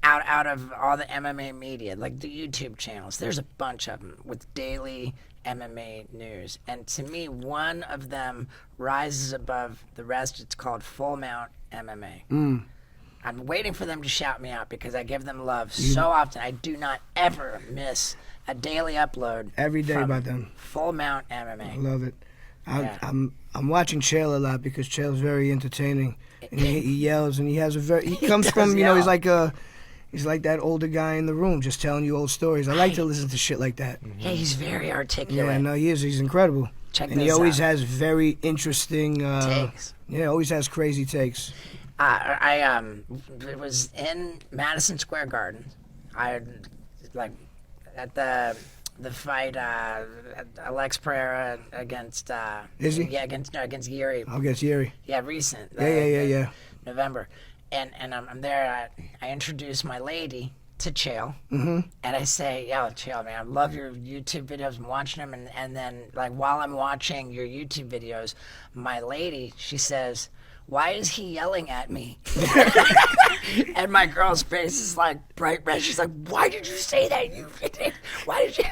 out of all the MMA media, like the YouTube channels, there's a bunch of them with daily MMA news, and to me, one of them rises above the rest. It's called Full Mount MMA. I'm waiting for them to shout me out because I give them love so often. I do not ever miss a daily upload Every day from about them. Full Mount I MMA. love it. Yeah. I'm watching Chael a lot because Chael's very entertaining, and he yells, and he has a very he comes from yell. he's like that older guy in the room just telling you old stories. I like to listen to shit like that. Yeah, he's very articulate. Yeah, no, he is. He's incredible. Check and he this always out. has very interesting Takes. Yeah, always has crazy takes. It was in Madison Square Garden. I like at the fight Alex Pereira against Is he? Yeah, against Yuri. I'll guess Yeri. Yeah, recent. Yeah. November. And I'm there. I introduce my lady to Chael, Mm-hmm. and I say, "Yo, Chael, man, I love your YouTube videos. I'm watching them, and then like while I'm watching your YouTube videos, my lady, she says, 'Why is he yelling at me?'" And my girl's face is like bright red. She's like, "Why did you say that? Why did you?"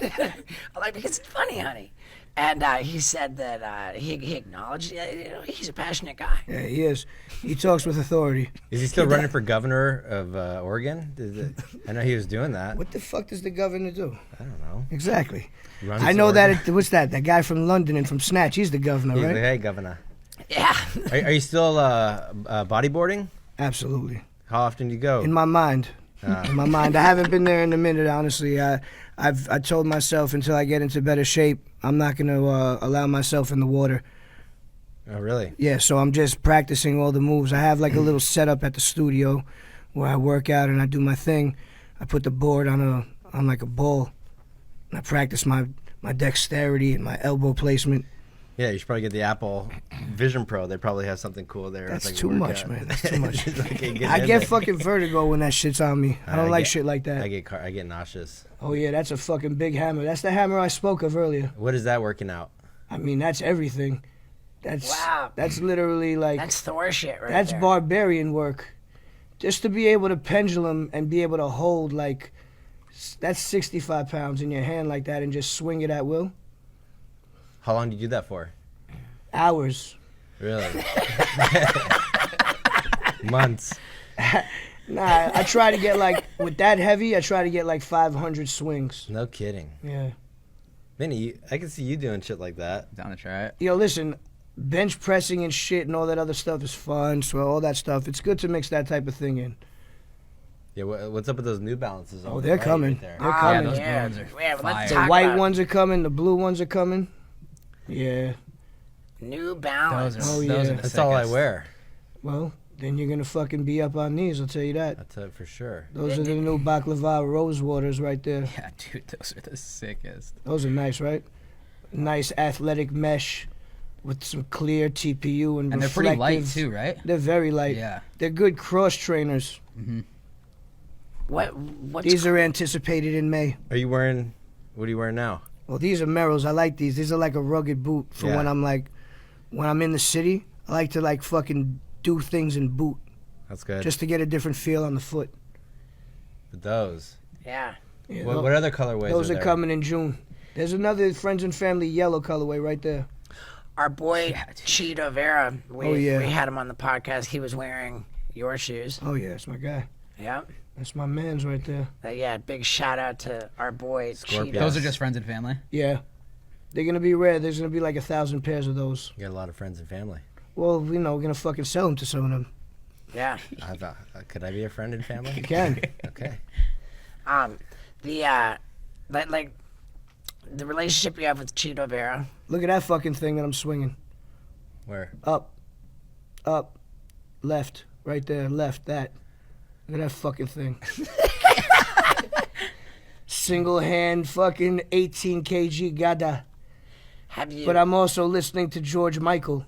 I'm like, "Because it's funny, honey." And he said that he acknowledged, he's a passionate guy. Yeah, he is. He talks with authority. Is he still running for governor of Oregon? I know he was doing that. What the fuck does the governor do? I don't know. Exactly. Runs I know Oregon. that. What's that? That guy from London and from Snatch. He's the governor, He's right? like, hey, governor. Yeah. Are you still bodyboarding? Absolutely. How often do you go? In my mind. In my mind. I haven't been there in a minute, honestly. I told myself until I get into better shape, I'm not going to allow myself in the water. Oh, really? Yeah, so I'm just practicing all the moves. I have like a little setup at the studio where I work out and I do my thing. I put the board on like a ball. And I practice my dexterity and my elbow placement. Yeah, you should probably get the Apple Vision Pro. They probably have something cool there. That's It's like a too much, workout. man. That's too much. It's like getting I in get there. fucking vertigo when that shit's on me. I don't like get- shit like that. I get nauseous. Oh yeah, that's a fucking big hammer. That's the hammer I spoke of earlier. What is that working out? I mean, that's everything. Wow. That's literally like That's Thor shit right that's there. barbarian work. Just to be able to pendulum and be able to hold like that's 65 pounds in your hand like that and just swing it at will. How long do you do that for? Hours. Really? Months. Nah, I try to get like with that heavy. I try to get like 500 swings. No kidding. Yeah. Vinny, I can see you doing shit like that. Down to try it. Yo, listen, bench pressing and shit and all that other stuff is fun. So all that stuff, it's good to mix that type of thing in. Yeah, what's up with those New Balances? Oh, on they're the right coming. there? They're Oh, coming. those yeah. blue ones are Yeah, fire. let's The talk white about ones are coming. The blue ones are coming. Yeah. New Balance. Those are, Oh, those yeah. are the That's all I sickest. wear. Well, then you're gonna fucking be up on these. I'll tell you that. That's it for sure. Those are the new baklava rose waters right there. Yeah, dude, those are the sickest. Those are nice, right? Nice athletic mesh with some clear TPU and And they're pretty light reflective. too, right? They're very light. Yeah. They're good cross trainers. What's These are anticipated in May. What are you wearing now? Well, these are Merrells. I like these. These are like a rugged boot for Yeah. when I'm in the city. I like to like fucking do things in boot That's good. just to get a different feel on the foot. But those. Yeah. Yeah, What other colorways those are are there? coming in June. There's another Friends and Family yellow colorway right there. Our boy Cheeto Vera, Oh, yeah. we had him on the podcast. He was wearing your shoes. Oh yeah, that's my guy. Yep. That's my man's right there. Yeah, big shout out to our boy Scorpio. Cheeto. Those are just friends and family. Yeah. They're gonna be rare. There's gonna be like 1,000 pairs of those. You got a lot of friends and family. Well, we're gonna fucking sell them to some of them. Yeah. Could I be a friend and family? You can. Okay. Like the relationship you have with Cheeto Vera. Look at that fucking thing that I'm swinging. Where? Up, left, right there, left, that. Look at that fucking thing. Single hand fucking 18 kg gada. Have you? But I'm also listening to George Michael.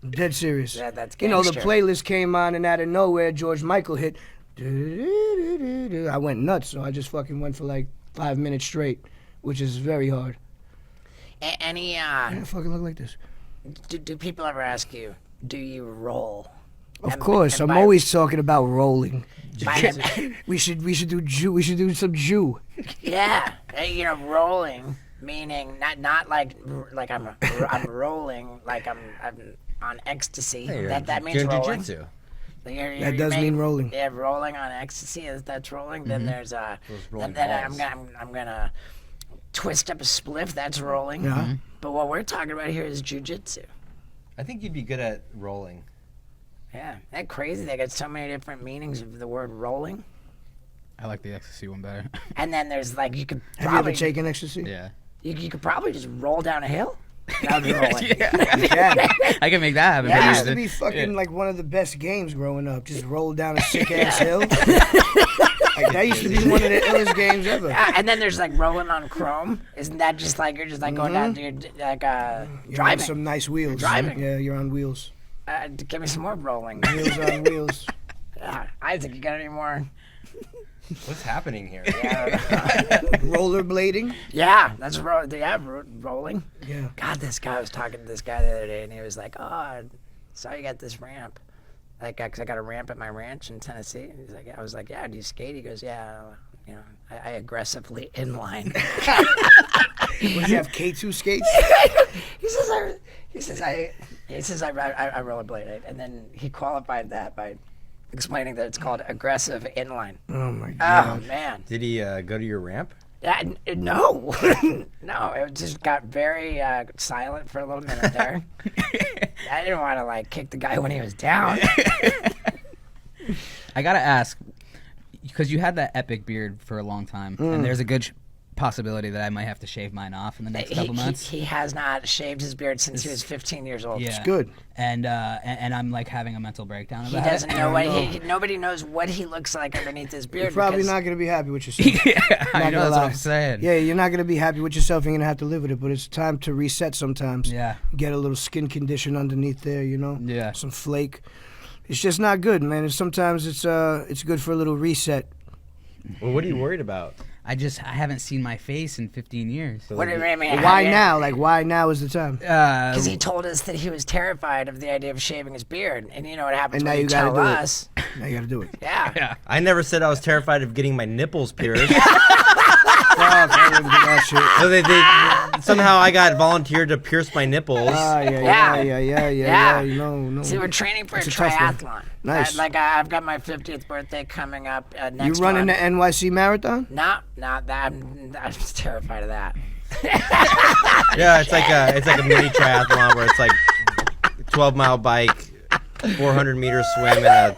Dead serious. Yeah, that's You know, the gangster. playlist came on and out of nowhere George Michael hit. I went nuts, so I just fucking went for like 5 minutes straight, which is very hard. Any I fucking look like this. do people ever ask you, do you roll? Of And- course, and I'm by- always talking about rolling. by- We should do Jew. We should do some Jew. Yeah, rolling meaning not like I'm rolling like I'm on ecstasy. Hey, you're that means doing rolling. jujitsu. That does mean rolling. Yeah, rolling on ecstasy. That's rolling. Then there's rolling then balls. I'm gonna twist up a spliff. That's rolling. Yeah. But what we're talking about here is jujitsu. I think you'd be good at rolling. Yeah, that crazy. They got so many different meanings of the word rolling. I like the ecstasy one better. And then there's like you could Have you ever probably taken ecstasy? Yeah. you could probably just roll down a hill. That would be rolling. Yeah. I can make that happen. Yeah. That pretty used to easily. be fucking like one of the best games growing up. Just roll down a sick ass hill. Like that used to be one of the illest games ever. And then there's like rolling on chrome. Isn't that just like you're just like going down to your like You're on driving? some nice wheels. Driving. Yeah, you're on wheels. Give me some more rolling. Wheels on wheels. Isaac, you got any more? What's happening here? Rollerblading. Yeah, that's rolling. Yeah. God, this guy, I was talking to this guy the other day, and he was like, "Oh, I saw you got this ramp." Like, cause I got a ramp at my ranch in Tennessee. He's like, I was like, "Yeah, do you skate?" He goes, "Yeah, you know, I aggressively inline." Would you have K2 skates? He says I rollerblade, and then he qualified that by explaining that it's called aggressive inline. Oh my god. Oh man. Did he go to your ramp? No, no. It just got very silent for a little minute there. I didn't want to like kick the guy when he was down. I gotta ask, because you had that epic beard for a long time, and there's a good possibility that I might have to shave mine off in the next couple months. He has not shaved his beard since he was 15 years old. Yeah. It's good. And I'm like having a mental breakdown He about doesn't it. know what nobody knows what he looks like underneath his beard. You're probably because not going to be happy with yourself. Yeah, I Not know, gonna that's what lie. I'm saying. Yeah, you're not going to be happy with yourself. You're going to have to live with it. But it's time to reset sometimes. Yeah. Get a little skin condition underneath there, you know? Yeah. Some flake. It's just not good, man. And sometimes it's good for a little reset. Well, what are you worried about? I haven't seen my face in 15 years. What do you mean? Why now? Like, why now is the time? Because he told us that he was terrified of the idea of shaving his beard, and you know what happens And now when you you gotta tell do it. us. Now you got to do it. Yeah. I never said I was terrified of getting my nipples pierced. Fuck, I wouldn't do that shit. So they somehow I got volunteered to pierce my nipples. Yeah. No. See, we're training for a It's a tough one. triathlon. Nice. I've got my 50th birthday coming up You next running the month. NYC Marathon? Not that. I'm terrified of that. Yeah, it's like a mini triathlon where it's like 12-mile bike, 400-meter swim, and a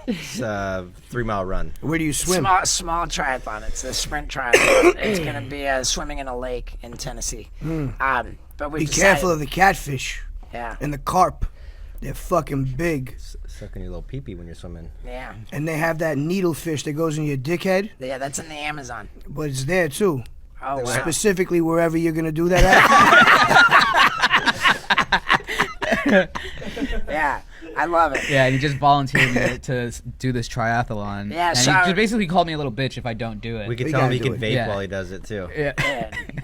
3-mile run. Where do you swim? Small triathlon. It's a sprint triathlon. It's gonna be swimming in a lake in Tennessee. But we Be decided, careful of the catfish Yeah. and the carp. They're fucking big. Sucking your little pee-pee when you're swimming. Yeah. And they have that needlefish that goes in your dickhead, Yeah. That's in the Amazon. but it's there too. Oh wow. Specifically wherever you're going to do that at. Yeah. I love it. Yeah, and he just volunteered me to do this triathlon. Yeah, and so- he just basically called me a little bitch if I don't do it. We could We tell him gotta he do can it. vape Yeah. while he does it too. Yeah.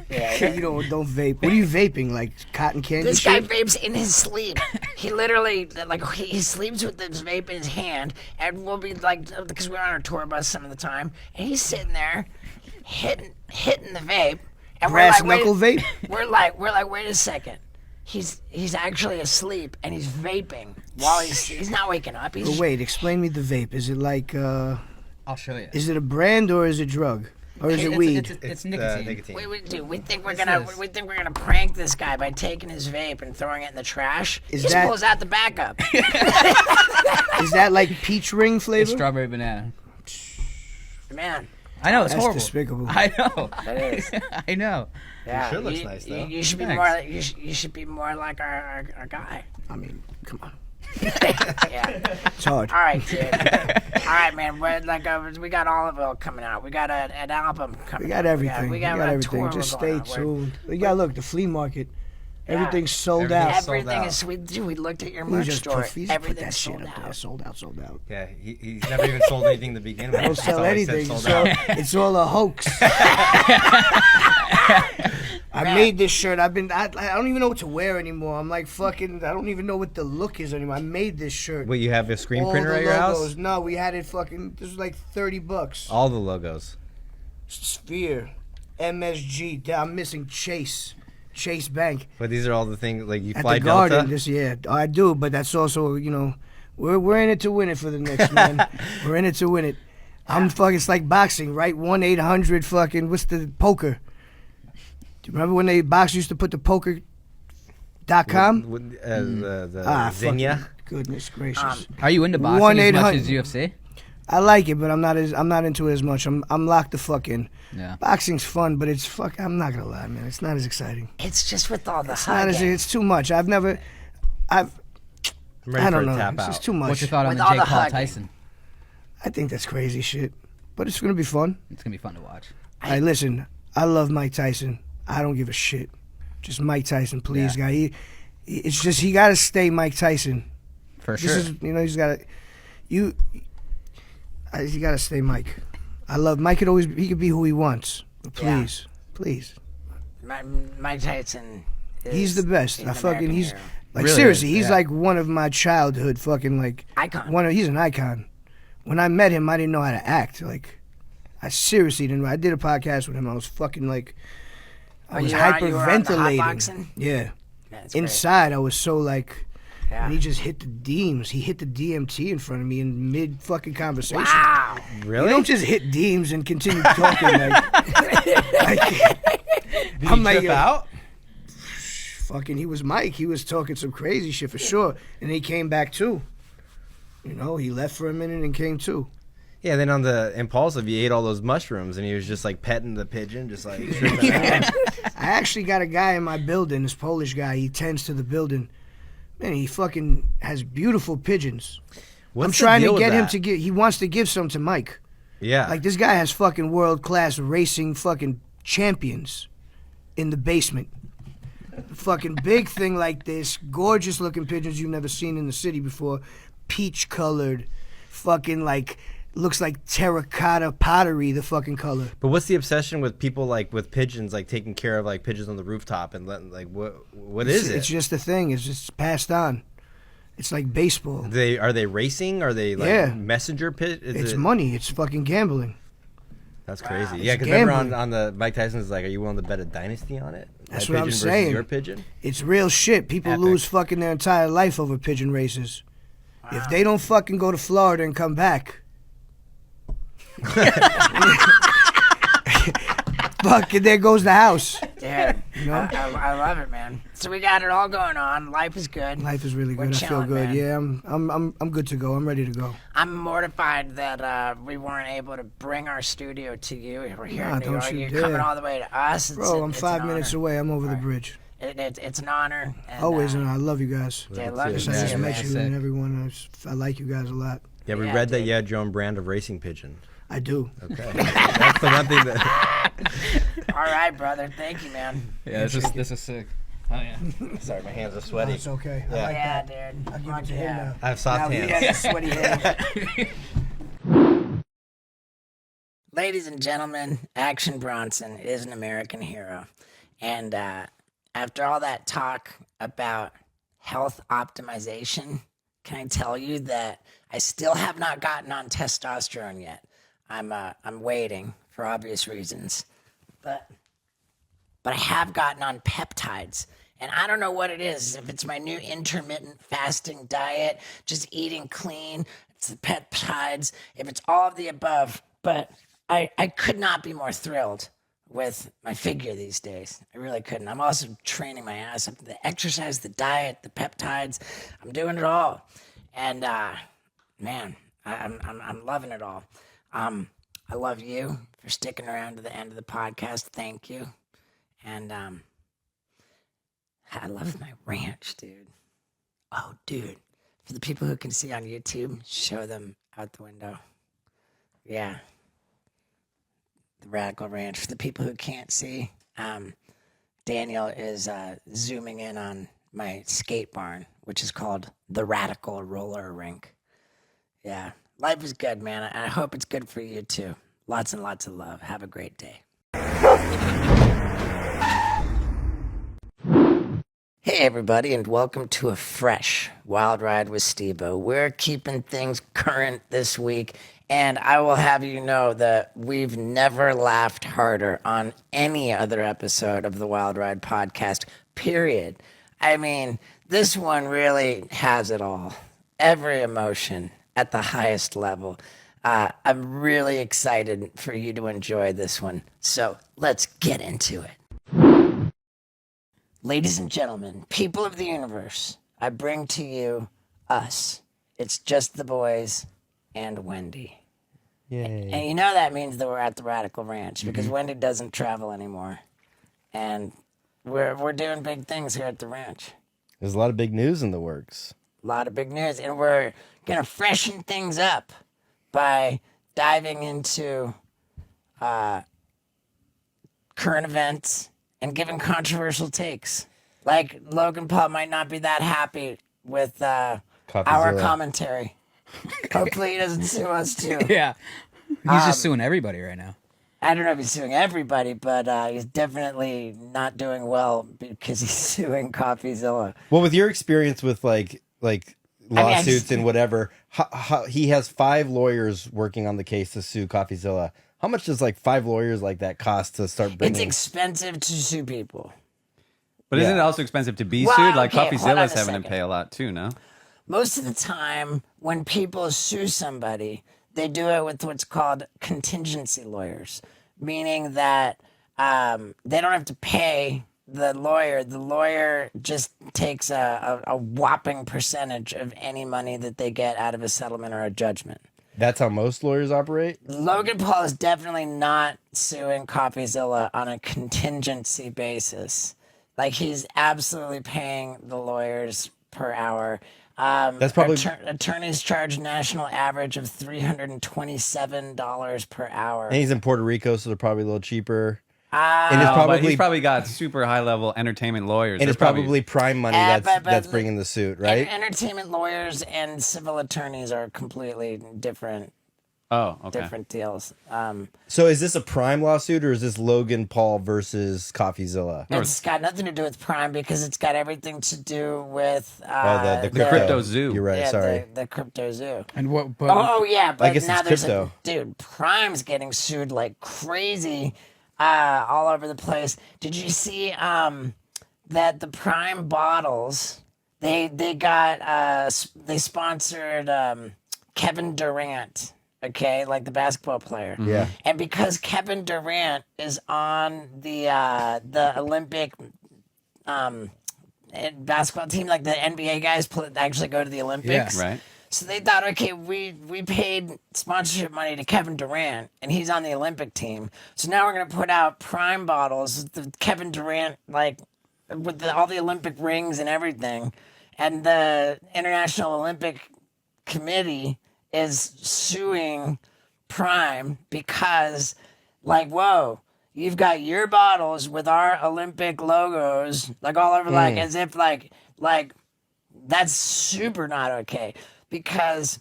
Yeah. You don't vape. What are you vaping? Like cotton candy This guy shit? vapes in his sleep. He literally, like, he sleeps with this vape in his hand, and we'll be like, because we're on our tour bus some of the time, and he's sitting there, hitting the vape, and Brass we're like, knuckle wait, vape? we're like, wait a second. He's actually asleep, and he's vaping while he's not waking up. He's But wait, explain me the vape. Is it like, I'll show you. is it a brand or is it drug? Or is it weed? It's nicotine. nicotine. we think we're this? gonna prank this guy by taking his vape and throwing it in the trash. Is he just that- pulls out the backup. Is that like peach ring It's flavor? strawberry banana. Man, I know, it's That's horrible. despicable. I know. that is. I know. Yeah, shirt looks nice, though. You should be Thanks. more. You should be more like our guy. I mean, come on. Yeah. It's hard. All right, dude. All right, man. We're like we got Olive Oil coming out. We got an album coming. We got out. everything. We We got, got a everything. tour Just we're stay going on. tuned. You got look, the flea market. Everything's sold out. Everything's sold Everything out. is sweet. Dude, we looked at your We merch just store. put that Everything's shit sold up there. out. Sold out. Yeah, he's never even sold anything to begin with. Don't That's sell all he said, anything. sold out. It's all a hoax. I made this shirt. I don't even know what to wear anymore. I'm like fucking. I don't even know what the look is anymore. I made this shirt. Wait, you have a screen All printer the at your logos. house? No, we had it fucking. This was like $30. All the logos. Sphere, MSG. I'm missing Chase Bank But these are all the things like you at fly the Garden Delta. this year. I do, but that's also We're in it to win it for the Knicks, man. We're in it to win it. I'm fucking. It's like boxing, right? 1-800 fucking. What's the poker? Do you remember when boxers used to put the poker.com? The fucking Zinnia. goodness gracious. Are you into boxing as much as UFC? I like it, but I'm not into it as much. I'm locked the fuck in. Yeah. Boxing's fun, but it's I'm not gonna lie, man. It's not as exciting. It's just with all the It's too much. I'm ready I don't for a know. tap It's out. just too much. What's your thought on With the all Jake the Paul hugging. Tyson? I think that's crazy shit, but it's gonna be fun. It's gonna be fun to watch. Hey, listen, I love Mike Tyson. I don't give a shit. Just Mike Tyson, please, guy. It's just he got to stay Mike Tyson. For sure. He's got to. He got to stay Mike. I love Mike. He could be who he wants. But please. Mike Tyson. He's the best. He's American hero. Like Really seriously, is, he's yeah. like one of my childhood fucking like Icon. He's an icon. When I met him, I didn't know how to act. Like, I seriously didn't. I did a podcast with him. I was fucking like, I was you were on the hyperventilating. hotboxing? Yeah. That's great. Inside, I was so like, Yeah. and he just hit the deems. He hit the DMT in front of me in mid fucking conversation. Wow. Really? You don't just hit deems and continue talking Did I'm he like, trip out? fucking. He was Mike. He was talking some crazy shit for sure, and he came back too. You know, he left for a minute and came too. Yeah, then on the impulsive, he ate all those mushrooms, and he was just like petting the pigeon, just like tripping out. I actually got a guy in my building, this Polish guy. He tends to the building. Man, he fucking has beautiful pigeons. What's I'm the trying deal to with get him that? to give. He wants to give some to Mike. Yeah. Like, this guy has fucking world class racing fucking champions in the basement. Fucking big thing like this, gorgeous looking pigeons you've never seen in the city before, peach colored, fucking like. Looks like terracotta pottery, the fucking color. But what's the obsession with people like with pigeons, like taking care of like pigeons on the rooftop and letting like what is it? It's just a thing. It's just passed on. It's like baseball. Are they racing? Are they like Yeah. messenger pit? It's money. It's fucking gambling. That's crazy. It's Yeah, because remember gambling. on the Mike Tyson's like, are you willing to bet a dynasty on it? That's My what I'm pigeon saying. Versus your pigeon. It's real shit. People Epic. lose fucking their entire life over pigeon races. If they don't fucking go to Florida and come back, fucking there goes the house. Dude, You know? I love it, man. So we got it all going on. Life is good. Life is really We're good. I feel chilling, good. man. Yeah, I'm good to go. I'm ready to go. I'm mortified that we weren't able to bring our studio to you. We're here Nah, in New don't York. you You're dare. coming all the way to us. Bro, I'm it's 5 an minutes honor. away. I'm over the bridge. It's an honor. And, Always, and I love you guys. Yeah, love you I too, just man. met you and everyone. I like you guys a lot. Yeah, we Yeah, read that dude. you had your own brand of racing pigeon. I do. Okay, that's the one thing that. All right, brother. Thank you, man. Yeah, this is sick. Oh yeah. Sorry, my hands are No, sweaty. it's okay. I Yeah. like Yeah, that. dude. I'll give Fuck it to yeah. him now. I have soft Now he hands. has sweaty hands. Ladies and gentlemen, Action Bronson is an American hero. And after all that talk about health optimization, can I tell you that I still have not gotten on testosterone yet? I'm waiting for obvious reasons, but I have gotten on peptides. And I don't know what it is. If it's my new intermittent fasting diet, just eating clean, it's the peptides, if it's all of the above. But I could not be more thrilled with my figure these days. I really couldn't. I'm also training my ass up. The exercise, the diet, the peptides, I'm doing it all. And man, I'm loving it all. I love you for sticking around to the end of the podcast. Thank you. And I love my ranch, dude. Oh, dude. For the people who can see on YouTube, show them out the window. Yeah. The Radical Ranch. For the people who can't see, Daniel is zooming in on my skate barn, which is called the Radical Roller Rink. Yeah. Life is good, man. I hope it's good for you, too. Lots and lots of love. Have a great day. Hey everybody, and welcome to a fresh Wild Ride with Steve-O. We're keeping things current this week, and I will have you know that we've never laughed harder on any other episode of the Wild Ride podcast, period. I mean, this one really has it all. every emotion at the highest level. I'm really excited for you to enjoy this one. So let's get into it. Ladies and gentlemen, people of the universe, I bring to you us. It's just the boys and Wendy. Yay. And you know that means that we're at the Radical Ranch because Wendy doesn't travel anymore. And we're doing big things here at the ranch. There's a lot of big news in the works. A lot of big news. And we're going to freshen things up by diving into current events and giving controversial takes. Like Logan Paul might not be that happy with our commentary. Hopefully he doesn't sue us too. Yeah. He's just suing everybody right now. I don't know if he's suing everybody, but he's definitely not doing well because he's suing CoffeeZilla. Well, with your experience with like lawsuits and whatever, he has 5 lawyers working on the case to sue CoffeeZilla. How much does like 5 lawyers like that cost to start bringing? It's expensive to sue people. But isn't it also expensive to be Well, sued? Like okay, hold on CoffeeZilla's a having to second. pay a lot too, no? Most of the time, when people sue somebody, they do it with what's called contingency lawyers, meaning that they don't have to pay the lawyer. The lawyer just takes a whopping percentage of any money that they get out of a settlement or a judgment. That's how most lawyers operate? Logan Paul is definitely not suing CoffeeZilla on a contingency basis. Like, he's absolutely paying the lawyers per hour. That's probably attorneys charge national average of $327 per hour. and he's in Puerto Rico, so they're probably a little cheaper. And it's probably he's probably got super high level entertainment lawyers. And it's probably prime money that's bringing the suit, right? Entertainment lawyers and civil attorneys are completely different. Different deals. So is this a Prime lawsuit or is this Logan Paul versus CoffeeZilla? It's got nothing to do with Prime because it's got everything to do with the crypto zoo. You're right. Yeah, sorry. the crypto zoo. And what? But, Yeah, but I guess now it's there's crypto. dude. Prime's getting sued like crazy, all over the place. Did you see that the Prime bottles they sponsored Kevin Durant? Okay, like the basketball player. Yeah. And because Kevin Durant is on the Olympic basketball team, like the NBA guys actually go to the Olympics. Right. So they thought, okay, we paid sponsorship money to Kevin Durant, and he's on the Olympic team. So now we're gonna put out Prime bottles with Kevin Durant, like with all the Olympic rings and everything. And the International Olympic Committee is suing Prime because, like, whoa, you've got your bottles with our Olympic logos, like all over, like as if like that's super not okay. Because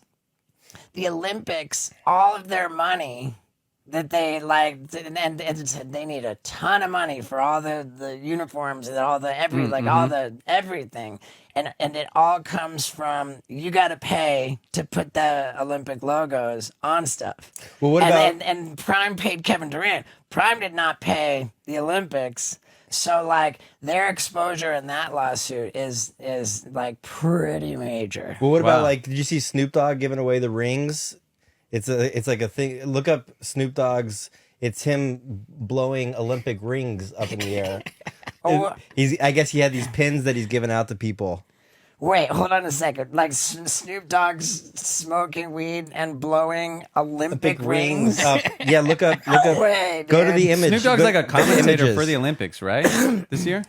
the Olympics, all of their money that they and they need a ton of money for all the uniforms and all the all the everything, and it all comes from you got to pay to put the Olympic logos on stuff. Well, what about and Prime paid Kevin Durant. Prime did not pay the Olympics. So, like, their exposure in that lawsuit is like pretty major. Well, what about like? Did you see Snoop Dogg giving away the rings? It's like a thing. Look up Snoop Dogg's. It's him blowing Olympic rings up in the air. I guess he had these pins that he's giving out to people. Wait, hold on a second. Like Snoop Dogg's smoking weed and blowing Olympic rings? Yeah, look up. Way, go to man. the image. Snoop Dogg's like a commentator for the Olympics, right? This year?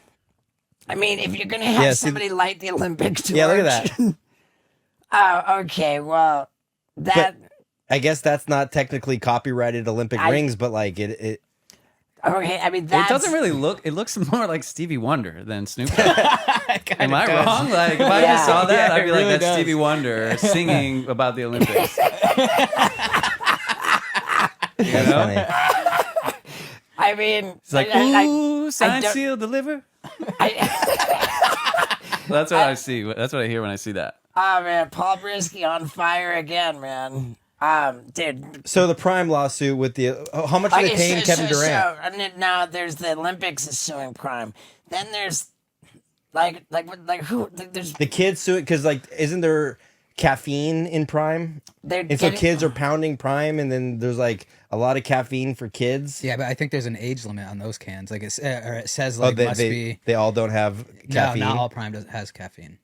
I mean, if you're going to have somebody light the Olympic torch. Yeah, look at that. Oh, okay. Well, that... But I guess that's not technically copyrighted Olympic rings, but like it Okay, I mean, that's... It doesn't really look. It looks more like Stevie Wonder than Snoop Dogg. Am I wrong? Like, if I just saw that, I'd be like, "That's Stevie Wonder singing about the Olympics." You know? I mean, It's like, ooh, sign, seal, deliver. That's what I see. That's what I hear when I see that. Oh man, Paul Brisky on fire again, man. Dude. So the Prime lawsuit with the how much are they paying Kevin Durant? And now there's the Olympics is suing Prime. Then there's like who? There's The kids suing because like isn't there caffeine in Prime, and so kids are pounding Prime, and then there's like a lot of caffeine for kids. Yeah, but I think there's an age limit on those cans. Like it says like must be. They all don't have caffeine. No, not all Prime has caffeine.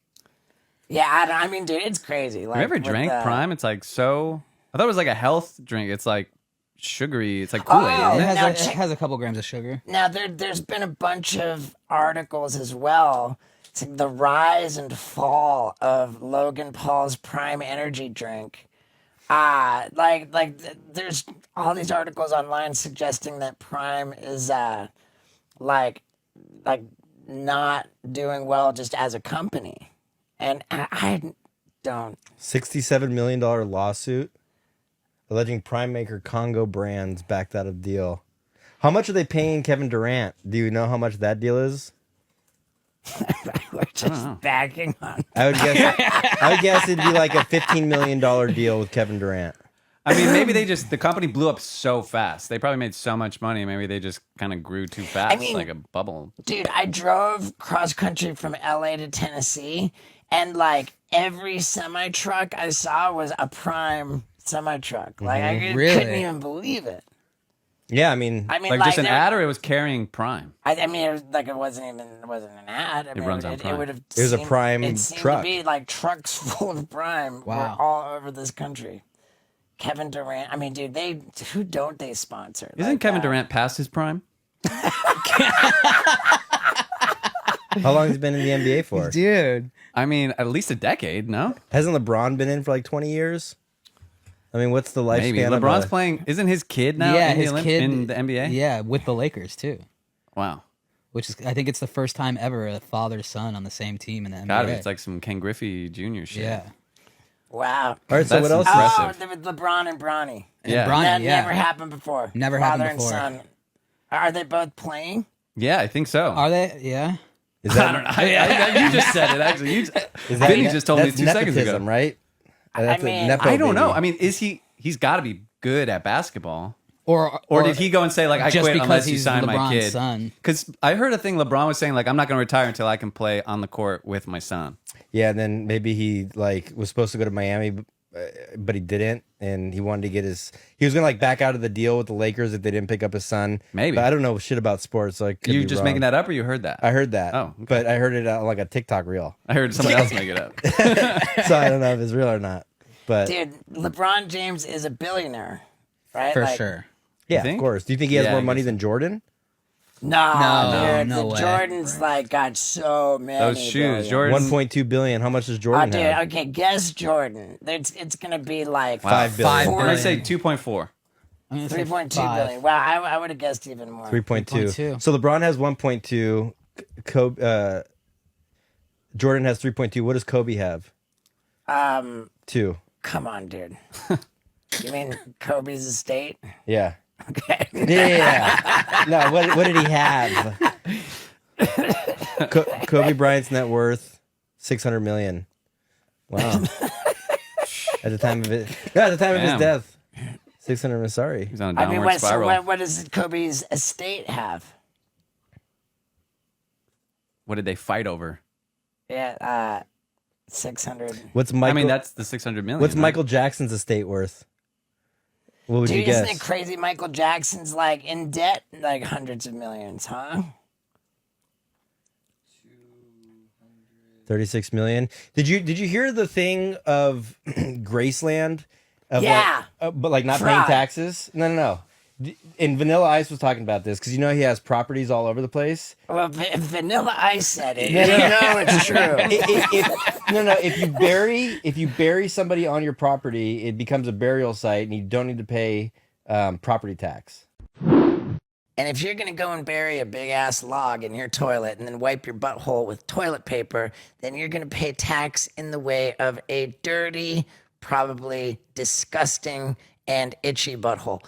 Yeah, I mean, dude, it's crazy. Like, Have you ever drank Prime? It's like so. I thought it was like a health drink. It's like sugary. It's like Kool-Aid. Oh, isn't it? It has a couple grams of sugar. Now, there's been a bunch of articles as well. It's like the rise and fall of Logan Paul's Prime energy drink. There's all these articles online suggesting that Prime is like not doing well just as a company, and I don't. $67 million lawsuit alleging Prime maker Congo Brands backed out of deal. How much are they paying Kevin Durant? Do you know how much that deal is? We're just backing on. I would guess it'd be like a $15 million deal with Kevin Durant. I mean, maybe the company blew up so fast. They probably made so much money. Maybe they just kind of grew too fast, like a bubble. Dude, I drove cross country from LA to Tennessee, and like every semi truck I saw was a Prime semi truck. Like I couldn't even believe it. Yeah, I mean, like just an ad, or it was carrying Prime. I mean, it was like it wasn't an ad. I mean, runs on Prime. It was a Prime it seemed truck. to be like trucks full of Prime were all over this country. Kevin Durant. I mean, dude, who don't they sponsor? Isn't Kevin Durant past his prime? How long has he been in the NBA for? Dude. I mean, at least a decade, no? Hasn't LeBron been in for like 20 years? I mean, what's the lifespan? Maybe. LeBron's playing, isn't his kid now Yeah, in, his kid in the NBA? Yeah, with the Lakers too. Wow. Which is, I think it's the first time ever a father-son on the same team in the NBA. God, it's like some Ken Griffey Jr. shit. Yeah. Wow. All right, so what else? Oh, there was LeBron and Bronny. Yeah. Bronny, That yeah. never happened before. Never Father happened before. and son. Are they both playing? Yeah, I think so. Are they? Yeah. Is that, I don't know. You just said it, actually. Vinny just told me 2 seconds ago. nepotism, right? I mean, I don't know. I mean, he's got to be good at basketball. Or did he go and say, like, I just quit because unless you he's sign my LeBron's kid? son. Because I heard a thing LeBron was saying, like, I'm not going to retire until I can play on the court with my son. Yeah, and then maybe he like was supposed to go to Miami, but he didn't, and he wanted to get he was gonna like back out of the deal with the Lakers if they didn't pick up his son. Maybe. But I don't know shit about sports, so I could You be just wrong. making that up, or you heard that? I heard that. Oh, okay. But I heard it on like a TikTok reel, I heard somebody else make it up. so I don't know if it's real or not. But dude, LeBron James is a billionaire, right? For Like, sure. yeah, think? of course. Do you think he has Yeah, more I money guess than Jordan? No, dude, no the way. Jordan's like got so many. Those shoes, billion. Jordan. 1.2 billion. How much does Oh, Jordan dude, have? okay, guess Jordan. It's gonna be like Wow. 5 billion. I'm going to say 2.4. I'm gonna say 3.2 5. billion. Wow, I would have guessed even more. 3.2. 3.2. So LeBron has 1.2. Jordan has 3.2. What does Kobe have? 2. Come on, dude. You mean Kobe's estate? Yeah. Okay. Yeah. No, what did he have? Kobe Bryant's net worth $600 million. Wow. At the time of it, at the time of his Damn. death, 600. Sorry. He's on a I downward mean, spiral. what does Kobe's estate have? What did they fight over? Yeah, 600. What's Michael? I mean, that's the 600 million. what's right? Michael Jackson's estate worth? What would you Dude, guess? isn't it crazy? Michael Jackson's like in debt, like hundreds of millions, huh? 36 million. Did you hear the thing of Graceland? Of Yeah. but like not Fraud. paying taxes. No. And Vanilla Ice was talking about this because you know he has properties all over the place. Well, if Vanilla Ice said it, No, you no, no. know it's true. If you bury somebody on your property, it becomes a burial site, and you don't need to pay property tax. And if you're going to go and bury a big ass log in your toilet and then wipe your butthole with toilet paper, then you're going to pay tax in the way of a dirty, probably disgusting, and itchy butthole.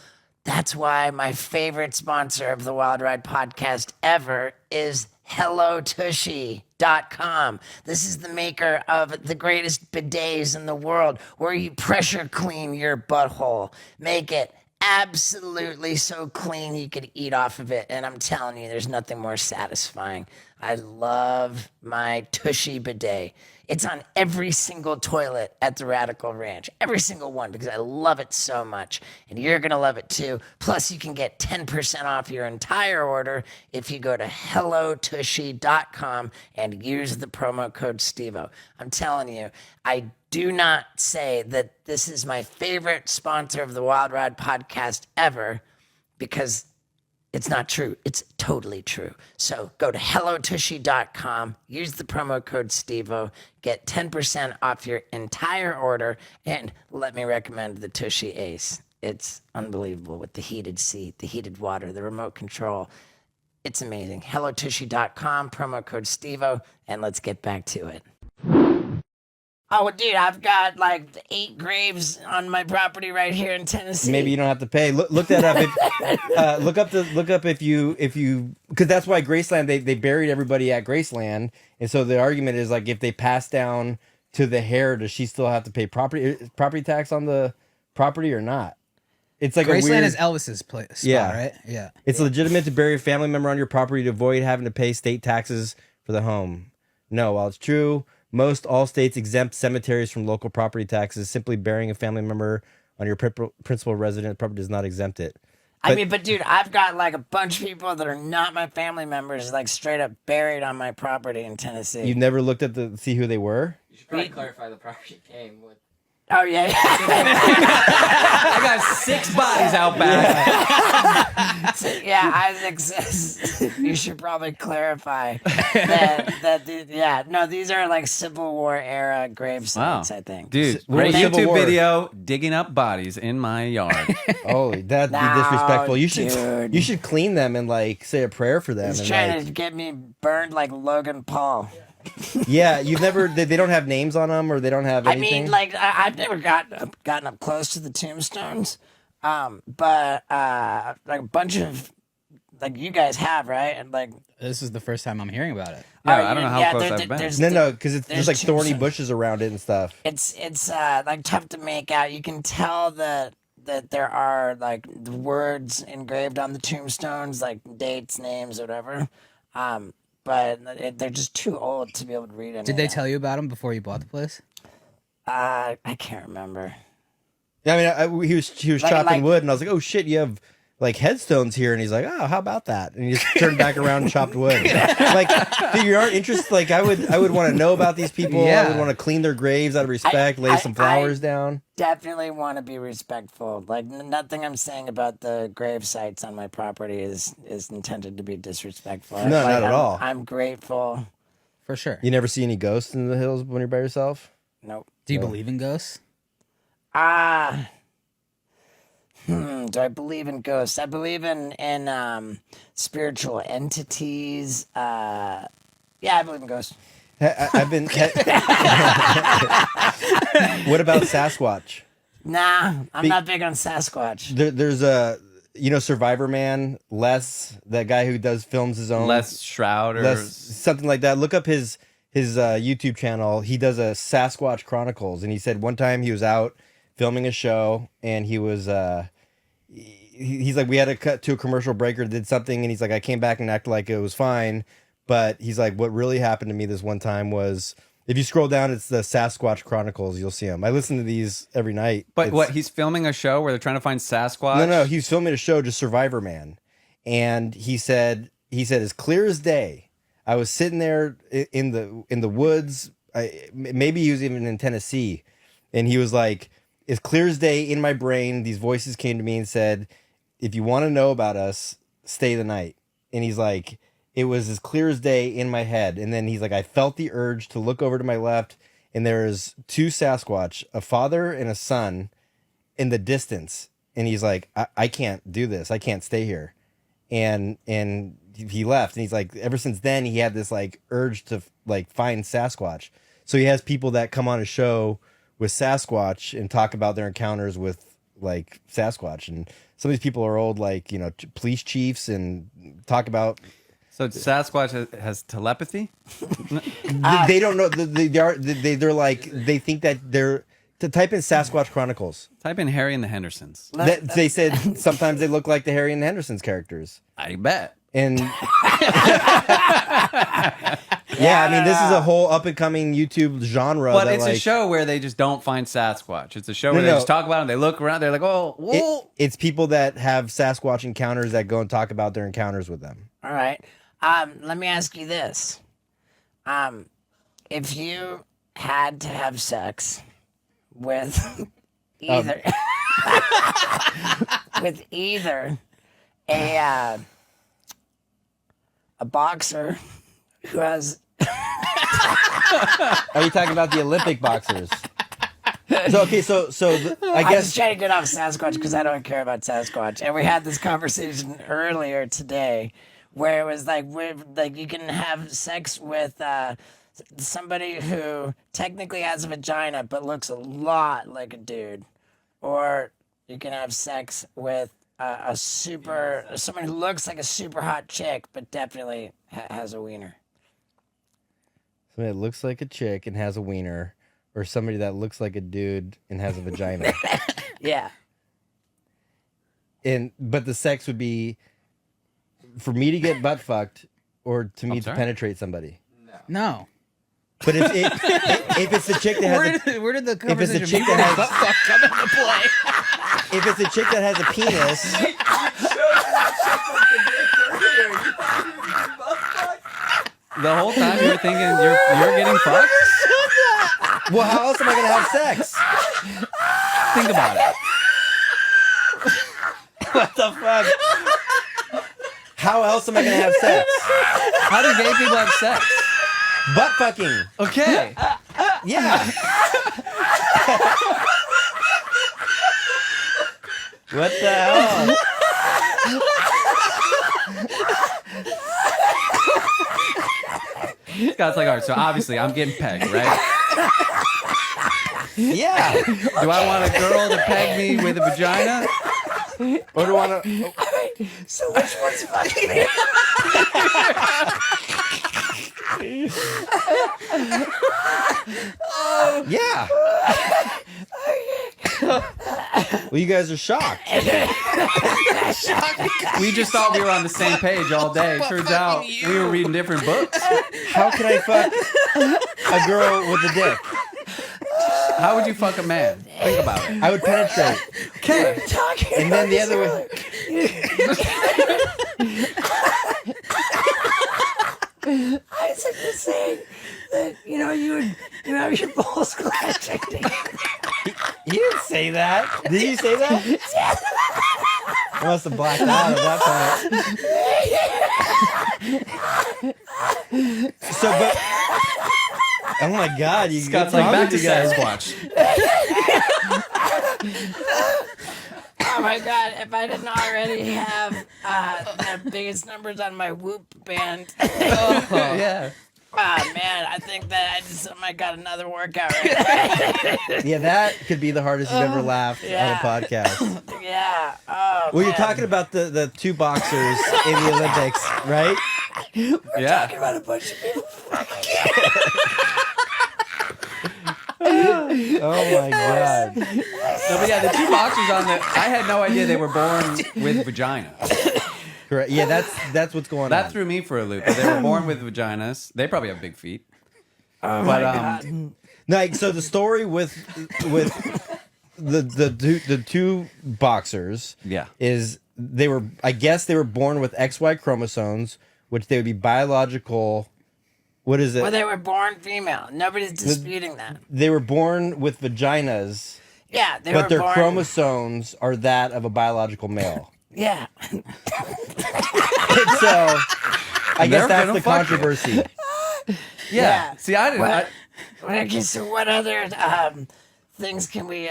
That's why my favorite sponsor of the Wild Ride podcast ever is HelloTushy.com. This is the maker of the greatest bidets in the world where you pressure clean your butthole. Make it absolutely so clean you could eat off of it. And I'm telling you, there's nothing more satisfying. I love my Tushy bidet. It's on every single toilet at the Radical Ranch. Every single one, because I love it so much. And you're going to love it too. Plus, you can get 10% off your entire order if you go to hellotushy.com and use the promo code STEVO. I'm telling you, I do not say that this is my favorite sponsor of the Wild Ride podcast ever, because it's not true. It's totally true. So go to hellotushy.com, use the promo code STEVO, get 10% off your entire order, and let me recommend the Tushy Ace. It's unbelievable with the heated seat, the heated water, the remote control. It's amazing. hellotushy.com, promo code STEVO, and let's get back to it. Oh, dude, I've got like 8 graves on my property right here in Tennessee. Maybe you don't have to pay. Look that up. Look up if you because that's why Graceland they buried everybody at Graceland, and so the argument is like if they pass down to the heir, does she still have to pay property tax on the property or not? It's like Graceland a weird, is Elvis's place. Yeah. Right. Yeah. It's legitimate to bury a family member on your property to avoid having to pay state taxes for the home. No, while it's true, all states exempt cemeteries from local property taxes. Simply burying a family member on your principal resident property does not exempt it. But dude, I've got like a bunch of people that are not my family members, like straight up buried on my property in Tennessee. You've never looked at see who they were? You should probably clarify the property came with. Oh, yeah. I got 6 bodies out back. Yeah, Isaac says you should probably clarify that no, these are like Civil War era grave sites, I think. Dude, What great was Civil YouTube War? video digging up bodies in my yard. Holy, that'd be No, disrespectful. dude. You should clean them and like say a prayer for them. He's and, trying like, to get me burned like Logan Paul. yeah, you've never. They don't have names on them, or they don't have anything. I mean, like I've never gotten up close to the tombstones, but like a bunch of like you guys have, right? And like This is the first time I'm hearing about it. Yeah, I don't know how close I've been. No, because there's like thorny tombstones. bushes around it and stuff. It's like tough to make out. You can tell that there are like the words engraved on the tombstones, like dates, names, whatever. But they're just too old to be able to read it. Did they tell you about him before you bought the place? I can't remember. Yeah, I mean, he was chopping wood, and I was like, "Oh shit, you have like headstones here," and he's like, "Oh, how about that?" And he just turned back around and chopped wood. Like, dude, you aren't interested. Like, I would want to know about these people. Yeah. I would want to clean their graves out of respect, lay some flowers down. Definitely want to be respectful. Like nothing I'm saying about the grave sites on my property is intended to be disrespectful. No, not at all. I'm grateful. For sure. You never see any ghosts in the hills when you're by yourself? Nope. Do you believe in ghosts? Do I believe in ghosts? I believe in spiritual entities. Yeah, I believe in ghosts. I've been. What about Sasquatch? Nah, I'm not big on Sasquatch. There's a Survivor Man, Les, that guy who films his own. Les Shroud or something like that. Look up his YouTube channel. He does a Sasquatch Chronicles, and he said one time he was out filming a show, and he was he's like, we had to cut to a commercial break or did something, and he's like, I came back and acted like it was fine, but he's like, what really happened to me this one time was, if you scroll down, it's the Sasquatch Chronicles. You'll see them. I listen to these every night. But what, he's filming a show where they're trying to find Sasquatch? No, he's filming a show, just Survivor Man, and he said as clear as day, I was sitting there in the woods. Maybe he was even in Tennessee, and he was like, as clear as day in my brain, these voices came to me and said, if you want to know about us, stay the night. And he's like, it was as clear as day in my head. And then he's like, I felt the urge to look over to my left, and there's 2 Sasquatch, a father and a son, in the distance. And he's like, I can't do this. I can't stay here. And he left. And he's like, ever since then, he had this like urge to like find Sasquatch. So he has people that come on a show with Sasquatch and talk about their encounters with like Sasquatch. And some of these people are old, like, police chiefs, and talk about. So Sasquatch has telepathy? They don't know. They're like, they think that they're. To type in Sasquatch Chronicles. Type in Harry and the Hendersons. They said sometimes they look like the Harry and the Hendersons characters. I bet. And Yeah, I mean, this is a whole up and coming YouTube genre. But that, it's like, a show where they just don't find Sasquatch. It's a show where No, they no. just talk about it. They look around. They're like, oh, whoa. It's people that have Sasquatch encounters that go and talk about their encounters with them. All right. Let me ask you this. If you had to have sex with either with either a boxer who has Are you talking about the Olympic boxers? So okay, I I'm guess just trying to get off Sasquatch because I don't care about Sasquatch. And we had this conversation earlier today where it was like, you can have sex with somebody who technically has a vagina but looks a lot like a dude, or you can have sex with someone who looks like a super hot chick but definitely has a wiener. somebody that looks like a chick and has a wiener, or somebody that looks like a dude and has a vagina. Yeah. But the sex would be for me to get butt fucked or to me to sorry? penetrate somebody. No. But if it's the chick that has Where did the if it's conversation a chick before that butt has fuck come into play? if it's a chick that has a penis, The whole time you were thinking you're getting fucked? well, how else am I gonna have sex? Think about it. What the fuck? How else am I gonna have sex? How do gay people have sex? Butt fucking. Okay. Yeah. What the hell? Scott's like, all right, so obviously I'm getting pegged, right? Yeah. Do I want a girl to peg me with a vagina? Or do I want to? So which one's fucking? Yeah. Well, you guys are shocked. We just thought we were on the same page all day. Turns out we were reading different books. How can I fuck a girl with a dick? How would you fuck a man? Think about it. I would penetrate. Okay. And then the other way. Isaac was saying that, you have your balls collecting. You didn't say that. Did you say that? I must have blacked out at that point. But oh my god, you Scott's what's like, wrong back with to you guys? Sasquatch. Oh my god, if I didn't already have the biggest numbers on my Whoop band. Yeah. Oh man, I think that I might got another workout right there. Yeah, that could be the hardest you've ever laughed Yeah. on a podcast. Yeah. Oh, Well, man. you're talking about the two boxers in the Olympics, right? Yeah. Talking about a bunch of people. Oh my god. No, but yeah, the two boxers on the. I had no idea they were born with vaginas. Correct. Yeah, that's what's going That on. threw me for a loop. But they were born with vaginas. They probably have big feet. Oh But my god. Like, so the story with the two boxers, Yeah. is they were, I guess they were born with XY chromosomes, which they would be biological. What is it? Well, they were born female. Nobody's disputing that. They were born with vaginas, Yeah, they but were their born. chromosomes are that of a biological male. Yeah. And so, I guess they're that's gonna the fuck you. controversy. Yeah. See, I didn't. Okay, so what other things can we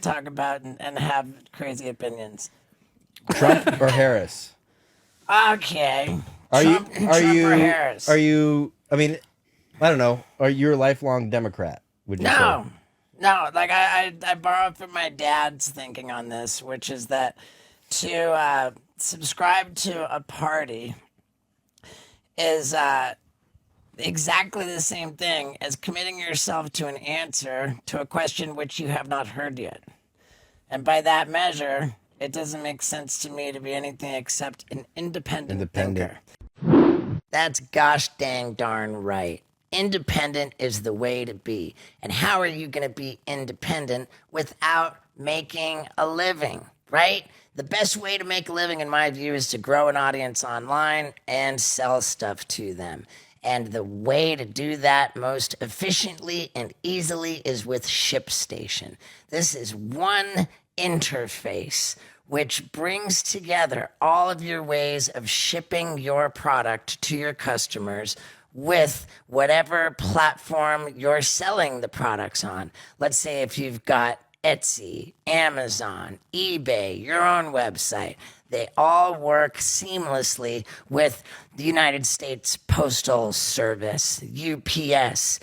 talk about and have crazy opinions? Trump or Harris? Okay. Are Trump or Harris? I mean, I don't know. Are you a lifelong Democrat? Would you No. say? No, like I borrowed from my dad's thinking on this, which is that to subscribe to a party is exactly the same thing as committing yourself to an answer to a question which you have not heard yet. And by that measure, it doesn't make sense to me to be anything except an independent thinker. That's gosh dang darn right. Independent is the way to be. And how are you going to be independent without making a living, right? The best way to make a living, in my view, is to grow an audience online and sell stuff to them. And the way to do that most efficiently and easily is with ShipStation. This is one interface which brings together all of your ways of shipping your product to your customers with whatever platform you're selling the products on. Let's say if you've got Etsy, Amazon, eBay, your own website. They all work seamlessly with the United States Postal Service, UPS,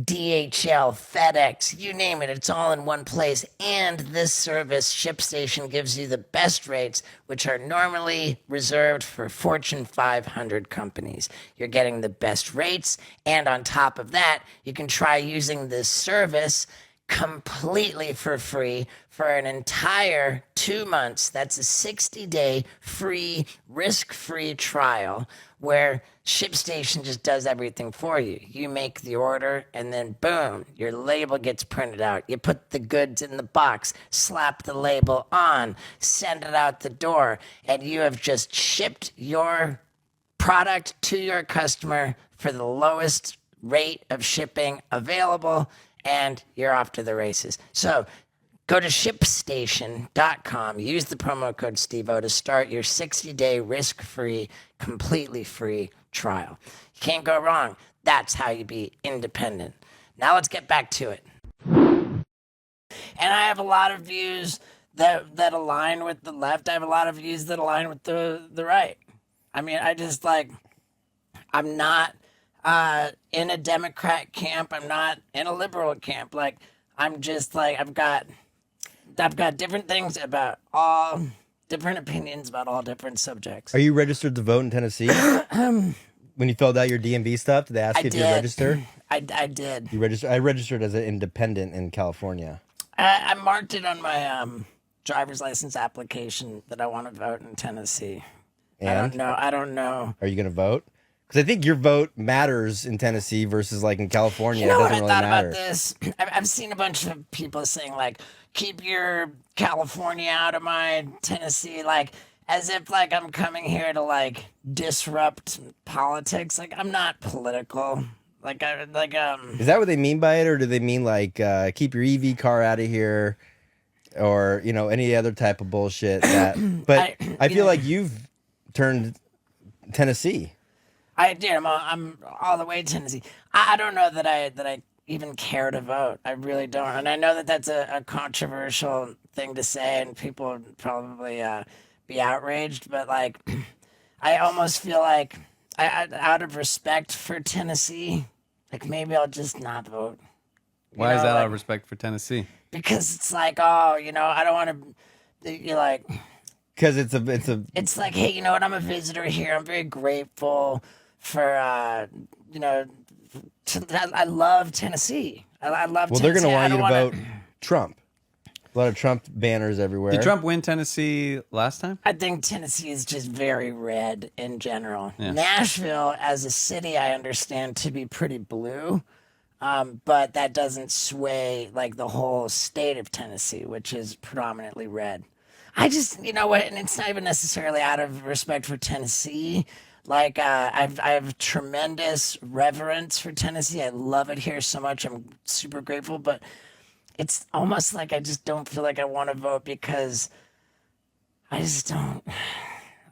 DHL, FedEx, you name it, it's all in one place. And this service, ShipStation, gives you the best rates, which are normally reserved for Fortune 500 companies. You're getting the best rates, and on top of that, you can try using this service completely for free for an entire 2 months. That's a 60-day free, risk-free trial where ShipStation just does everything for you. You make the order and then boom, your label gets printed out. You put the goods in the box, slap the label on, send it out the door, and you have just shipped your product to your customer for the lowest rate of shipping available, and you're off to the races. So go to ShipStation.com, use the promo code STEVO to start your 60-day risk-free, completely free trial. You can't go wrong. That's how you be independent. Now let's get back to it. And I have a lot of views that align with the left. I have a lot of views that align with the right. I mean, I'm not in a Democrat camp. I'm not in a liberal camp. Like, I'm just like, I've got different things about all different opinions about all different subjects. Are you registered to vote in Tennessee? When you filled out your DMV stuff, did they ask you if you're registered? I did. You registered? I registered as an independent in California. I marked it on my driver's license application that I want to vote in Tennessee. And? I don't know. Are you going to vote? Because I think your vote matters in Tennessee versus like in California. You know it what doesn't I really thought matter. about this? I've seen a bunch of people saying like, keep your California out of my Tennessee, like as if like I'm coming here to like disrupt politics. Like I'm not political. Is that what they mean by it, or do they mean like keep your EV car out of here, or any other type of bullshit? But I feel like you've turned Tennessee. I did. I'm all the way to Tennessee. I don't know that I even care to vote. I really don't. And I know that that's a controversial thing to say, and people would probably be outraged. But like, I almost feel like, out of respect for Tennessee, like maybe I'll just not vote. Why is that out of respect for Tennessee? Because it's like, I don't want to. You're like. Because it's like, hey, you know what? I'm a visitor here. I'm very grateful for I love Tennessee. I love. Well, Tennessee. they're going to want you to vote Trump. A lot of Trump banners everywhere. Did Trump win Tennessee last time? I think Tennessee is just very red in general. Yeah. Nashville, as a city, I understand to be pretty blue, but that doesn't sway like the whole state of Tennessee, which is predominantly red. I just, and it's not even necessarily out of respect for Tennessee. Like, I have tremendous reverence for Tennessee. I love it here so much. I'm super grateful, but it's almost like I just don't feel like I want to vote because I just don't.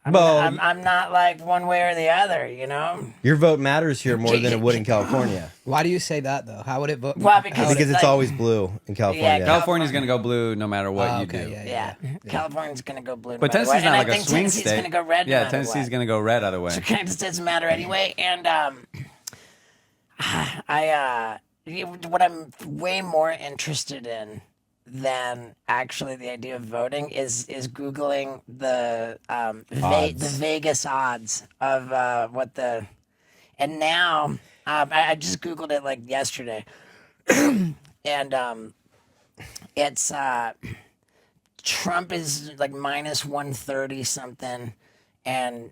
I'm not like one way or the other, Your vote matters here more than it would in California. Why do you say that though? How would it vote? Well, because it's always blue in California. Yeah, California's going to go blue no matter what you do. Yeah. California's going to go blue. But no matter Tennessee's what. not And like I a think swing Tennessee's state. going to go red. Yeah, no matter Tennessee's what. going to go red either way. So it kind of just doesn't matter anyway. And what I'm way more interested in than actually the idea of voting is Googling the Vegas odds of and now I just Googled it like yesterday, and it's Trump is like minus 130 something, and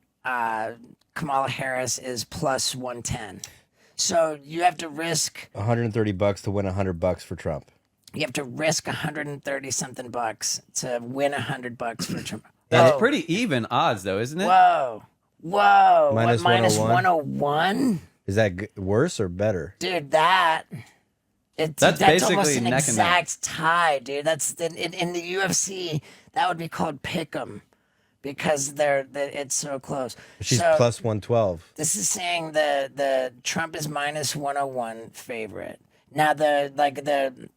Kamala Harris is plus 110. So you have to risk $130 to win $100 for Trump. you have to risk 130 something bucks to win $100 for Trump. That's Whoa. pretty even odds, though, isn't it? Whoa. Whoa. Minus Minus 101? 101? Is that worse or better? Dude, that's basically almost an neck and neck. exact tie, dude. That's in the UFC, that would be called pick'em because it's so close. She's So, plus 112. this is saying the Trump is minus 101 favorite. Now the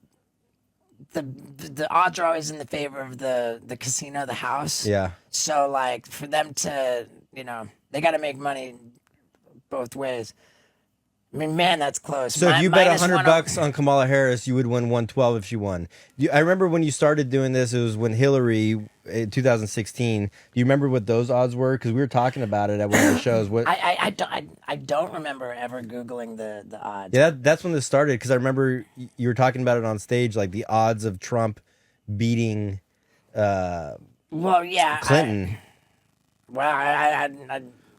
odds are always in the favor of the casino, the house. Yeah. So like for them to, they got to make money both ways. I mean, man, that's close. So if you bet minus $100 on Kamala Harris, you would win 112 if she won. I remember when you started doing this, it was when Hillary in 2016. Do you remember what those odds were? Because we were talking about it at one of the shows. What? I don't remember ever Googling the odds. Yeah, that's when this started. Because I remember you were talking about it on stage, like the odds of Trump beating Well, yeah. Clinton.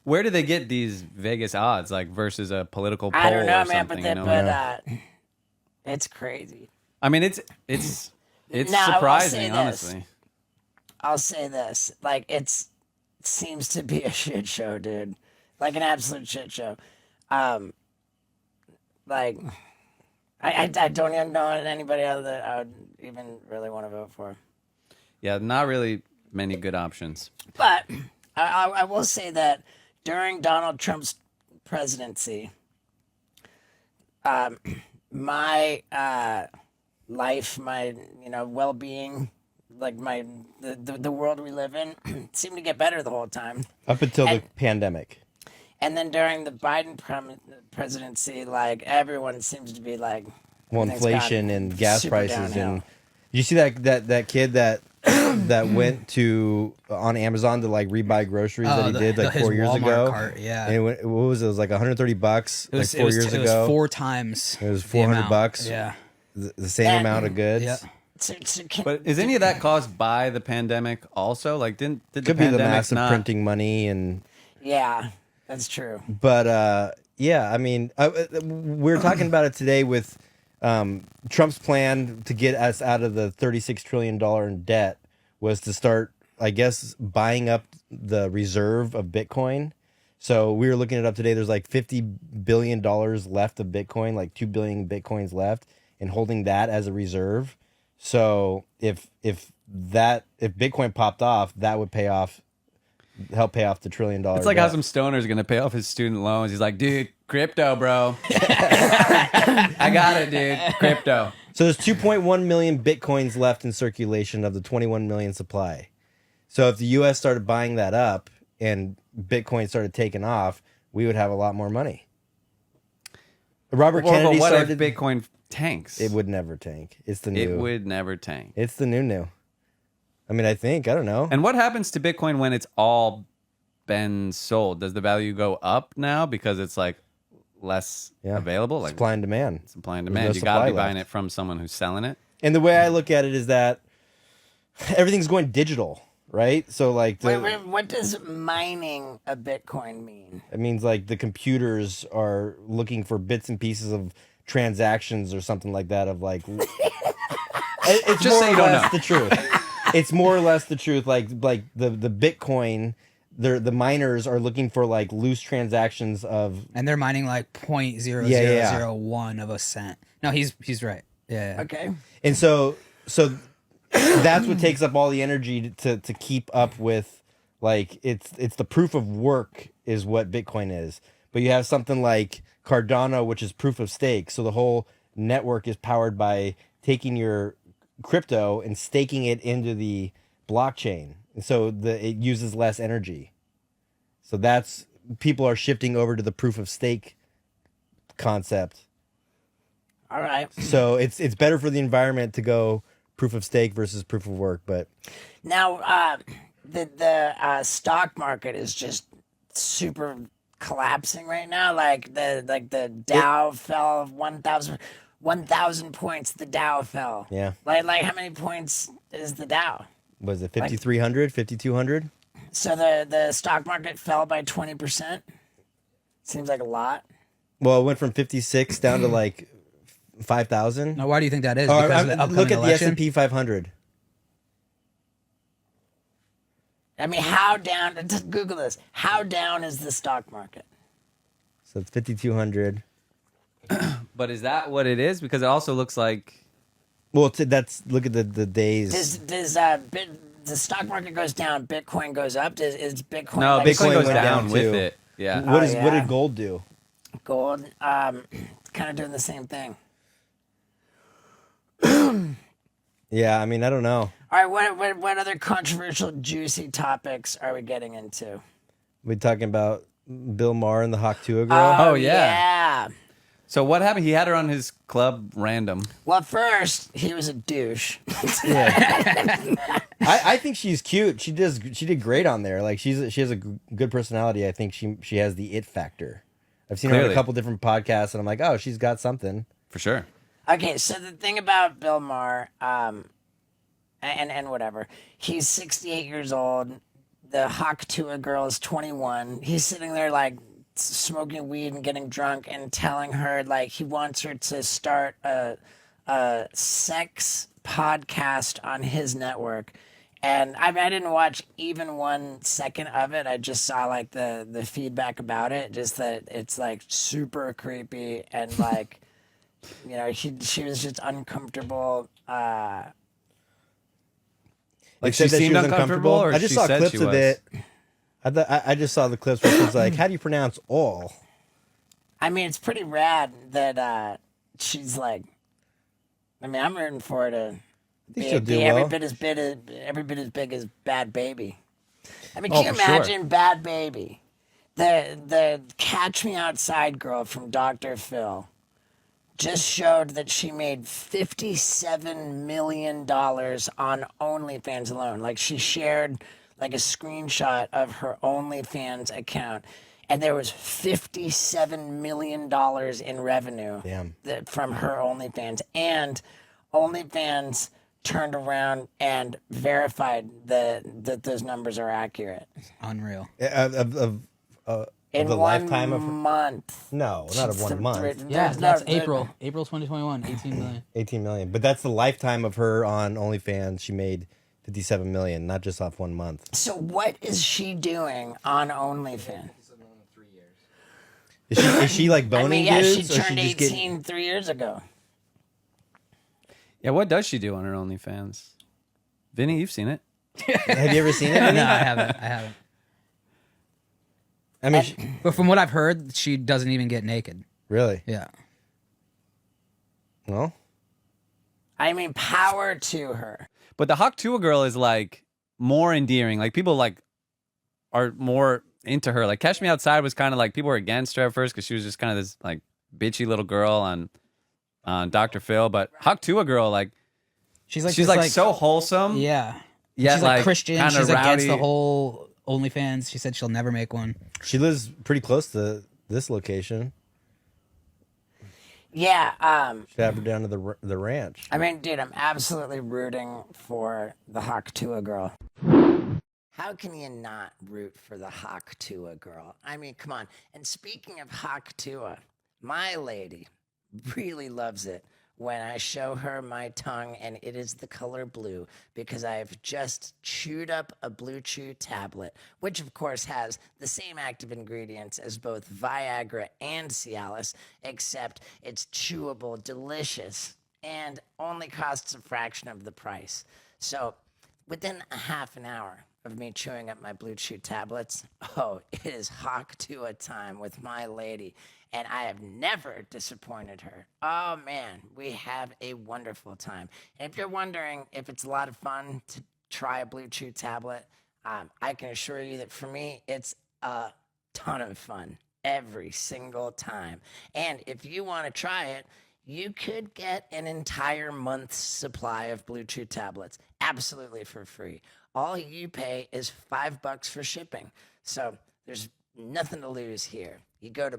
Where do they get these Vegas odds, like versus a political poll I don't know, or man, something? it's crazy. I mean, it's Now, surprising, I'll say this. honestly. I'll say this: like it seems to be a shit show, dude. Like an absolute shit show. Like I don't even know anybody else that I would even really want to vote for. Yeah, not really many good options. But I will say that during Donald Trump's presidency, my life, my well-being, like the world we live in, seemed to get better the whole time. Up until the pandemic. And then during the Biden presidency, like everyone seems to be like, Well, everything's inflation gone and gas super prices. downhill. And you see that kid that went to on Amazon to like rebuy groceries that he did like his 4 years Walmart ago. cart, yeah. And what was it? It was like $130 It was, like 4 years it ago. was 4 times. It was the amount. $400. Yeah. The same And- amount of goods. Yeah. But is any of that caused by the pandemic also? Like, did the Could be the pandemic massive not... printing money and. Yeah, that's true. But yeah, I mean, we were talking about it today with Trump's plan to get us out of the $36 trillion in debt was to start, I guess, buying up the reserve of Bitcoin. So we were looking it up today. There's like $50 billion left of Bitcoin, like 2 billion Bitcoins left, and holding that as a reserve. So if Bitcoin popped off, that would help pay off the $1 trillion. It's like how some stoner is going to pay off his student loans. He's like, dude, crypto, bro. I got it, dude. Crypto. So there's 2.1 million Bitcoins left in circulation of the 21 million supply. So if the U.S. started buying that up and Bitcoin started taking off, we would have a lot more money. Robert Kennedy what started. if Bitcoin tanks? It would never tank. It's the new. It would never tank. It's the new. I mean, I don't know. And what happens to Bitcoin when it's all been sold? Does the value go up now because it's like less available? Like supply and demand. Supply and There's demand. no You got to supply be buying left. it from someone who's selling it. And the way I look at it is that everything's going digital, right? So like Wait, what does mining a Bitcoin mean? it means like the computers are looking for bits and pieces of transactions or something like that of like it's Just more say or you don't less know. the truth. It's more or less the truth. Like the Bitcoin, the miners are looking for like loose transactions of. And they're mining like 0.0001 of a cent. No, he's right. Yeah. Okay. And so that's what takes up all the energy to keep up with, like it's the proof of work is what Bitcoin is. But you have something like Cardano, which is proof of stake. So the whole network is powered by taking your crypto and staking it into the blockchain. And so it uses less energy. So that's people are shifting over to the proof of stake concept. All right. So it's better for the environment to go proof of stake versus proof of work. But Now, the stock market is just super collapsing right now. Like the Dow fell 1,000 points. The Dow fell. yeah, Like how many points is the Dow? was it 5,300, 5,200? So the stock market fell by 20%. Seems like a lot. Well, it went from 56 down to like 5,000. Now, why do you think that is? Because of the upcoming look at election? the S&P 500. I mean, how down? Just Google this. How down is the stock market? So it's 5,200. But is that what it is? Because it also looks like. Well, that's look at the days. Does the stock market goes down, Bitcoin goes up? Is Bitcoin? No, like, Bitcoin goes went down down with too. it. Yeah. What yeah. did gold do? Gold, kind of doing the same thing. Yeah, I mean, I don't know. All right, what other controversial, juicy topics are we getting into? We talking about Bill Maher and the Hawk Tuah girl? Oh, yeah. Yeah. So what happened? He had her on his club random. Well, first he was a douche. I think she's cute. She did great on there. Like she has a good personality. I think she has the it factor. I've seen her on Clearly. a couple different podcasts, and I'm like, oh, she's got something. For sure. Okay, so the thing about Bill Maher, and whatever, he's 68 years old. The Hawk Tuah girl is 21. He's sitting there like smoking weed and getting drunk and telling her like he wants her to start a sex podcast on his network. And I didn't watch even 1 second of it. I just saw like the feedback about it, just that it's like super creepy and like, you know, she was just uncomfortable. Like Said she that seemed uncomfortable, or I just she saw said clips she of was? it. I just saw the clips where she was like, how do you pronounce all? I mean, it's pretty rad that she's like. I mean, I'm rooting for her to she'll do be every well. bit as big as Bad Baby. I mean, Oh, can you for sure. imagine Bad Baby, the Catch Me Outside girl from Dr. Phil, just showed that she made $57 million on OnlyFans alone. Like she shared like a screenshot of her OnlyFans account, and there was $57 million in revenue Damn. from her OnlyFans. And OnlyFans turned around and verified that those numbers are accurate. Unreal. In the one lifetime of her- month. No, not of 1 month. Yeah, There's that's no- April 2021, 18 million. 18 million. But that's the lifetime of her on OnlyFans. She made 57 million, not just off 1 month. So what is she doing on OnlyFans? Is she like I boning mean, yeah, she dudes? Or turned she just 18 3 years ago. Yeah, what does she do on her OnlyFans? Vinny, you've seen it. Have you ever seen it? No, Vinny? I haven't. I mean, But from what I've heard, she doesn't even get naked. really? Yeah. Well, I mean, power to her. But the Hawk Tuah girl is like more endearing. Like people like are more into her. Like Catch Me Outside was kind of like people were against her at first because she was just kind of this like bitchy little girl on Dr. Phil. But Hawk Tuah girl, like She's she's this, like so wholesome. Yeah. Yet, She's like like, Christian. kinda She's against the rowdy. whole OnlyFans. She said she'll never make one. she lives pretty close to this location. Yeah, Should have her down to the ranch. I mean, dude, I'm absolutely rooting for the Hawk Tuah girl. How can you not root for the Hawk Tuah girl? I mean, come on. And speaking of Hawk Tuah, my lady really loves it when I show her my tongue and it is the color blue because I have just chewed up a Blue Chew tablet, which of course has the same active ingredients as both Viagra and Cialis, except it's chewable, delicious, and only costs a fraction of the price. So within a half an hour of me chewing up my Blue Chew tablets, oh, it is Hawk Tuah time with my lady. And I have never disappointed her. Oh man, we have a wonderful time. And if you're wondering if it's a lot of fun to try a Blue Chew tablet, I can assure you that for me, it's a ton of fun every single time. And if you want to try it, you could get an entire month's supply of Blue Chew tablets absolutely for free. All you pay is $5 for shipping. So there's nothing to lose here. You go to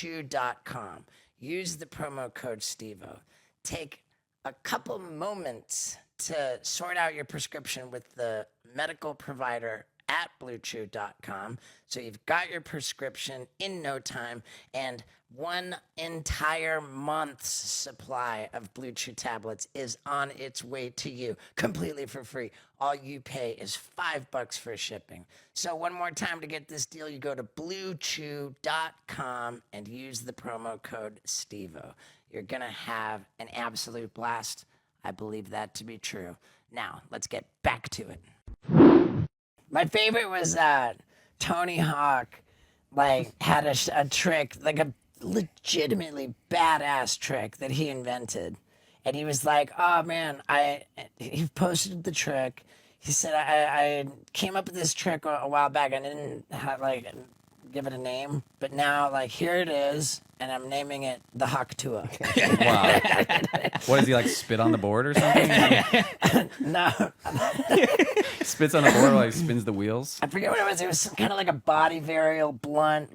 bluechew.com, use the promo code STEVO, take a couple moments to sort out your prescription with the medical provider at bluechew.com. So you've got your prescription in no time and 1 entire month's supply of Blue Chew tablets is on its way to you completely for free. All you pay is $5 for shipping. So one more time to get this deal, you go to bluechew.com and use the promo code STEVO. You're going to have an absolute blast. I believe that to be true. Now, let's get back to it. My favorite was Tony Hawk, like, had a trick, like a legitimately badass trick that he invented. And he was like, oh, man, he posted the trick. He said, I came up with this trick a while back. I didn't give it a name, but now, like, here it is, and I'm naming it the Hawkatua. Wow. What does he, like, spit on the board or something? No. Spits on the board while he spins the wheels? I forget what it was. It was some kind of like a body varial blunt,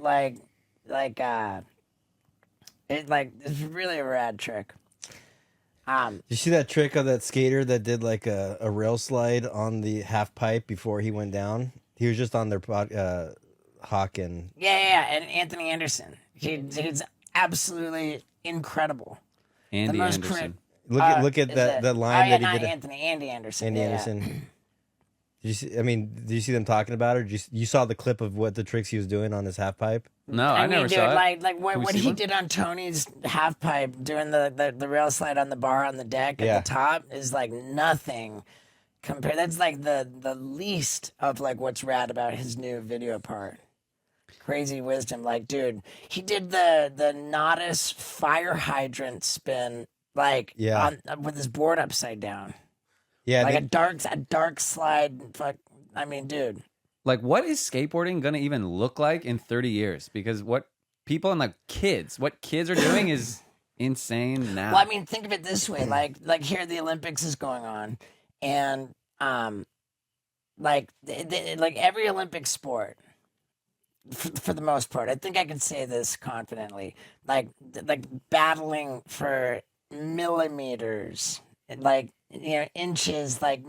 it's really a rad trick. Did you see that trick of that skater that did like a rail slide on the half pipe before he went down? He was just on their Hawk and And Anthony Anderson. He's absolutely incrable. Andy Anderson. Look at that line that he did. Andy Anderson. Andy Anderson. Did you see them talking about it? Or you saw the clip of what the tricks he was doing on his half pipe? No, I never saw it. Like what he did on Tony's half pipe doing the rail slide on the bar on the deck at the top is like nothing compared. That's like the least of like what's rad about his new video part. Crazy wisdom, like, dude, he did the Nodus fire hydrant spin with his board upside down. Yeah, like a dark slide. Dude. Like, what is skateboarding gonna even look like in 30 years? Because what people and what kids are doing is insane now. Well, think of it this way: like here, the Olympics is going on, and like every Olympic sport, for the most part, I think I can say this confidently, like battling for millimeters, like, inches, like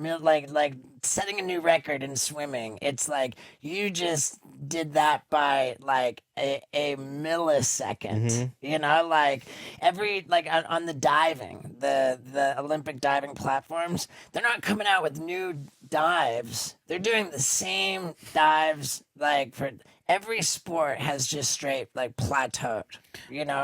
setting a new record in swimming. It's like you just did that by like a millisecond. Like every on the diving, the Olympic diving platforms, they're not coming out with new dives. They're doing the same dives for every sport has just straight plateaued,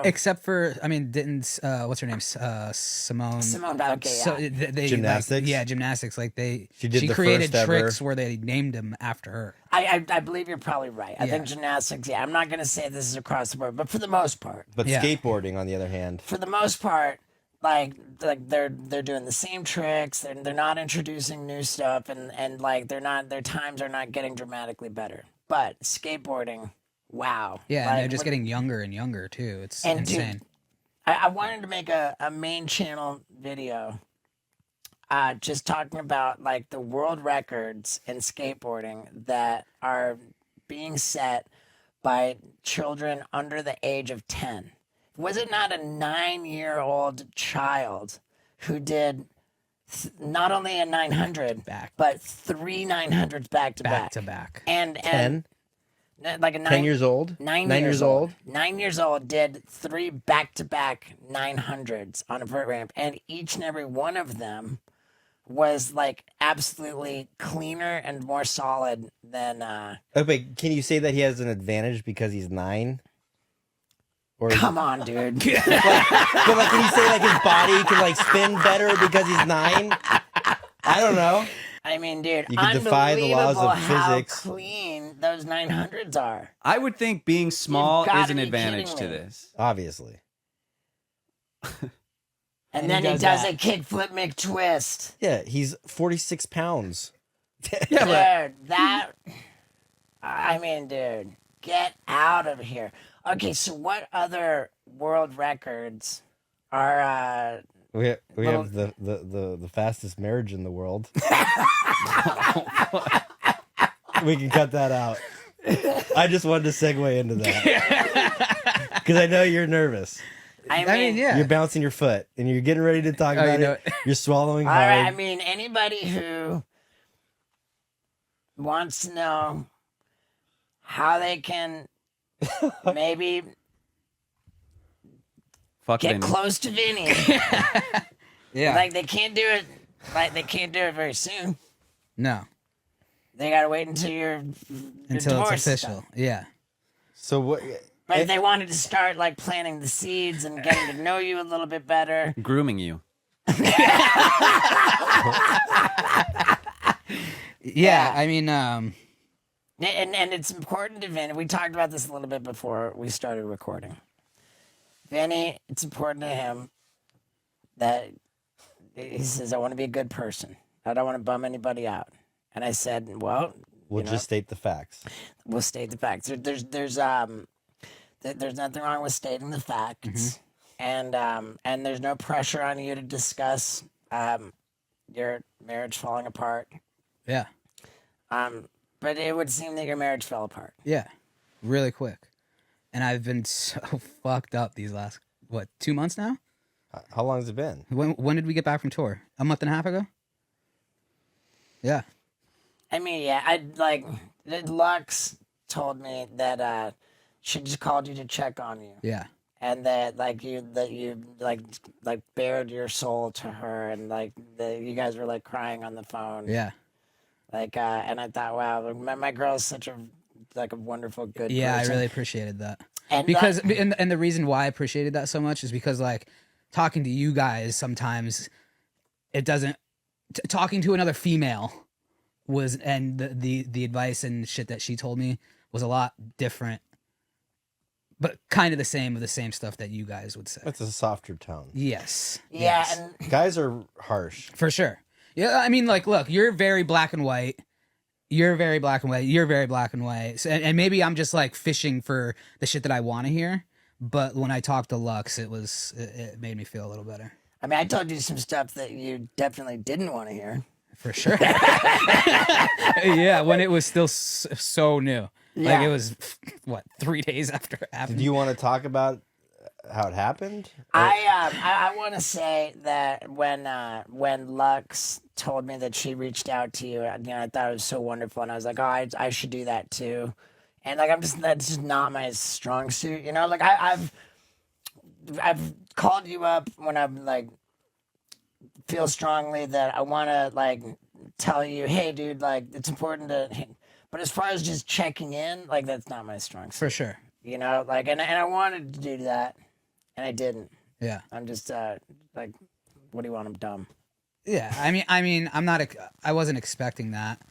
Except for, didn't what's her name? Simone. Okay, So they gymnastics. Gymnastics. She did the created first tricks ever. where they named them after her. I believe you're probably right. I think gymnastics. Yeah, I'm not going to say this is across the board, but for the most part. But skateboarding, on the other hand, for the most part, they're doing the same tricks. They're not introducing new stuff, and their times are not getting dramatically better. But skateboarding, wow. Yeah, and they're just getting younger and younger too. It's insane. Dude, I wanted to make a main channel video just talking about the world records in skateboarding that are being set by children under the age of 10. Was it not a 9-year-old child who did not only a 900 but 3 900s back to back? And 10? Like a 10 years old? 9 years old. 9 years old did 3 back-to-back 900s on a vert ramp, and each and every one of them was absolutely cleaner and more solid than Okay, can you say that he has an advantage because he's 9? Or come on, dude. Can you say his body can spin better because he's 9? I don't know. Dude, you can defy the laws of physics. How clean those 900s are. I would think being small is an advantage to this. Obviously. And then he does a kickflip McTwist. Yeah, he's 46 pounds. Dude, dude, get out of here. Okay, so what other world records are we have the fastest marriage in the world. We can cut that out. I just wanted to segue into that because I know you're nervous. You're bouncing your foot and you're getting ready to talk about it. You're swallowing hard. All right, anybody who wants to know how they can maybe Fuck get Vinny. close to Vinny. Yeah. Like they can't do it. Like they can't do it very soon. No. They gotta wait until you're Until it's divorced. official. Yeah. So what? But if they wanted to start like planting the seeds and getting to know you a little bit better. Grooming you. Yeah. I mean, And it's important to Vinny. We talked about this a little bit before we started recording. Vinny, it's important to him that he says, I want to be a good person. I don't want to bum anybody out. And I said, well, We'll just state the facts. we'll state the facts. There's nothing wrong with stating the facts. And there's no pressure on you to discuss your marriage falling apart. yeah. But it would seem that your marriage fell apart. Yeah. Really quick. And I've been so fucked up these last, 2 months now? How long has it been? When did we get back from tour? A month and a half ago? Yeah. I mean, yeah, I like Lux told me that she just called you to check on you, Yeah. and that you like bared your soul to her, and like you guys were like crying on the phone, Yeah. like and I thought, wow, my girl's such a wonderful good Yeah, person. I really appreciated that. And Because and the reason why I appreciated that so much is because like talking to you guys sometimes it doesn't talking to another female was and the advice and shit that she told me was a lot different, but kind of the same stuff that you guys would say. It's a softer tone. Yes. yeah, Yes. and Guys are harsh. For sure. Yeah, I mean, like, look, you're very black and white. You're very black and white. You're very black and white. So, and maybe I'm just like fishing for the shit that I want to hear. But when I talked to Lux, it made me feel a little better. I mean, I told you some stuff that you definitely didn't want to hear. For sure. Yeah, when it was still so new. Like Yeah. it was, 3 days after it Do happened? you want to talk about how it happened? I want to say that when Lux told me that she reached out to you, I thought it was so wonderful, and I was like, oh, I should do that too, and like that's just not my strong suit, like I've called you up when I'm like feel strongly that I want to like tell you, hey, dude, like it's important to, but as far as just checking in, like that's not my strong suit, For sure. like and I wanted to do that. And I didn't. Yeah. I'm just like, what do you want? I'm dumb. Yeah. I mean, I wasn't expecting that.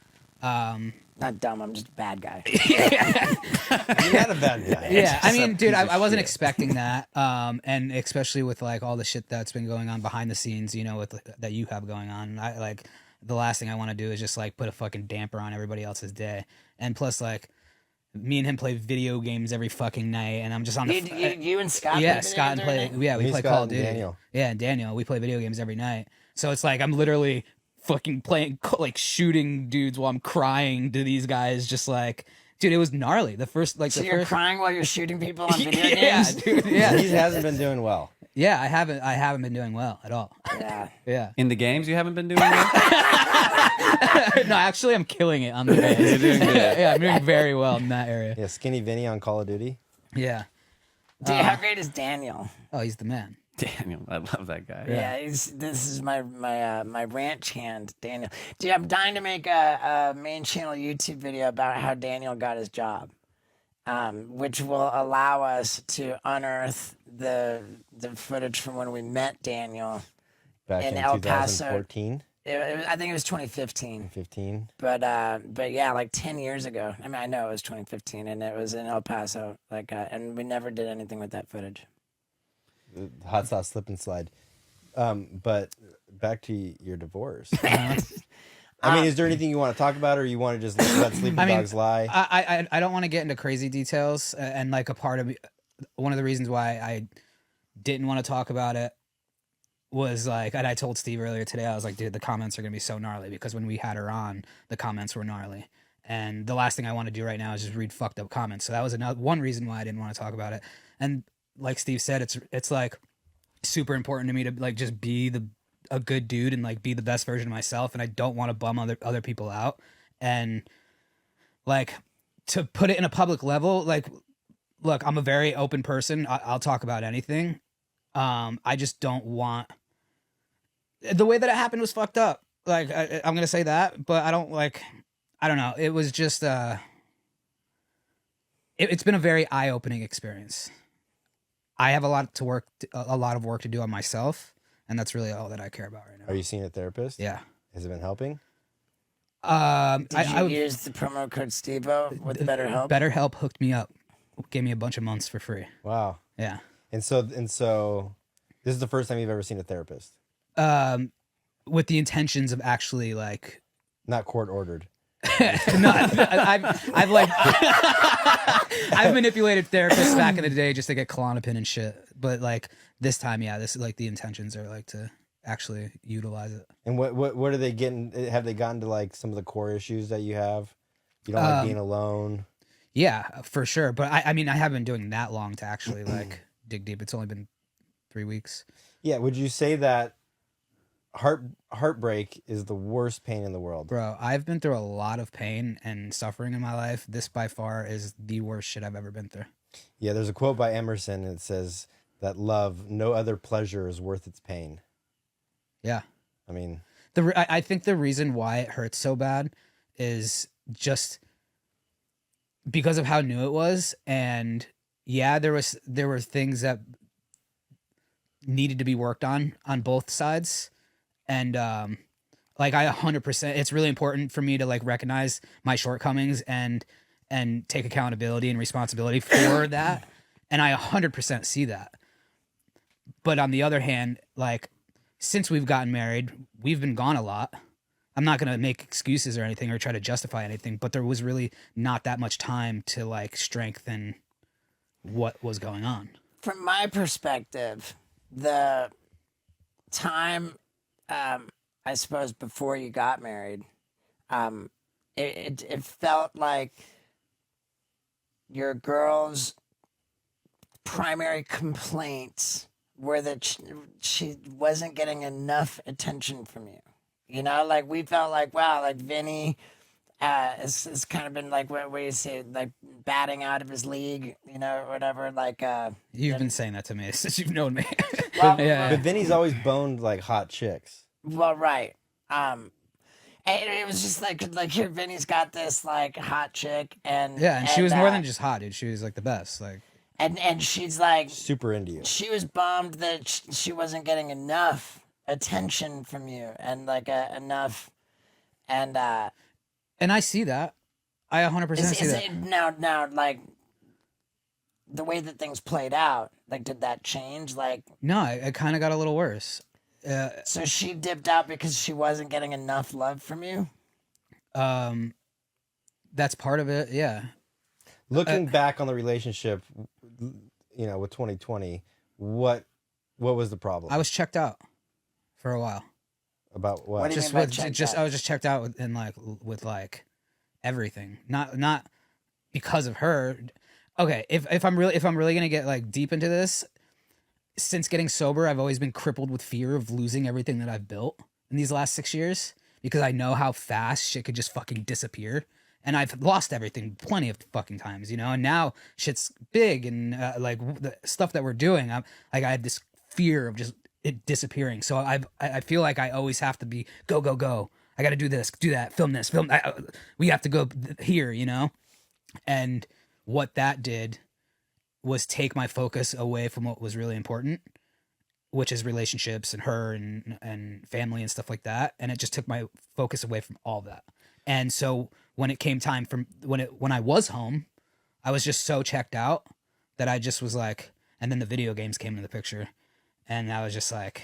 Not dumb. I'm just a bad guy. You're not a bad guy. Yeah, I Just a mean, dude, piece of I wasn't shit. expecting that, and especially with like all the shit that's been going on behind the scenes, with that you have going on. I like the last thing I want to do is just like put a fucking damper on everybody else's day, and plus like me and him play video games every fucking night, and I'm just on the You and Scott. yeah, play Scott and video play games every night? yeah we Me, play Scott, Call of and Duty. Daniel. Yeah, and Daniel, we play video games every night. So it's like I'm literally fucking playing like shooting dudes while I'm crying to these guys, just like. Dude, it was gnarly. So you're crying while you're shooting people on video yeah, games? dude, yeah, He hasn't been doing well. yeah. I haven't been doing well at all. Yeah. Yeah. In the games, you haven't been doing well? No, actually, I'm killing it on the games. You're doing good. Yeah, I'm doing very well in that area. Yeah, Skinny Vinny on Call of Duty. Yeah. Dude, how great is Daniel? Oh, he's the man. Daniel, I love that guy. Yeah, this is my ranch hand, Daniel. Dude, I'm dying to make a main channel YouTube video about how Daniel got his job, which will allow us to unearth the footage from when we met Daniel. Back In in El Paso. 2014, I think it was 2015, 15. but yeah, like 10 years ago. I mean, I know it was 2015, and it was in El Paso, and we never did anything with that footage. The hot sauce slip and slide. But back to your divorce. I mean, is there anything you want to talk about, or you want to just let sleeping dogs lie? I don't want to get into crazy details, and like a part of me, one of the reasons why I didn't want to talk about it was like, and I told Steve earlier today, I was like, dude, the comments are gonna be so gnarly because when we had her on, the comments were gnarly, and the last thing I want to do right now is just read fucked up comments. So that was one reason why I didn't want to talk about it. And like Steve said, it's like super important to me to like just be a good dude and like be the best version of myself, and I don't want to bum other people out. And like to put it in a public level, like, look, I'm a very open person. I'll talk about anything. I just don't want the way that it happened was fucked up. Like I'm gonna say that, but I don't know. It was just it's been a very eye-opening experience. I have a lot of work to do on myself, and that's really all that I care about right now. Are you seeing a therapist? Yeah. Has it been helping? Did you use the promo code Stevo with BetterHelp? BetterHelp hooked me up, gave me a bunch of months for free. Wow. Yeah. And so this is the first time you've ever seen a therapist? With the intentions of actually like Not court ordered. no, I've like I've manipulated therapists back in the day just to get Klonopin and shit. But like this time, yeah, this is like the intentions are like to actually utilize it. And what are they getting? Have they gotten to like some of the core issues that you have? You don't like being alone. Yeah, for sure. But I mean, I haven't been doing that long to actually like dig deep. It's only been 3 weeks. Yeah. Would you say that heartbreak is the worst pain in the world? Bro, I've been through a lot of pain and suffering in my life. This by far is the worst shit I've ever been through. Yeah. There's a quote by Emerson, and it says that love, no other pleasure is worth its pain. Yeah. I mean, I think the reason why it hurts so bad is just because of how new it was. And yeah, there were things that needed to be worked on both sides. And like I 100%, it's really important for me to like recognize my shortcomings and take accountability and responsibility for that. And I 100% see that. But on the other hand, like since we've gotten married, we've been gone a lot. I'm not going to make excuses or anything or try to justify anything, but there was really not that much time to like strengthen what was going on. From my perspective, the time, I suppose, before you got married, it felt like your girl's primary complaints were that she wasn't getting enough attention from you. You know, like we felt like, wow, like Vinny has kind of been like, what do you say, like batting out of his league, you know, or whatever. Like, You've been saying that to me since you've known me. well, Yeah. but Vinny's always boned like hot chicks. well, right. And it was just like here, Vinny's got this like hot chick, and Yeah, and she was more than just hot, dude. She was like the best. Like, and she's like Super into you. she was bummed that she wasn't getting enough attention from you, and like enough, and I see that. I 100% see that. now like the way that things played out, like did that change? Like No, it kind of got a little worse. so she dipped out because she wasn't getting enough love from you. That's part of it. Yeah. Looking back on the relationship, you know, with 2020, what was the problem? I was checked out for a while. About what? What do you Just mean by with checked just out? I was just checked out with like everything. Not because of her. Okay, if I'm really gonna get like deep into this, since getting sober, I've always been crippled with fear of losing everything that I've built in these last 6 years because I know how fast shit could just fucking disappear. And I've lost everything plenty of fucking times, you know. And now shit's big, and like the stuff that we're doing, I had this fear of just it disappearing. So I feel like I always have to be go. I got to do this, do that, film this, film. We have to go here, you know. And what that did was take my focus away from what was really important, which is relationships and her and family and stuff like that. And it just took my focus away from all of that. And so when it came time from when I was home, I was just so checked out that I just was like, and then the video games came into the picture, and I was just like,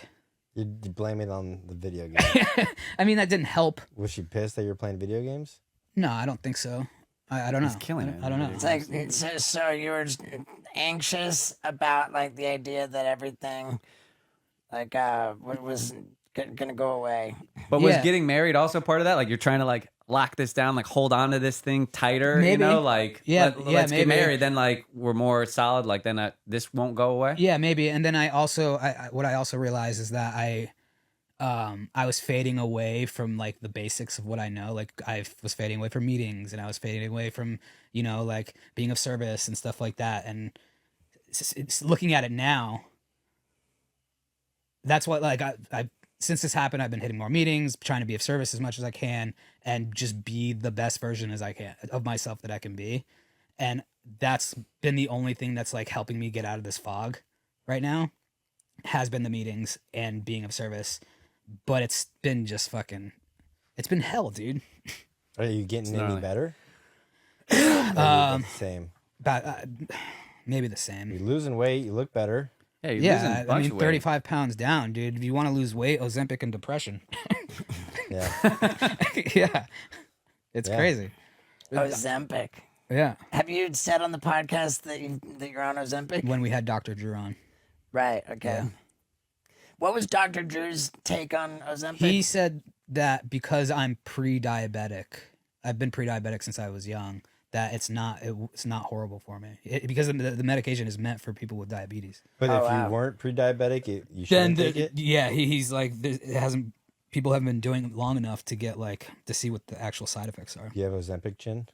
You blame it on the video game. I mean, that didn't help. Was she pissed that you were playing video games? No, I don't think so. I don't know. He's killing it. I don't know. It's like so you were just anxious about like the idea that everything like was gonna go away. But was Yeah. getting married also part of that? Like you're trying to like lock this down, like hold on to this thing tighter, you Maybe. know? Like Yeah, let's maybe. get married, then like we're more solid, like then this won't go away. Yeah, maybe. And then I also what I also realized is that I was fading away from like the basics of what I know. Like I was fading away from meetings, and I was fading away from like being of service and stuff like that. And it's looking at it now. That's what like I since this happened, I've been hitting more meetings, trying to be of service as much as I can, and just be the best version as I can of myself that I can be. And that's been the only thing that's like helping me get out of this fog right now, has been the meetings and being of service. But it's been just it's been hell, dude. Are you getting any better? Um, Same. But maybe the You're same. losing weight. You look better. Yeah, you're losing a Yeah, I bunch mean, of weight. 35 pounds down, dude. If you want to lose weight, Ozempic and depression. Yeah. Yeah. It's Yeah. crazy. Ozempic. Yeah. Have you said on the podcast that you're on Ozempic? When we had Dr. Drew on. Right. Okay. Yeah. What was Dr. Drew's take on Ozempic? He said that because I'm pre-diabetic, I've been pre-diabetic since I was young, that it's not horrible for me. Because the medication is meant for people with diabetes. But Oh, if wow. you weren't pre-diabetic, you shouldn't take it. Yeah, he's like, people haven't been doing it long enough to get to see what the actual side effects are. Do you have Ozempic chin?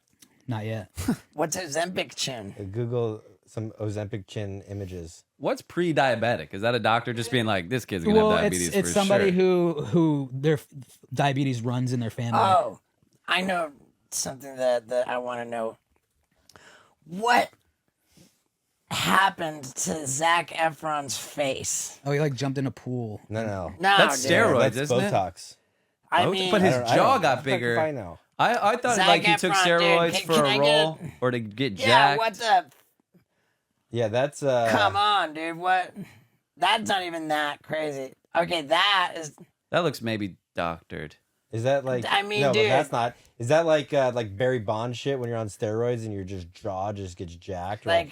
Not yet. What's Ozempic chin? Google some Ozempic chin images. What's pre-diabetic? Is that a doctor just being like, this kid's gonna have diabetes it's for somebody sure? who their diabetes runs in their family. Oh, I know something that I want to know. What happened to Zac Efron's face? Oh, he jumped in a pool. No. No, That's dude. steroids, That's isn't it? Botox. I Oh, mean, but his I don't- jaw I got don't bigger. I know. I thought Zac like he took Efron, dude, steroids can- for can a I role get- or to get yeah. jacked. What the? Yeah, that's Come on, dude. What? That's not even that crazy. Okay, that is. That looks maybe doctored. Is that like? I mean, no, dude. but that's not. Is that like Barry Bonds shit when you're on steroids and your jaw just gets jacked? Or Like,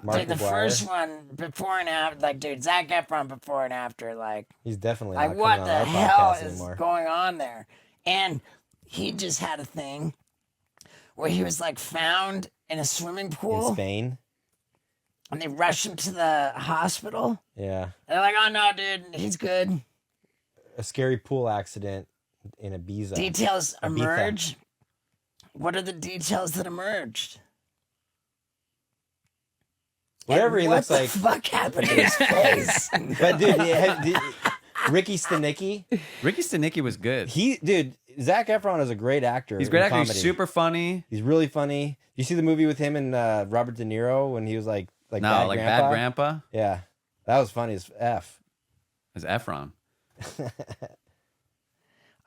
Mark dude, the McGuire? first one before and after, dude, Zac Efron before and after, he's definitely like not what coming the on our hell podcast is anymore. going on there? And he just had a thing where he was found in a swimming In pool, Spain, and they rushed him to the hospital. yeah, And they're like, "Oh no, dude, he's good." a scary pool accident in Ibiza. Details Ibiza. emerge. What are the details that emerged? Whatever And he what looks the like. fuck happened to his face? But dude, Ricky Stenicki, Ricky Stenicki was good. Zac Efron is a great actor. He's a great in actor. He's comedy. super funny. He's really funny. You see the movie with him and Robert De Niro when he was like No, Bad like Grandpa? Bad Grandpa Yeah, that was funny as f. is Efron.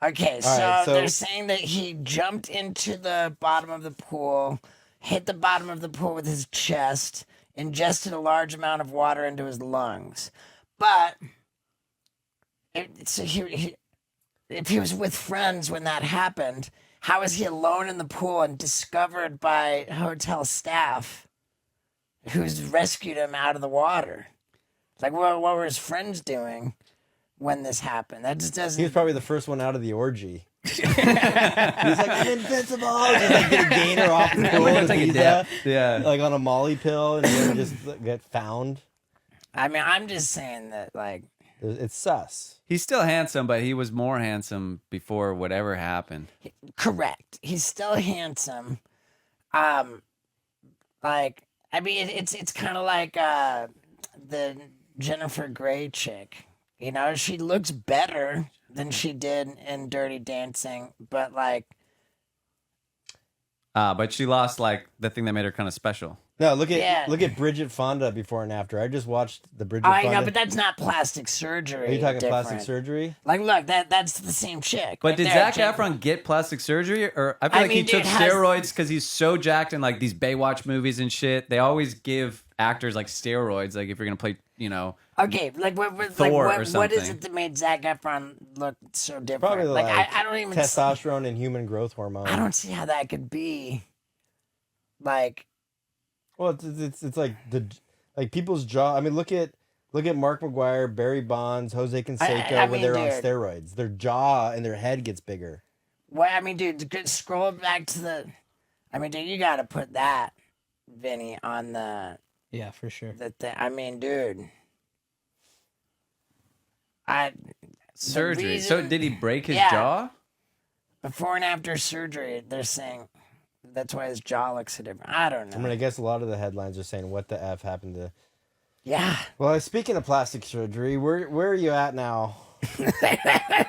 Okay, All right, so- they're saying that he jumped into the bottom of the pool, hit the bottom of the pool with his chest, ingested a large amount of water into his lungs. But if he was with friends when that happened, how is he alone in the pool and discovered by hotel staff who's rescued him out of the water? It's like, well, what were his friends doing when this happened? That just doesn't. He was probably the first one out of the orgy. He's like, I'm invincible. Just get a gainer off the pool in Take a Ibiza, dip. Yeah. like on a Molly pill, and then just get found. I mean, I'm just saying that, It's sus. He's still handsome, but he was more handsome before whatever happened. correct. He's still handsome. I mean, it's kind of like the Jennifer Grey chick. You know, she looks better than she did in Dirty Dancing, but But she lost like the thing that made her kind of special. No, look at Yeah. Bridget Fonda before and after. I just watched the Bridget I Fonda. know, but that's not plastic surgery. Are you talking different. plastic surgery? Look, that's the same chick. But right did there, Zac Jen- Efron get plastic surgery? Or I feel I like he mean, took dude, has- steroids because he's so jacked in like these Baywatch movies and shit. They always give actors like steroids, like if you're gonna play, Okay, Thor or what is something. it that made Zac Efron look so different? Probably like I don't even testosterone and human growth hormone. I don't see how that could be. Well, it's like people's jaw. I mean, look at Mark McGuire, Barry Bonds, Jose Canseco I when mean, they're on dude. steroids. Their jaw and their head gets bigger. Well, I mean, dude, scroll back to the. I mean, dude, you got to put that, Vinny, on the Yeah, for sure. thing. I mean, dude, Surgery. reason- So did he break his Yeah. jaw? Before and after surgery, they're saying that's why his jaw looks so different. I don't know. I mean, I guess a lot of the headlines are saying, "What the f happened to?" Yeah. Well, speaking of plastic surgery, where are you at now?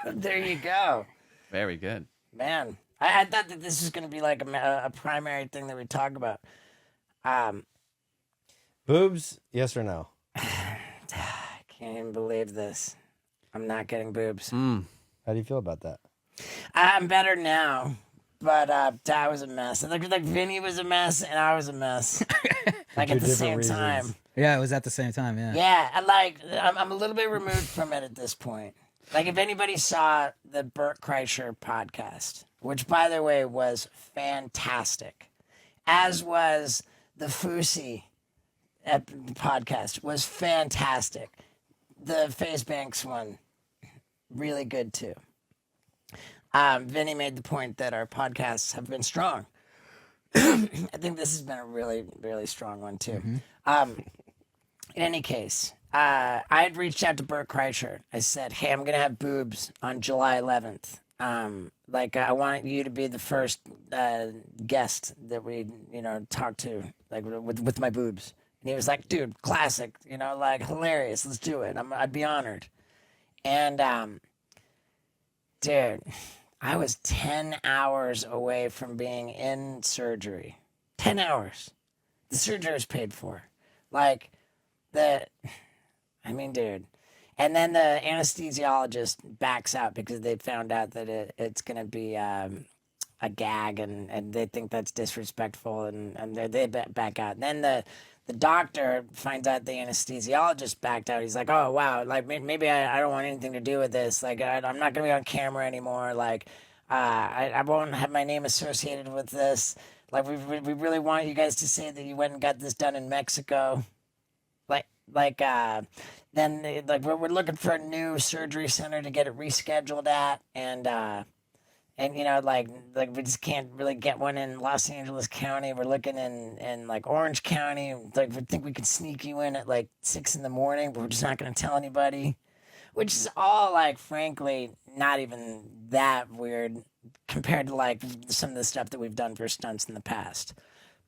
There you go. Very good. Man, I thought that this was going to be like a primary thing that we talk about. Boobs? Yes or no? I can't even believe this. I'm not getting boobs. How do you feel about that? I'm better now, but that was a mess. Like Vinny was a mess, and I was a mess. Like at the same different time. reasons. Yeah, it was at the same time. Yeah. Yeah, I'm a little bit removed from it at this point. Like if anybody saw the Burt Kreischer podcast, which by the way was fantastic, as was the Fousey podcast was fantastic. The FaZe Banks one, really good too. Vinny made the point that our podcasts have been strong. I think this has been a really, really strong one too. In any case, I had reached out to Burt Kreischer. I said, "Hey, I'm gonna have boobs on July 11th. I want you to be the first guest that we, talk to, like with my boobs." And he was like, "Dude, classic, like hilarious. Let's do it. I'd be honored." And dude, I was 10 hours away from being in surgery. 10 hours. The surgery was paid for. Dude. And then the anesthesiologist backs out because they found out that it's going to be a gag and they think that's disrespectful and they back out. And then the doctor finds out the anesthesiologist backed out. He's like, "Oh, wow, like maybe I don't want anything to do with this. Like I'm not going to be on camera anymore. Like I won't have my name associated with this. Like we really want you guys to say that you went and got this done in Mexico." Then we're looking for a new surgery center to get it rescheduled at, and we just can't really get one in Los Angeles County. We're looking in like Orange County. Like we think we could sneak you in at like 6 a.m, but we're just not going to tell anybody. Which is all like, frankly, not even that weird compared to like some of the stuff that we've done for stunts in the past.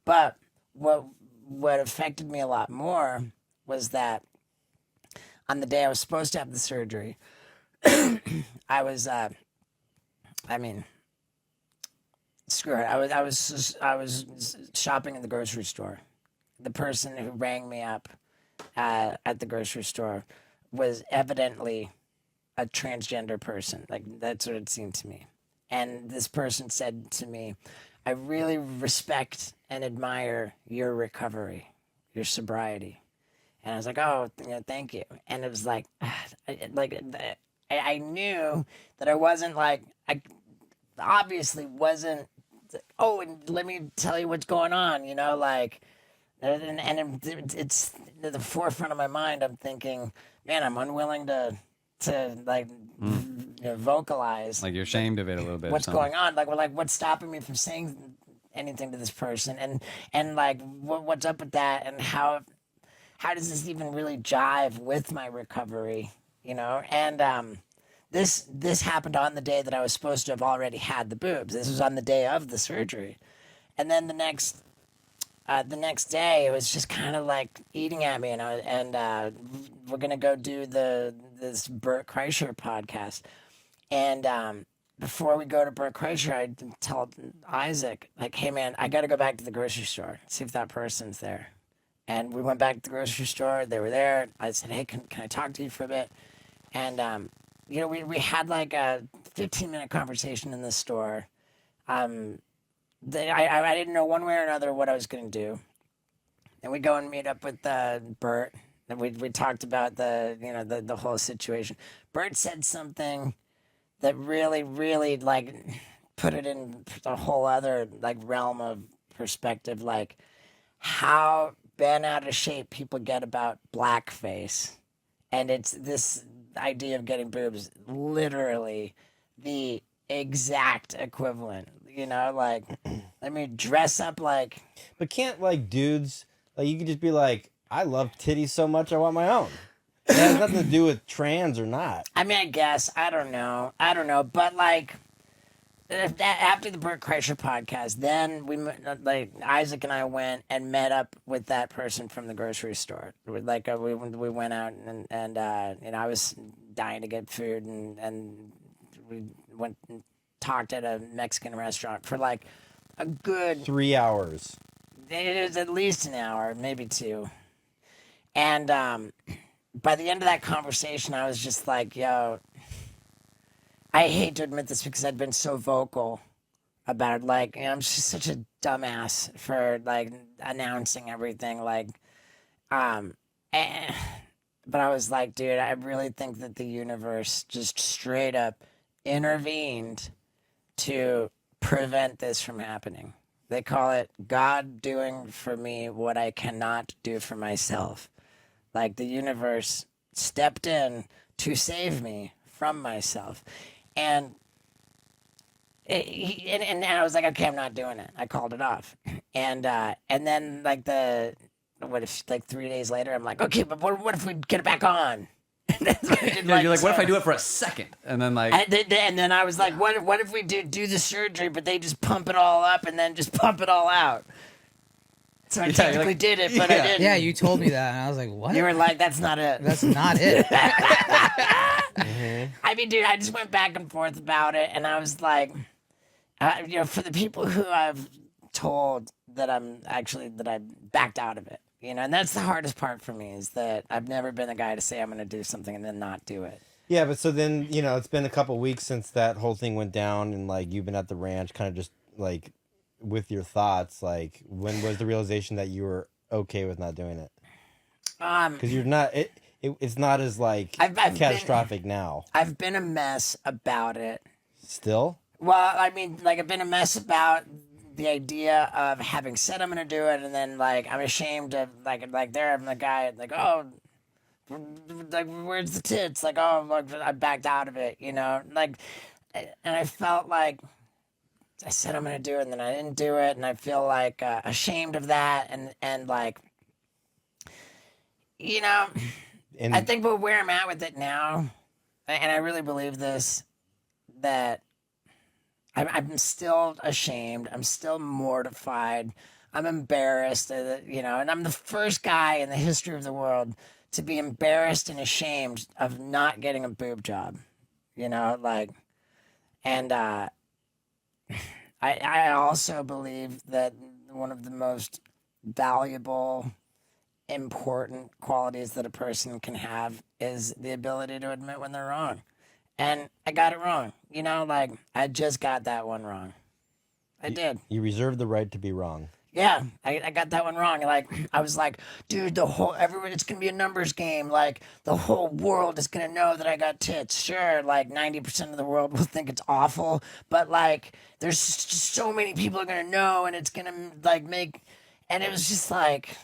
But what affected me a lot more was that on the day I was supposed to have the surgery, I was, screw it. I was shopping in the grocery store. The person who rang me up at the grocery store was evidently a transgender person. Like that's what it seemed to me. And this person said to me, "I really respect and admire your recovery, your sobriety." And I was like, "Oh, thank you." And it was like, I knew that I wasn't I obviously wasn't. Oh, and let me tell you what's going on, and it's at the forefront of my mind. I'm thinking, man, I'm unwilling to vocalize. Like you're ashamed of it a little bit. What's going on? What's stopping me from saying anything to this person? And what's up with that? And how does this even really jive with my recovery? And this happened on the day that I was supposed to have already had the boobs. This was on the day of the surgery, and then the next day it was just kind of like eating at me, and we're gonna go do this Burt Kreischer podcast, and before we go to Burt Kreischer, I tell Isaac, like, "Hey man, I got to go back to the grocery store, see if that person's there." And we went back to the grocery store. They were there. I said, "Hey, can I talk to you for a bit?" And we had like a 15-minute conversation in the store. I didn't know one way or another what I was going to do. And we go and meet up with Bert, and we talked about the whole situation. Bert said something that really, really put it in a whole other realm of perspective, how bent out of shape people get about blackface. And it's this idea of getting boobs, literally the exact equivalent. Let me dress up like. But can't dudes you could just be like, "I love titties so much I want my own." It has nothing to do with trans or not. I mean, I guess I don't know, but like. After the Burt Kreischer podcast, then like Isaac and I went and met up with that person from the grocery store. Like we went out and I was dying to get food and we went and talked at a Mexican restaurant for like a good 3 hours. It was at least an hour, maybe 2. And by the end of that conversation, I was just like, yo. I hate to admit this because I'd been so vocal about it. Like, I'm just such a dumbass for like announcing everything. Like, but I was like, dude, I really think that the universe just straight up intervened to prevent this from happening. They call it God doing for me what I cannot do for myself. Like the universe stepped in to save me from myself. And I was like, okay, I'm not doing it. I called it off. And then like 3 days later, I'm like, okay, but what if we get it back on? That's what I did, Yeah, you're like, what if I do it for a second? And then like, and then I was like, what if we do the surgery, but they just pump it all up and then just pump it all out? So I technically did it, but I didn't. Yeah, you told me that, and I was like, what? You were like, that's not it. That's not it. I mean, dude, I just went back and forth about it, and I was like, for the people who I've told that I backed out of it, and that's the hardest part for me is that I've never been the guy to say I'm going to do something and then not do it. Yeah, but so then, it's been a couple weeks since that whole thing went down, and like you've been at the ranch kind of just like with your thoughts, like when was the realization that you were okay with not doing it? Because you're not, it's not as like catastrophic now. I've been a mess about it. Still? Well, I mean, like I've been a mess about the idea of having said I'm going to do it, and then like I'm ashamed of like there I'm the guy like, oh, like where's the tits? Like, oh, look, I backed out of it, like, and I felt like I said I'm going to do it, and then I didn't do it, and I feel like ashamed of that, and like, And I think but where I'm at with it now, and I really believe this, that I'm still ashamed. I'm still mortified. I'm embarrassed, and I'm the first guy in the history of the world to be embarrassed and ashamed of not getting a boob job, like, and I also believe that one of the most valuable, important qualities that a person can have is the ability to admit when they're wrong. And I got it wrong. Like, I just got that one wrong. I did. You reserve the right to be wrong. Yeah, I got that one wrong. Like, I was like, dude, everyone, it's going to be a numbers game. Like, the whole world is going to know that I got tits. Sure, like, 90% of the world will think it's awful. But, like, there's just so many people are going to know, and it's going to, like, and it was just like,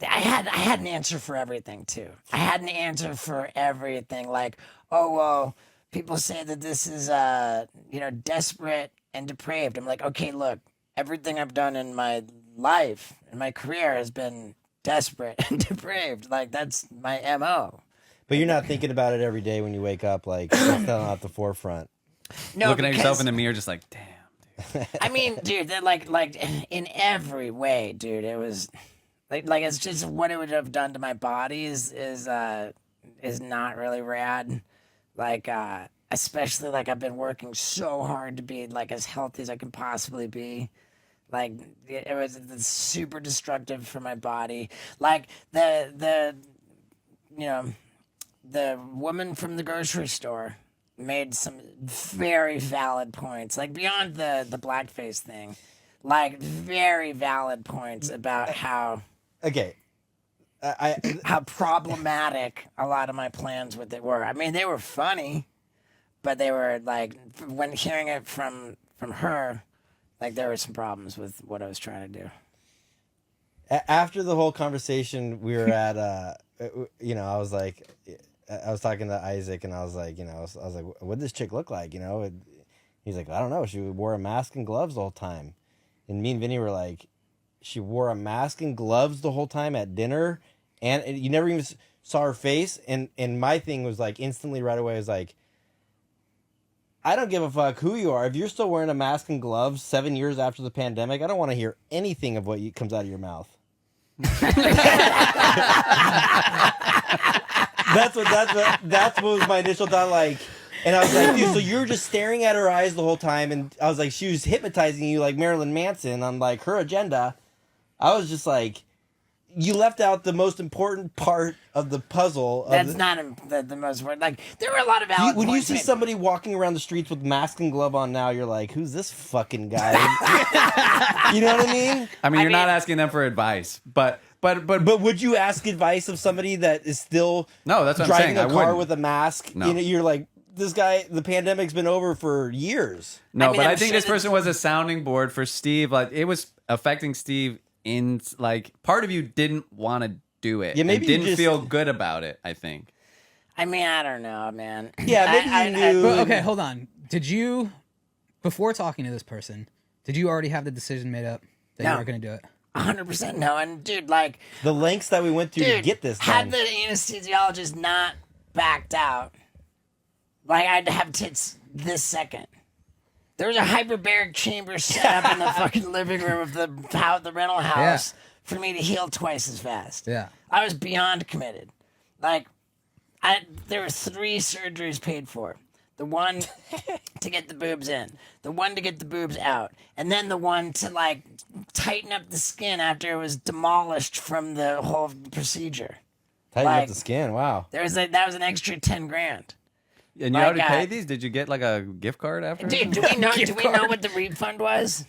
I had an answer for everything, too. I had an answer for everything. Like, oh, well, people say that this is, desperate and depraved. I'm like, okay, look. Everything I've done in my life, in my career, has been desperate and depraved. Like, that's my MO. But you're not thinking about it every day when you wake up, like, it's not at the forefront. No, looking at yourself in the mirror, just like, damn, dude. I mean, dude, like in every way, dude, it was like it's just what it would have done to my body is not really rad. Like, especially like I've been working so hard to be like as healthy as I can possibly be. Like, it was super destructive for my body. Like the woman from the grocery store made some very valid points, like beyond the blackface thing, like very valid points about how how problematic a lot of my plans with it were. I mean, they were funny, but they were like, when hearing it from her, like there were some problems with what I was trying to do. After the whole conversation, we were at, I was like, I was talking to Isaac, and I was like, I was like, what did this chick look like? He's like, I don't know. She wore a mask and gloves the whole time. And me and Vinny were like, she wore a mask and gloves the whole time at dinner, and you never even. saw her face, and my thing was like instantly right away was like, I don't give a fuck who you are. If you're still wearing a mask and gloves 7 years after the pandemic, I don't want to hear anything of what comes out of your mouth. That's what was my initial thought. Like, and I was like, dude, so you're just staring at her eyes the whole time, and I was like, she was hypnotizing you like Marilyn Manson on like her agenda. I was just like, you left out the most important part of the puzzle. That's not the most important. Like, there were a lot of valid when you points see made. somebody walking around the streets with mask and glove on now, you're like, who's this fucking guy? You know what I mean? I mean, you're not asking them for advice, but would you ask advice of somebody that is still no, that's what I'm driving saying. a I car wouldn't. with a mask? No. You know, you're like, this guy, the pandemic's been over for years. No, but I'm I think sure this person was a sounding board for Steve. Like, it was affecting Steve in, like, part of you didn't want to do it. Yeah, maybe and you didn't just- feel good about it, I think. I mean, I don't know, man. Yeah, maybe you knew. But, okay, hold on. Did you, before talking to this person, did you already have the decision made up that No. you were going to do it? 100% no. And dude, like, The lengths that we went through to get this had done. the anesthesiologist not backed out, like, I'd have tits this second. There was a hyperbaric chamber set up in the fucking living room of the rental house for me to heal twice as fast. Yeah. I was beyond committed. Like, there were 3 surgeries paid for. The one to get the boobs in, the one to get the boobs out, and then the one to, like, tighten up the skin after it was demolished from the whole procedure. Tighten like- up the skin. Wow. That was an extra 10 grand. And you Like, already paid these? Did you get, like, a gift card after? Dude, do we know what the refund was?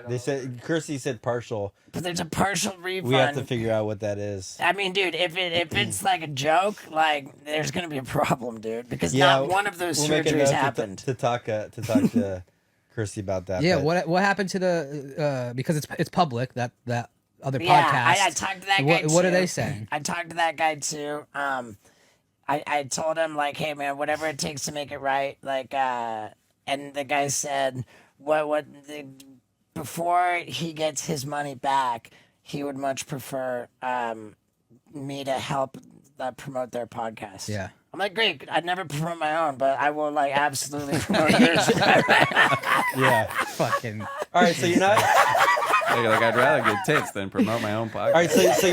They said Kirsty said partial. But there's a partial refund. We have to figure out what that is. I mean, dude, if it's like a joke, like, there's gonna be a problem, dude, because Yeah, not one of those we'll make a surgeries note happened. to talk to Kirsty about that. Yeah, but- what happened to the because it's public that other Yeah, podcast. I talked to that guy What are too. they saying? I talked to that guy too. I told him, like, hey man, whatever it takes to make it right. Like, and the guy said, before he gets his money back, he would much prefer me to help promote their podcast. Yeah. I'm like, great. I'd never promote my own, but I will, like, absolutely promote yours. Yeah. Fucking. All right, so you're not. Like, I'd rather get tits than promote my own podcast. All right, so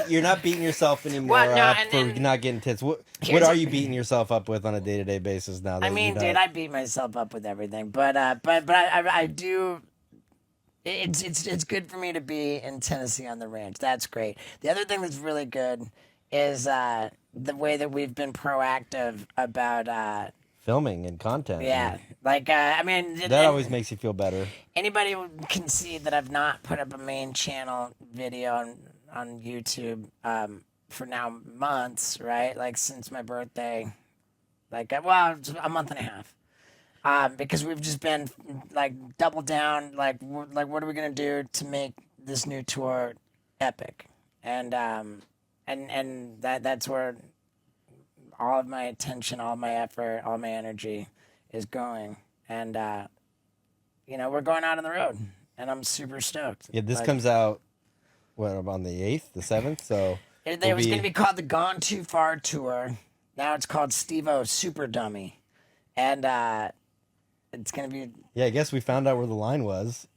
you're not beating yourself anymore What? No, up and for then- not getting tits. What Here's are a- you beating yourself up with on a day-to-day basis now? That I mean, you're dude, not- I beat myself up with everything, but I do. It's good for me to be in Tennessee on the ranch. That's great. The other thing that's really good is the way that we've been proactive about. filming and content. Yeah, like I mean, That always makes you feel better. anybody can see that I've not put up a main channel video on YouTube for now months, right? Like since my birthday, like it's a month and a half. Because we've just been like double down, like what are we gonna do to make this new tour epic? And that's where all of my attention, all my effort, all my energy is going. And we're going out on the road, and I'm super stoked. Yeah, this Like, comes out on the 8th, the 7th. So It we'll was going to be called the Gone Too Far Tour. Now it's called Steve-O Super Dummy. And it's going to be, yeah. I guess we found out where the line was.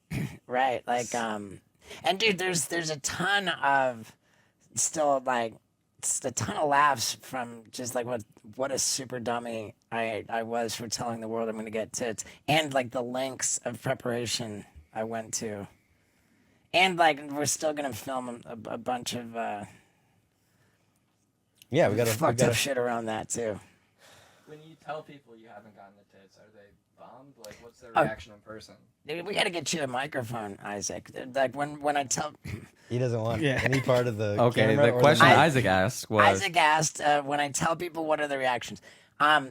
right, like, and dude, there's a ton of, still, like, it's a ton of laughs from just, like, what a super dummy I was for telling the world I'm going to get tits. And, like, the lengths of preparation I went to. And, like, we're still going to film a bunch of Yeah, we got fucked up to. shit around that, too. When you tell people you haven't gotten the tits, are they bummed? Like, what's their Oh. reaction in person? Dude, we got to get you a microphone, Isaac. Like when I tell He doesn't want any part of the. Okay, camera the or question mic. Isaac asked was... Isaac asked when I tell people what are the reactions. I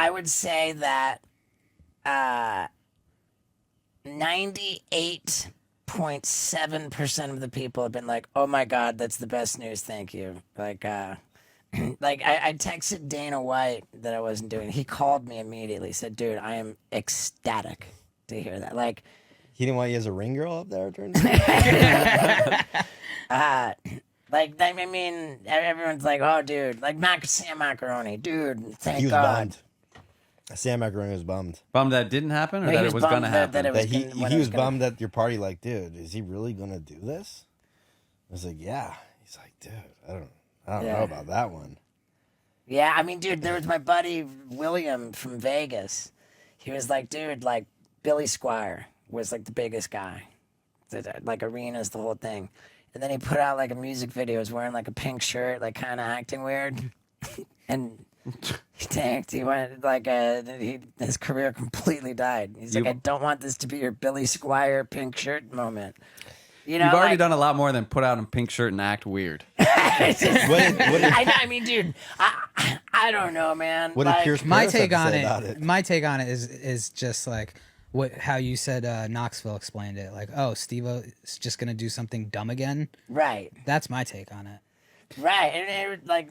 would say that 98.7% of the people have been like, "Oh my God, that's the best news. Thank you." Like, like I texted Dana White that I wasn't doing. He called me immediately. Said, "Dude, I am ecstatic to hear that." Like, He didn't want you as a ring girl up there. It turns Like, I mean, everyone's like, "Oh, dude, like Sam Macaroni, dude, thank He was God." bummed. Sam Macaroni was bummed. Bummed that didn't happen, or No, he that was it was bummed gonna happen. that it was That he gonna- when he it was gonna- bummed at your party. Like, dude, is he really gonna do this? I was like, yeah. He's like, dude, I don't Yeah. know about that one. Yeah, I mean, dude, there was my buddy William from Vegas. He was like, dude, like Billy Squire was like the biggest guy, like arenas, the whole thing. And then he put out like a music video, he was wearing like a pink shirt, like kind of acting weird, and he tanked. He went like his career completely died. He's like, I don't want this to be your Billy Squire pink shirt moment. You know, You've already like, done a lot more than put out a pink shirt and act weird. I mean, dude, I don't know, man. What did Like, Pierce My Paris have take to on say it, about it? my take on it is just like how you said Knoxville explained it. Like, oh, Steve-O is just gonna do something dumb again. Right, That's my take on it. right, and it, like.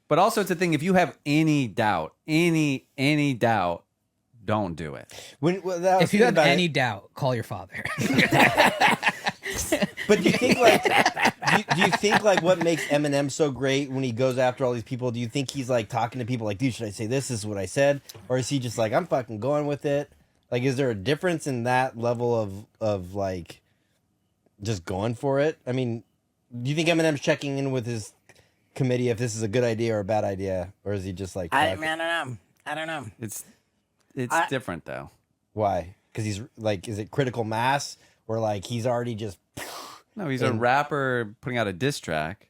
But also, it's a thing. If you have any doubt, any doubt, don't do it. If you have any doubt, call your father. But do you think like do you think like what makes Eminem so great when he goes after all these people? Do you think he's like talking to people like, dude, should I say this? This is what I said, or is he just like, I'm fucking going with it? Like, is there a difference in that level of like just going for it? I mean, do you think Eminem's checking in with his committee if this is a good idea or a bad idea, or is he just like, I fuck mean, I don't know. It's different though. why? Because he's like, is it critical mass, or like he's already just No, he's a rapper putting out a diss track.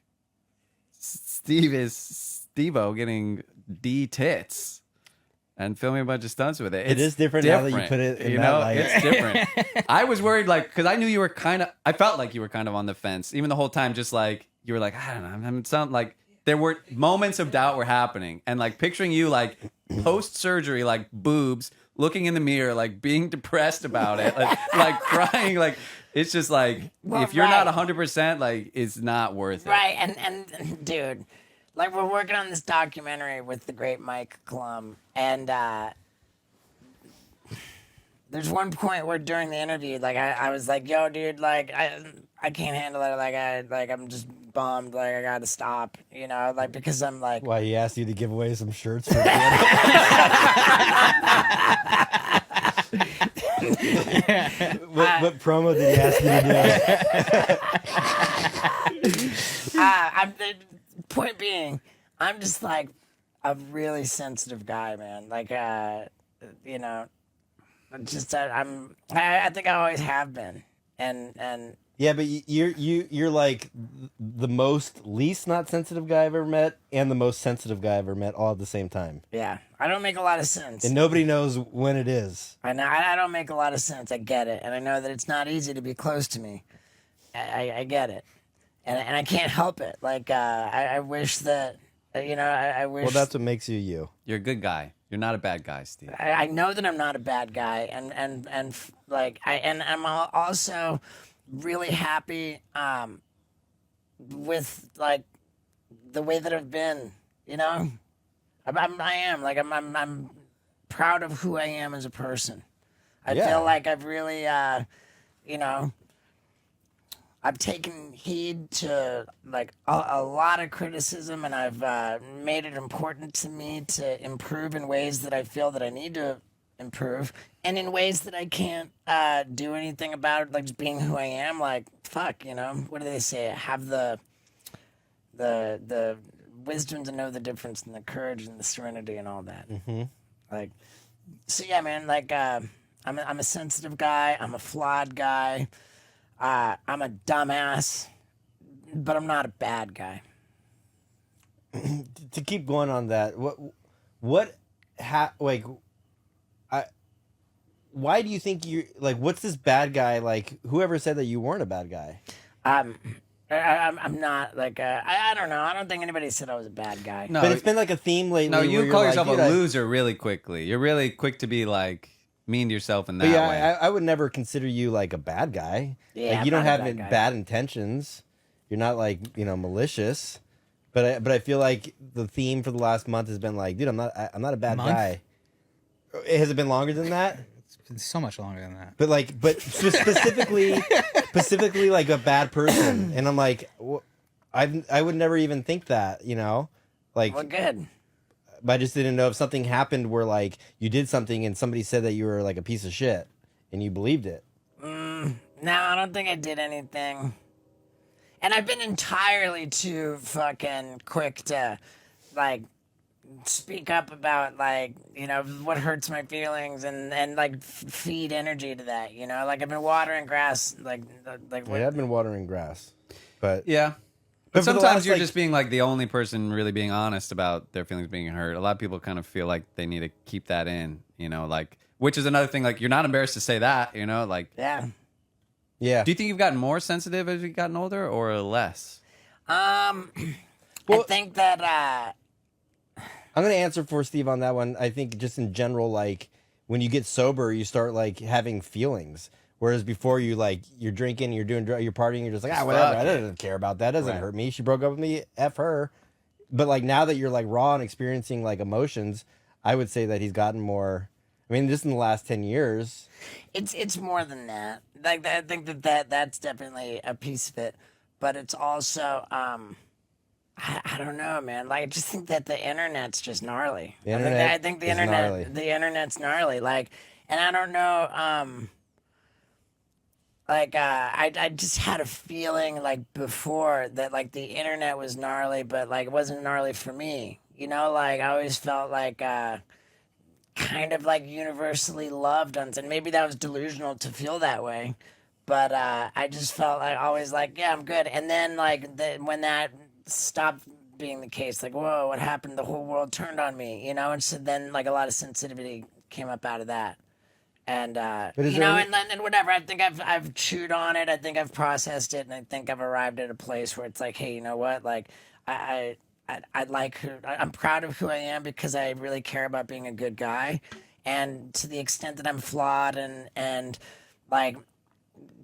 Steve-O getting D tits and filming a bunch of stunts with it. It is different now that you put it in you that know, light. it's different. I was worried, like, because I knew you were I felt like you were kind of on the fence, even the whole time. Just like you were like, I don't know, I'm something like. There were moments of doubt were happening, and like picturing you like post surgery, like boobs, looking in the mirror, like being depressed about it, like crying, like it's just like Well, if you're not right. 100%, like it's not worth it. Right, and dude, like we're working on this documentary with the great Mike Klum, and there's one point where during the interview, like I was like, yo, dude, like I can't handle it, like I'm just bummed, like I gotta stop, you know, like because I'm like, why he asked you to give away some shirts for what promo did he ask you to do? I'm the point being, I'm just like a really sensitive guy, man. Like, you know, just I think I always have been, and Yeah, but you're like the most least not sensitive guy I've ever met, and the most sensitive guy I've ever met, all at the same time. yeah, I don't make a lot of sense. And nobody knows when it is. I know I don't make a lot of sense. I get it, and I know that it's not easy to be close to me. I get it, and I can't help it. Like I wish that you know I wish. Well, that's what makes you you. You're a good guy. You're not a bad guy, Steve. I know that I'm not a bad guy, and like I'm also really happy with like the way that I've been. You know, I'm proud of who I am as a person. I Yeah. feel like I've really you know, I've taken heed to like a lot of criticism, and I've made it important to me to improve in ways that I feel that I need to improve, and in ways that I can't do anything about it, like just being who I am. Like fuck, you know, what do they say? Have the wisdom to know the difference, and the courage and the serenity and all that. Mm-hmm. Like, so yeah, man. Like, I'm a sensitive guy. I'm a flawed guy. I'm a dumbass, but I'm not a bad guy. To keep going on that, why do you think you like? What's this bad guy like? Whoever said that you weren't a bad guy? I'm not like I don't know. I don't think anybody said I was a bad guy. No, But it's been like a theme lately. no, where you you're call like, yourself dude, a loser really quickly. You're really quick to be like mean to yourself in that But yeah, way. I would never consider you like a bad guy. Yeah, like I'm you don't not a have bad guy. bad intentions. You're not like malicious. But I feel like the theme for the last month has been like, dude, I'm not a bad Month? guy. Has it been longer than that? It's so much longer than that. But specifically like a bad person, and I'm like, I would never even think that, you know, like. Well, good. But I just didn't know if something happened where like you did something and somebody said that you were like a piece of shit and you believed it. No, I don't think I did anything. And I've been entirely too fucking quick to, like, speak up about, like, you know, what hurts my feelings and like, feed energy to that, you know? Like, I've been watering grass, like what, Yeah, I've been watering grass. But Yeah. But But for the sometimes last, you're like- just being like the only person really being honest about their feelings being hurt. A lot of people kind of feel like they need to keep that in, you know, like, which is another thing. Like, you're not embarrassed to say that, you know, like, yeah. yeah. do you think you've gotten more sensitive as you've gotten older or less? I think that, I'm going to answer for Steve on that one. I think just in general, like when you get sober, you start like having feelings. Whereas before you like, you're drinking, you're doing, you're partying, you're just like, whatever. Fuck I it. don't care about that. Doesn't Right. hurt me. She broke up with me. F her. But like now that you're like raw and experiencing like emotions, I would say that he's gotten more. I mean, just in the last 10 years. it's more than that. Like, I think that's definitely a piece of it. But it's also, I don't know, man. Like, I just think that the internet's just gnarly. The internet I think the is internet, gnarly. the internet's gnarly. Like, and I don't know, I just had a feeling like before that like the internet was gnarly, but like it wasn't gnarly for me. You know, like I always felt like kind of like universally loved, and maybe that was delusional to feel that way. But I just felt like always like, yeah, I'm good. And then like when that stopped being the case, like, whoa, what happened? The whole world turned on me, you know. And so then like a lot of sensitivity came up out of that. And is you there know, any- and whatever. I think I've chewed on it. I think I've processed it, and I think I've arrived at a place where it's like, hey, you know what? Like, I like who I'm proud of who I am because I really care about being a good guy, and to the extent that I'm flawed and like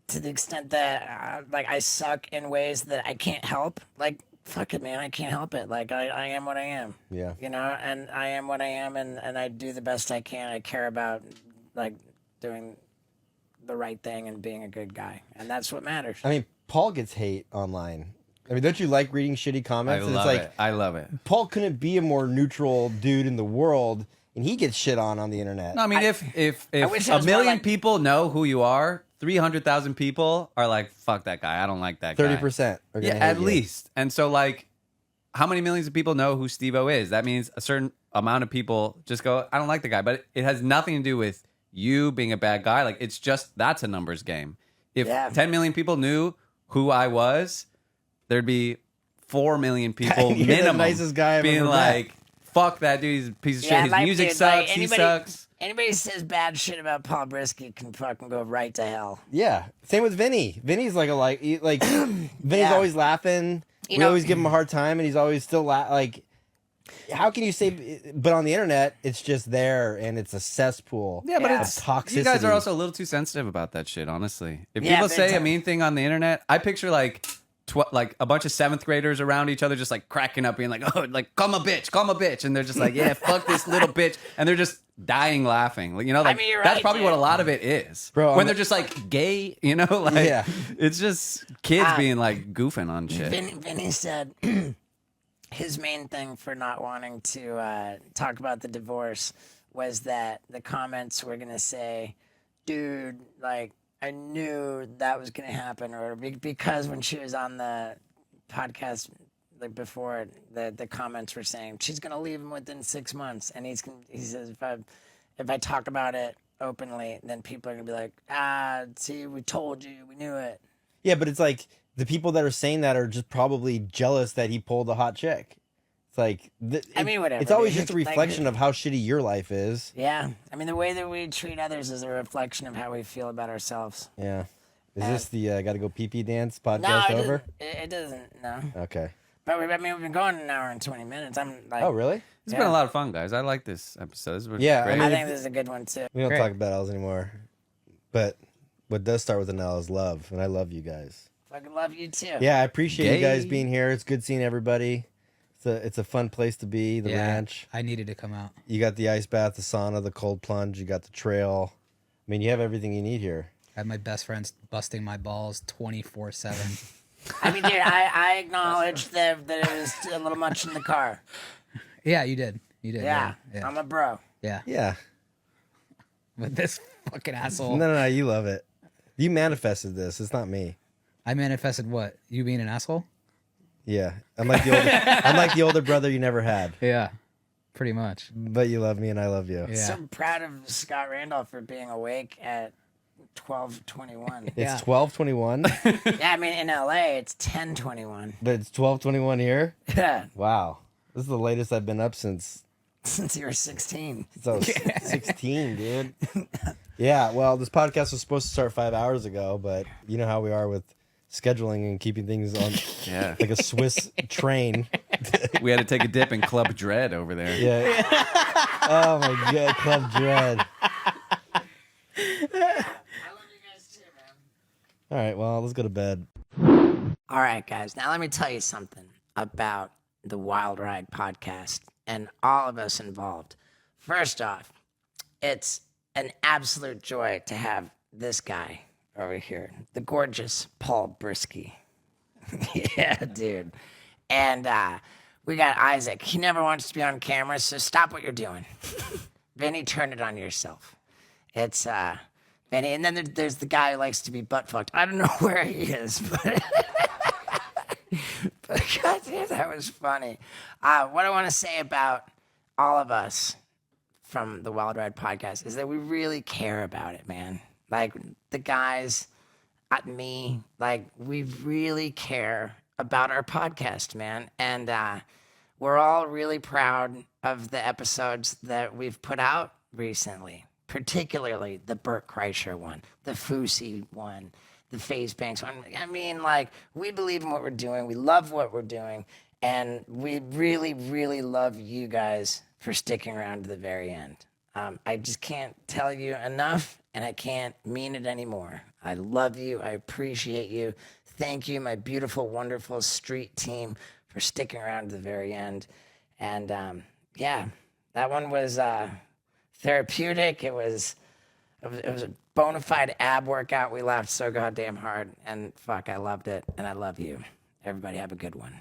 to the extent that like I suck in ways that I can't help, like fuck it, man, I can't help it. Like I am what I am. Yeah. You know, and I am what I am, and I do the best I can. I care about like doing the right thing and being a good guy, and that's what matters. I mean, Paul gets hate online. I mean, don't you like reading shitty I comments? And love it's like, it. I love it. Paul couldn't be a more neutral dude in the world, and he gets shit on the internet. No, I mean, if wish I a was more million like- people know who you are, 300,000 people are like, fuck that guy. I don't like that guy. 30% are gonna Yeah, hate at you. least. And so, like, how many millions of people know who Steve-O is? That means a certain amount of people just go, I don't like the guy. But it has nothing to do with you being a bad guy. Like, it's just, that's a numbers game. If Yeah. 10 million people knew who I was, there'd be 4 million people You're the minimum nicest guy I've being ever met. like, fuck that dude, he's a piece of shit. His like, music dude, sucks, like, he anybody- sucks. Anybody says bad shit about Paul Brisky can fucking go right to hell. Yeah. Same with Vinny. Vinny's like Vinny's Yeah. always laughing. You We know- always give him a hard time, and he's always still like. How can you say? But on the internet, it's just there, and it's a cesspool. Yeah, but Yeah. it's of toxicity. You guys are also a little too sensitive about that shit, honestly. If Yeah, people big say a time. mean thing on the internet, I picture like like a bunch of 7th graders around each other just like cracking up, being like, oh, like, call him a bitch. And they're just like, yeah, fuck this little bitch. And they're just dying laughing. Like, you know, like, mean, you're that's right, probably dude. what a lot of it is. Bro, when I'm- they're just like gay, you know, like, Yeah. it's just kids being like goofing on shit. Vinny said his main thing for not wanting to talk about the divorce was that the comments were going to say, dude, like, I knew that was going to happen, or because when she was on the podcast like before, the comments were saying she's going to leave him within 6 months, and he says if I talk about it openly, then people are going to be like, see, we told you, we knew it. Yeah, but it's like the people that are saying that are just probably jealous that he pulled a hot chick. It's like I mean, whatever, It's always dude. just a Like- reflection of how shitty your life is. Yeah, I mean the way that we treat others is a reflection of how we feel about ourselves. Yeah. Is this the gotta go pee pee dance No, podcast it over? Doesn't, it doesn't. No, Okay. but we've been going an hour and 20 minutes. I'm like, Oh really? It's been a lot of fun, guys. I like this episode. This was Yeah, I great. mean, I think this is a good one too. We don't Great. talk about L's anymore. But what does start with an L is love, and I love you guys. Fucking love you too. Yeah, I appreciate you guys Gay. being here. It's good seeing everybody. It's a fun place to be. The ranch. I needed to come out. You got the ice bath, the sauna, the cold plunge. You got the trail. I mean, you have everything you need here. I had my best friends busting my balls 24/7. I mean, dude, I acknowledge that it was a little much in the car. Yeah, you did. You did. Yeah, Yeah. I'm a bro. Yeah. Yeah. But this fucking asshole. No, you love it. You manifested this. It's not me. I manifested what? You being an asshole? Yeah. I'm like the older brother you never had. Yeah. Pretty much. But you love me and I love you. Yeah. So proud of Scott Randolph for being awake at 12:21. It's 12:21, Yeah, I mean in LA it's 10:21. but it's 12:21 here. Yeah, Wow. This is the latest I've been up since since you were 16. I was 16, dude. Yeah, well, this podcast was supposed to start 5 hours ago, but you know how we are with scheduling and keeping things on Yeah. like a Swiss train. We had to take a dip in Club Dread over there. Yeah. Oh my god, Club Dread. I love you guys too, man. All right, well, let's go to bed. All right, guys. Now let me tell you something about the Wild Ride podcast and all of us involved. First off, it's an absolute joy to have this guy over here, the gorgeous Paul Brisky. Yeah, dude. And we got Isaac. He never wants to be on camera, so stop what you're doing. Vinny, turn it on yourself. It's Vinny. And then there's the guy who likes to be butt fucked. I don't know where he is, but but goddamn, that was funny. What I want to say about all of us from the Wild Ride podcast is that we really care about it, man. Like the guys, me, like we really care about our podcast, man. And we're all really proud of the episodes that we've put out recently, particularly the Burt Kreischer one, the Fousey one, the FaZe Banks one. I mean, like, we believe in what we're doing. We love what we're doing. And we really, really love you guys for sticking around to the very end. I just can't tell you enough, and I can't mean it anymore. I love you. I appreciate you. Thank you, my beautiful, wonderful street team, for sticking around to the very end. And yeah, that one was therapeutic. It was a bona fide ab workout. We laughed so goddamn hard, and fuck, I loved it, and I love you. Everybody have a good one.